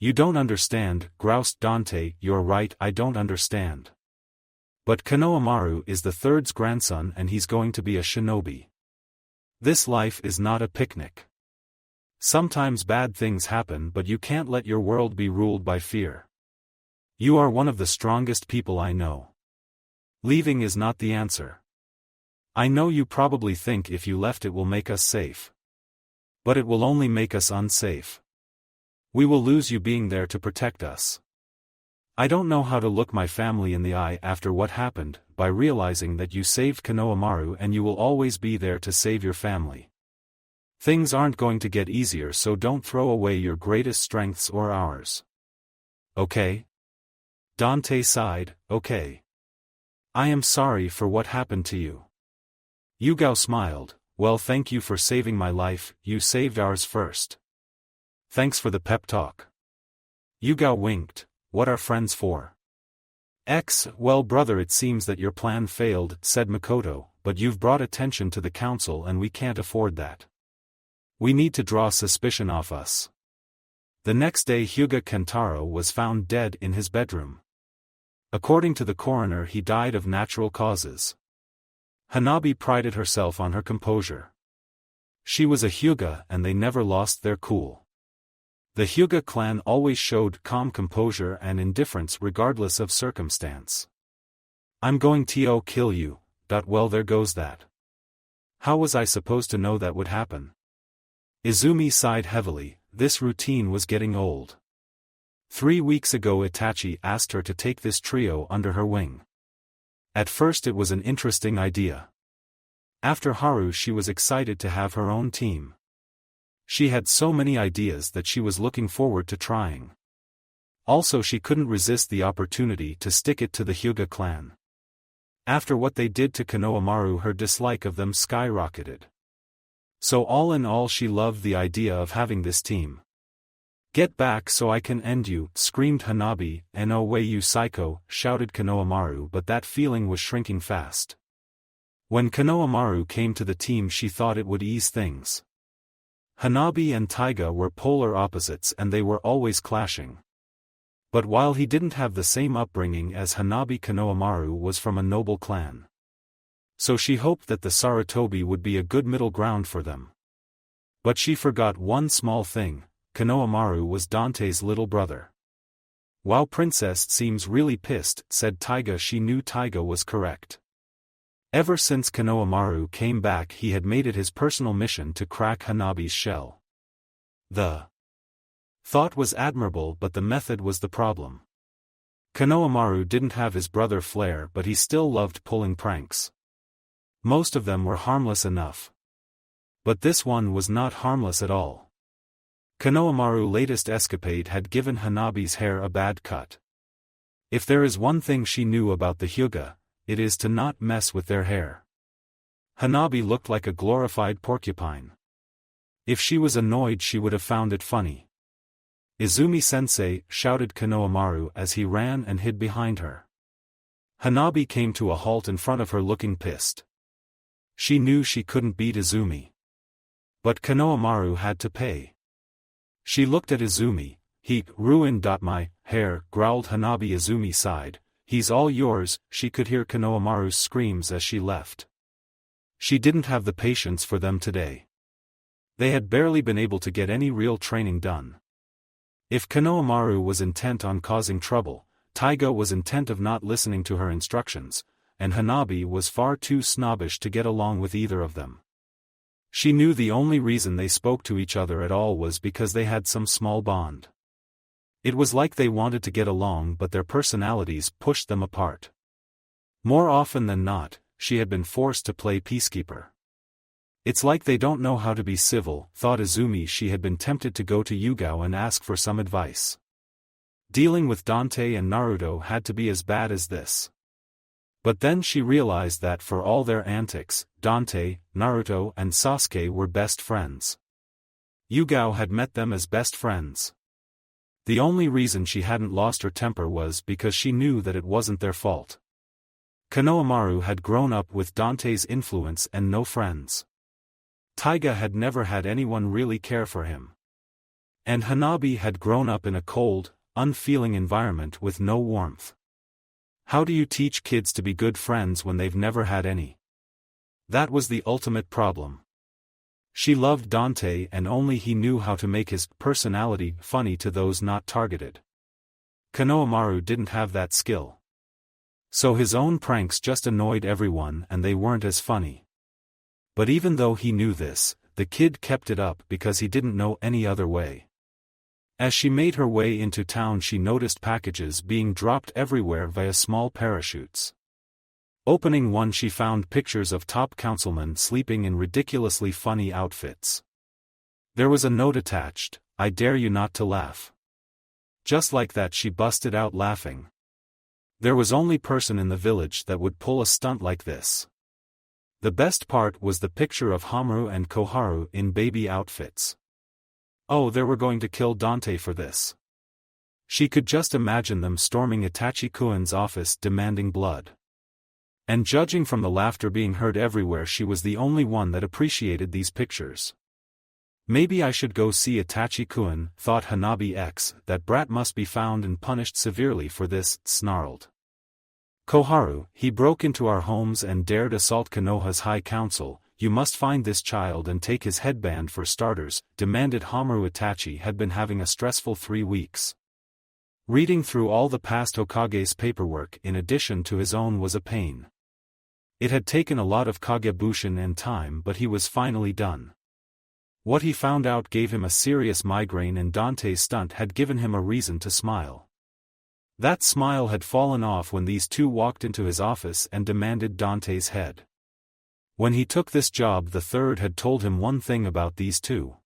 S1: "You don't understand," groused Dante. "You're right, I don't understand. But Konohamaru is the third's grandson and he's going to be a shinobi. This life is not a picnic. Sometimes bad things happen, but you can't let your world be ruled by fear. You are one of the strongest people I know. Leaving is not the answer. I know you probably think if you left it will make us safe. But it will only make us unsafe. We will lose you being there to protect us. I don't know how to look my family in the eye after what happened, by realizing that you saved Konohamaru and you will always be there to save your family. Things aren't going to get easier, so don't throw away your greatest strengths or ours. Okay? Dante sighed, okay. I am sorry for what happened to you. Yugao smiled, well, thank you for saving my life, you saved ours first. Thanks for the pep talk. Yugao winked, what are friends for? Well brother, it seems that your plan failed, said Makoto, but you've brought attention to the council and we can't afford that. We need to draw suspicion off us. The next day Hyuga Kentaro was found dead in his bedroom. According to the coroner, he died of natural causes. Hanabi prided herself on her composure. She was a Hyuga and they never lost their cool. The Hyuga clan always showed calm composure and indifference regardless of circumstance. I'm going to kill you. Well, there goes that. How was I supposed to know that would happen? Izumi sighed heavily, this routine was getting old. 3 weeks ago Itachi asked her to take this trio under her wing. At first it was an interesting idea. After Haru she was excited to have her own team. She had so many ideas that she was looking forward to trying. Also she couldn't resist the opportunity to stick it to the Hyuga clan. After what they did to Konohamaru, her dislike of them skyrocketed. So all in all she loved the idea of having this team. Get back so I can end you, screamed Hanabi, and oh way you psycho, shouted Konohamaru, but that feeling was shrinking fast. When Konohamaru came to the team she thought it would ease things. Hanabi and Taiga were polar opposites and they were always clashing. But while he didn't have the same upbringing as Hanabi, Konohamaru was from a noble clan. So she hoped that the Sarutobi would be a good middle ground for them. But she forgot one small thing, Konohamaru was Dante's little brother. Wow, Princess seems really pissed, said Taiga. She knew Taiga was correct. Ever since Konohamaru came back he had made it his personal mission to crack Hanabi's shell. The thought was admirable, but the method was the problem. Konohamaru didn't have his brother flair, but he still loved pulling pranks. Most of them were harmless enough. But this one was not harmless at all. Konohamaru's latest escapade had given Hanabi's hair a bad cut. If there is one thing she knew about the Hyuga, it is to not mess with their hair. Hanabi looked like a glorified porcupine. If she was annoyed she would have found it funny. Izumi-sensei, shouted Konohamaru as he ran and hid behind her. Hanabi came to a halt in front of her looking pissed. She knew she couldn't beat Izumi. But Konohamaru had to pay. She looked at Izumi. He ruined my hair, growled Hanabi. Izumi sighed. He's all yours. She could hear Konohamaru's screams as she left. She didn't have the patience for them today. They had barely been able to get any real training done. If Konohamaru was intent on causing trouble, Taiga was intent of not listening to her instructions, and Hanabi was far too snobbish to get along with either of them. She knew the only reason they spoke to each other at all was because they had some small bond. It was like they wanted to get along, but their personalities pushed them apart. More often than not, she had been forced to play peacekeeper. It's like they don't know how to be civil, thought Izumi. She had been tempted to go to Yugao and ask for some advice. Dealing with Dante and Naruto had to be as bad as this. But then she realized that for all their antics, Dante, Naruto and Sasuke were best friends. Yugao had met them as best friends. The only reason she hadn't lost her temper was because she knew that it wasn't their fault. Konohamaru had grown up with Dante's influence and no friends. Taiga had never had anyone really care for him. And Hanabi had grown up in a cold, unfeeling environment with no warmth. How do you teach kids to be good friends when they've never had any? That was the ultimate problem. She loved Dante and only he knew how to make his personality funny to those not targeted. Konohamaru didn't have that skill. So his own pranks just annoyed everyone and they weren't as funny. But even though he knew this, the kid kept it up because he didn't know any other way. As she made her way into town she noticed packages being dropped everywhere via small parachutes. Opening one she found pictures of top councilmen sleeping in ridiculously funny outfits. There was a note attached, "I dare you not to laugh." Just like that she busted out laughing. There was only person in the village that would pull a stunt like this. The best part was the picture of Hamaru and Koharu in baby outfits. Oh, they were going to kill Dante for this. She could just imagine them storming Itachi-kun's office demanding blood. And judging from the laughter being heard everywhere she was the only one that appreciated these pictures. Maybe I should go see Itachi-kun, thought Hanabi X, that brat must be found and punished severely for this, snarled. Koharu, he broke into our homes and dared assault Konoha's high council, you must find this child and take his headband for starters, demanded Hamaru. Itachi had been having a stressful 3 weeks. Reading through all the past Hokage's paperwork in addition to his own was a pain. It had taken a lot of Kagebushin and time but he was finally done. What he found out gave him a serious migraine and Dante's stunt had given him a reason to smile. That smile had fallen off when these two walked into his office and demanded Dante's head. When he took this job the third had told him one thing about these two.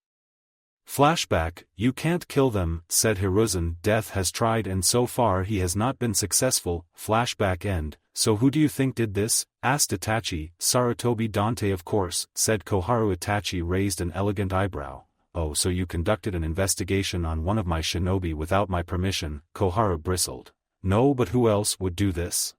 S1: Flashback, you can't kill them, said Hiruzen. Death has tried and so far he has not been successful. Flashback end, so who do you think did this? Asked Itachi. Sarutobi. Dante of course, said Koharu. Itachi raised an elegant eyebrow. Oh, so you conducted an investigation on one of my shinobi without my permission? Koharu bristled. No, but who else would do this?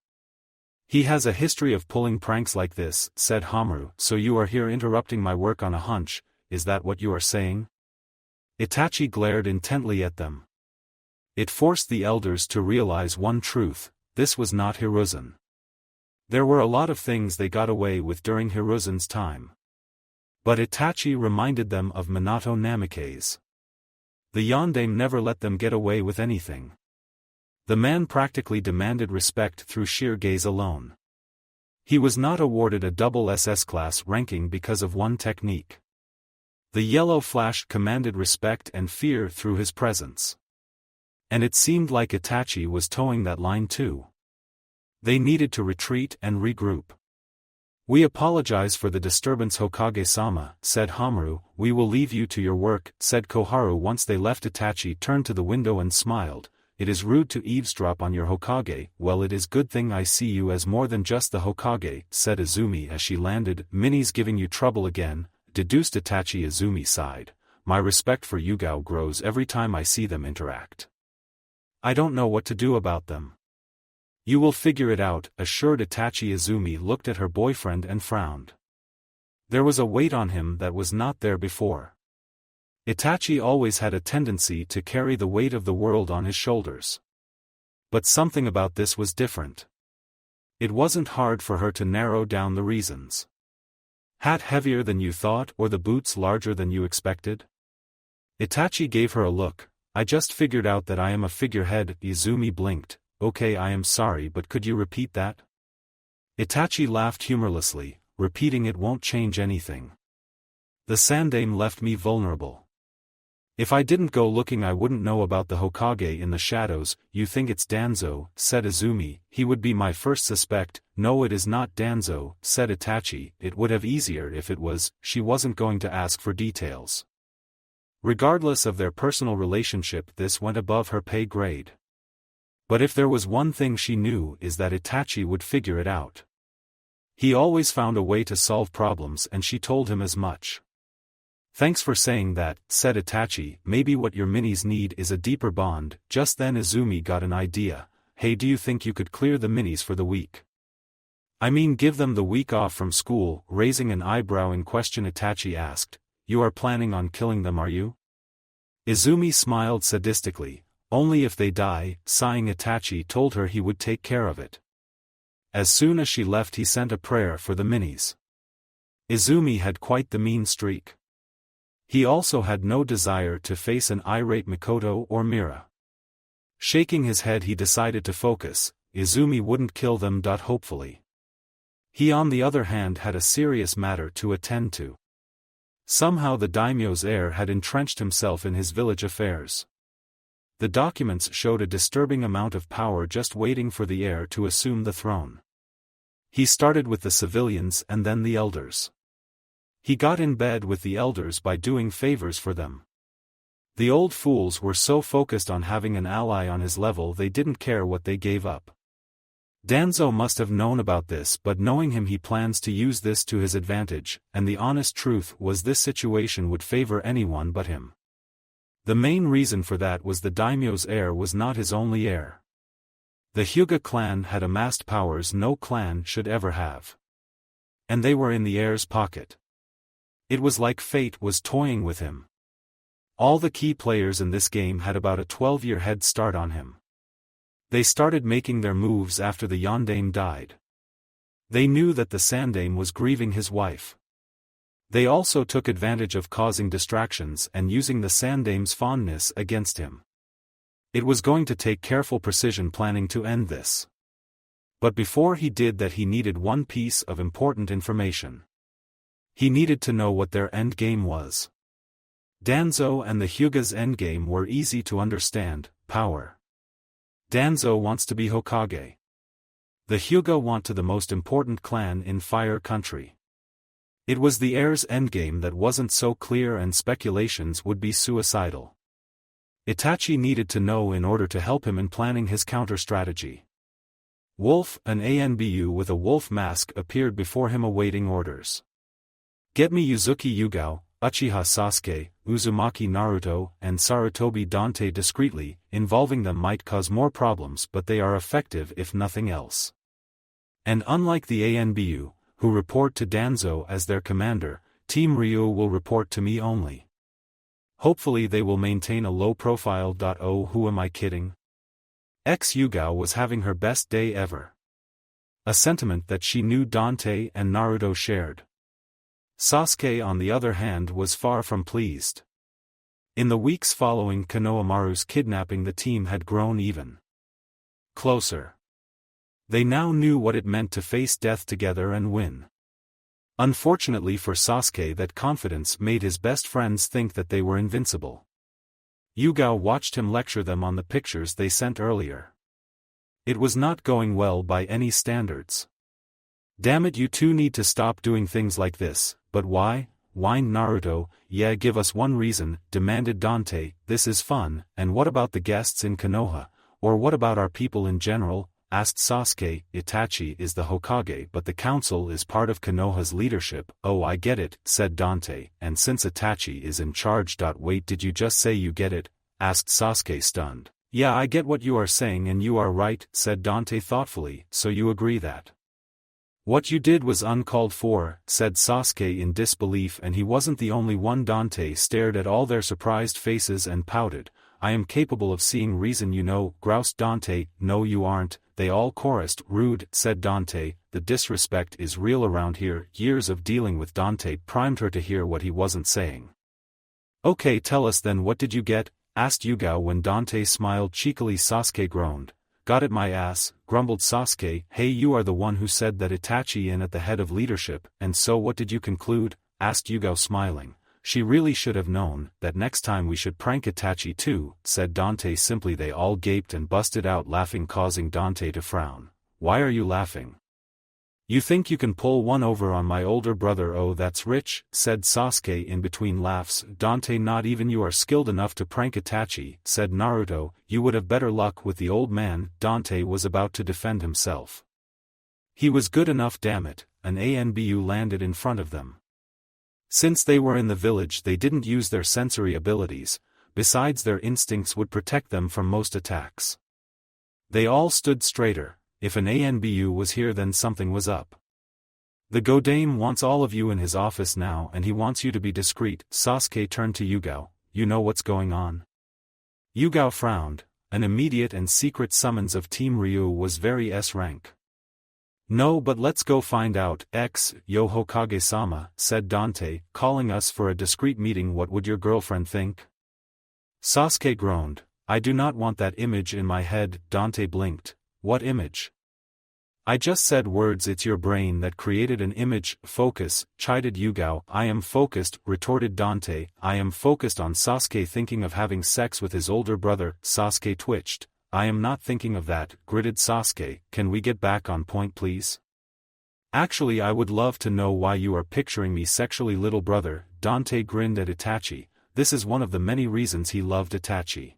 S1: He has a history of pulling pranks like this, said Hamaru. So you are here interrupting my work on a hunch, is that what you are saying? Itachi glared intently at them. It forced the elders to realize one truth, this was not Hiruzen. There were a lot of things they got away with during Hiruzen's time. But Itachi reminded them of Minato Namikaze. The Yondaime never let them get away with anything. The man practically demanded respect through sheer gaze alone. He was not awarded a double SS class ranking because of one technique. The yellow flash commanded respect and fear through his presence. And it seemed like Itachi was towing that line too. They needed to retreat and regroup. We apologize for the disturbance Hokage-sama, said Hamaru. We will leave you to your work, said Koharu. Once they left Itachi turned to the window and smiled. It is rude to eavesdrop on your Hokage. Well, it is good thing I see you as more than just the Hokage, said Izumi as she landed. Minnie's giving you trouble again, deduced Itachi. Izumi sighed. My respect for Yugao grows every time I see them interact. I don't know what to do about them. You will figure it out, assured Itachi. Izumi looked at her boyfriend and frowned. There was a weight on him that was not there before. Itachi always had a tendency to carry the weight of the world on his shoulders. But something about this was different. It wasn't hard for her to narrow down the reasons. Hat heavier than you thought or the boots larger than you expected? Itachi gave her a look. I just figured out that I am a figurehead. Izumi blinked. Okay, I am sorry, but could you repeat that? Itachi laughed humorlessly, repeating it won't change anything. The Sandaime left me vulnerable. If I didn't go looking I wouldn't know about the Hokage in the shadows. You think it's Danzo, said Izumi. He would be my first suspect. No, it is not Danzo, said Itachi. It would have easier if it was. She wasn't going to ask for details. Regardless of their personal relationship, this went above her pay grade. But if there was one thing she knew is that Itachi would figure it out. He always found a way to solve problems and she told him as much. Thanks for saying that, said Itachi. Maybe what your minis need is a deeper bond. Just then Izumi got an idea. Hey, do you think you could clear the minis for the week? I mean give them the week off from school. Raising an eyebrow in question Itachi asked. You are planning on killing them, are you? Izumi smiled sadistically. Only if they die. Sighing, Itachi told her he would take care of it. As soon as she left he sent a prayer for the minis. Izumi had quite the mean streak. He also had no desire to face an irate Mikoto or Mira. Shaking his head he decided to focus. Izumi wouldn't kill them. Hopefully. He on the other hand had a serious matter to attend to. Somehow the daimyo's heir had entrenched himself in his village affairs. The documents showed a disturbing amount of power just waiting for the heir to assume the throne. He started with the civilians and then the elders. He got in bed with the elders by doing favors for them. The old fools were so focused on having an ally on his level they didn't care what they gave up. Danzo must have known about this, but knowing him he plans to use this to his advantage, and the honest truth was this situation would favor anyone but him. The main reason for that was the daimyo's heir was not his only heir. The Hyuga clan had amassed powers no clan should ever have. And they were in the heir's pocket. It was like fate was toying with him. All the key players in this game had about a 12-year head start on him. They started making their moves after the Yondaime died. They knew that the Sandaime was grieving his wife. They also took advantage of causing distractions and using the Sandaime's fondness against him. It was going to take careful precision planning to end this. But before he did that he needed one piece of important information. He needed to know what their endgame was. Danzo and the Hyuga's endgame were easy to understand: power. Danzo wants to be Hokage. The Hyuga want to the most important clan in Fire Country. It was the heir's endgame that wasn't so clear and speculations would be suicidal. Itachi needed to know in order to help him in planning his counter-strategy. Wolf, an ANBU with a wolf mask, appeared before him awaiting orders. Get me Uzuki Yugao, Uchiha Sasuke, Uzumaki Naruto, and Sarutobi Dante discreetly. Involving them might cause more problems, but they are effective if nothing else. And unlike the ANBU, who report to Danzo as their commander, Team Ryu will report to me only. Hopefully they will maintain a low profile. Oh, who am I kidding? Yugao was having her best day ever. A sentiment that she knew Dante and Naruto shared. Sasuke on the other hand was far from pleased. In the weeks following Konohamaru's kidnapping the team had grown even closer. They now knew what it meant to face death together and win. Unfortunately for Sasuke, that confidence made his best friends think that they were invincible. Yugao watched him lecture them on the pictures they sent earlier. It was not going well by any standards. Damn it, you two need to stop doing things like this. But why? Whined Naruto. Yeah, give us one reason, demanded Dante. This is fun. And what about the guests in Konoha? Or what about our people in general? Asked Sasuke. Itachi is the Hokage, but the council is part of Konoha's leadership. Oh, I get it, said Dante. And since Itachi is in charge. Wait, did you just say you get it? Asked Sasuke, stunned. Yeah, I get what you are saying and you are right, said Dante thoughtfully. So you agree that what you did was uncalled for, said Sasuke in disbelief, and he wasn't the only one. Dante stared at all their surprised faces and pouted. I am capable of seeing reason, you know, groused Dante. No you aren't, they all chorused. Rude, said Dante, the disrespect is real around here. Years of dealing with Dante primed her to hear what he wasn't saying. Okay, tell us then, what did you get? Asked Yugao when Dante smiled cheekily. Sasuke groaned. Got it my ass, grumbled Sasuke. Hey, you are the one who said that Itachi in at the head of leadership, and so what did you conclude? Asked Yugao smiling. She really should have known that next time we should prank Itachi too, said Dante simply. They all gaped and busted out laughing, causing Dante to frown. Why are you laughing? You think you can pull one over on my older brother? Oh, that's rich, said Sasuke in between laughs. Dante, not even you are skilled enough to prank Itachi, said Naruto. You would have better luck with the old man. Dante was about to defend himself. He was good enough, damn it. An ANBU landed in front of them. Since they were in the village they didn't use their sensory abilities, besides their instincts would protect them from most attacks. They all stood straighter. If an ANBU was here then something was up. The Godame wants all of you in his office now and he wants you to be discreet. Sasuke turned to Yugao. You know what's going on? Yugao frowned. An immediate and secret summons of Team Ryu was very S-rank. No, but let's go find out. Yo Hokage-sama, said Dante, calling us for a discreet meeting. What would your girlfriend think? Sasuke groaned. I do not want that image in my head. Dante blinked. What image? I just said words, it's your brain that created an image. Focus, chided Yugao. I am focused, retorted Dante. I am focused on Sasuke thinking of having sex with his older brother. Sasuke twitched. I am not thinking of that, gritted Sasuke. Can we get back on point please? Actually I would love to know why you are picturing me sexually, little brother. Dante grinned at Itachi. This is one of the many reasons he loved Itachi.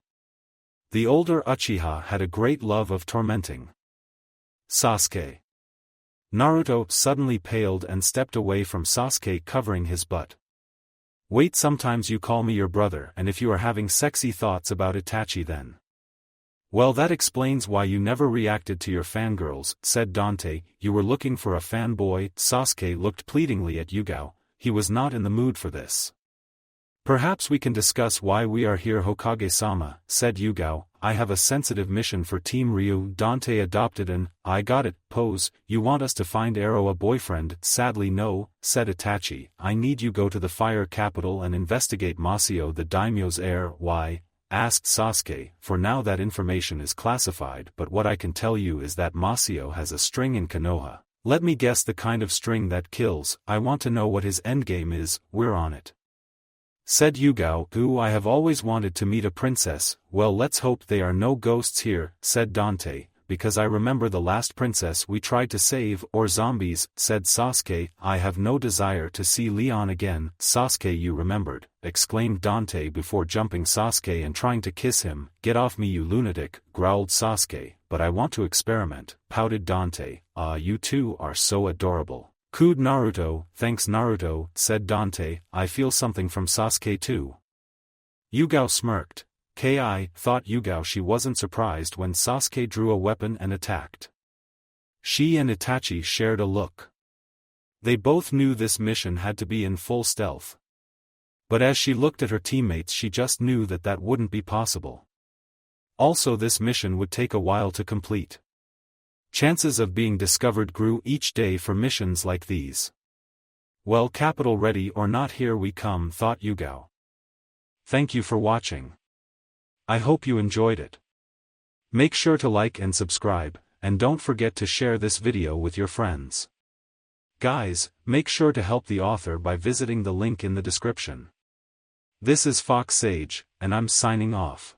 S1: The older Uchiha had a great love of tormenting Sasuke. Naruto suddenly paled and stepped away from Sasuke, covering his butt. Wait, sometimes you call me your brother, and if you are having sexy thoughts about Itachi then. Well, that explains why you never reacted to your fangirls, said Dante. You were looking for a fanboy. Sasuke looked pleadingly at Yugao. He was not in the mood for this. Perhaps we can discuss why we are here, Hokage-sama, said Yugao. I have a sensitive mission for Team Ryu. Dante adopted an I got it pose. You want us to find Ero a boyfriend? Sadly no, said Itachi. I need you go to the fire capital and investigate Masio the daimyo's heir. Why? Asked Sasuke. For now that information is classified, but what I can tell you is that Masio has a string in Konoha. Let me guess, the kind of string that kills. I want to know what his endgame is. We're on it, said Yugao. Ooh, I have always wanted to meet a princess. Well, let's hope they are no ghosts here, said Dante, because I remember the last princess we tried to save, or zombies, said Sasuke. I have no desire to see Leon again. Sasuke, you remembered, exclaimed Dante before jumping Sasuke and trying to kiss him. Get off me, you lunatic, growled Sasuke. But I want to experiment, pouted Dante. Ah, you two are so adorable, cooed Naruto. Thanks Naruto, said Dante. I feel something from Sasuke too. Yugao smirked. Ki thought Yugao she wasn't surprised when Sasuke drew a weapon and attacked. She and Itachi shared a look. They both knew this mission had to be in full stealth. But as she looked at her teammates, she just knew that that wouldn't be possible. Also, this mission would take a while to complete. Chances of being discovered grew each day for missions like these. Well, capital ready or not, here we come, thought Yugao. Thank you for watching. I hope you enjoyed it. Make sure to like and subscribe, and don't forget to share this video with your friends. Guys, make sure to help the author by visiting the link in the description. This is Fox Sage, and I'm signing off.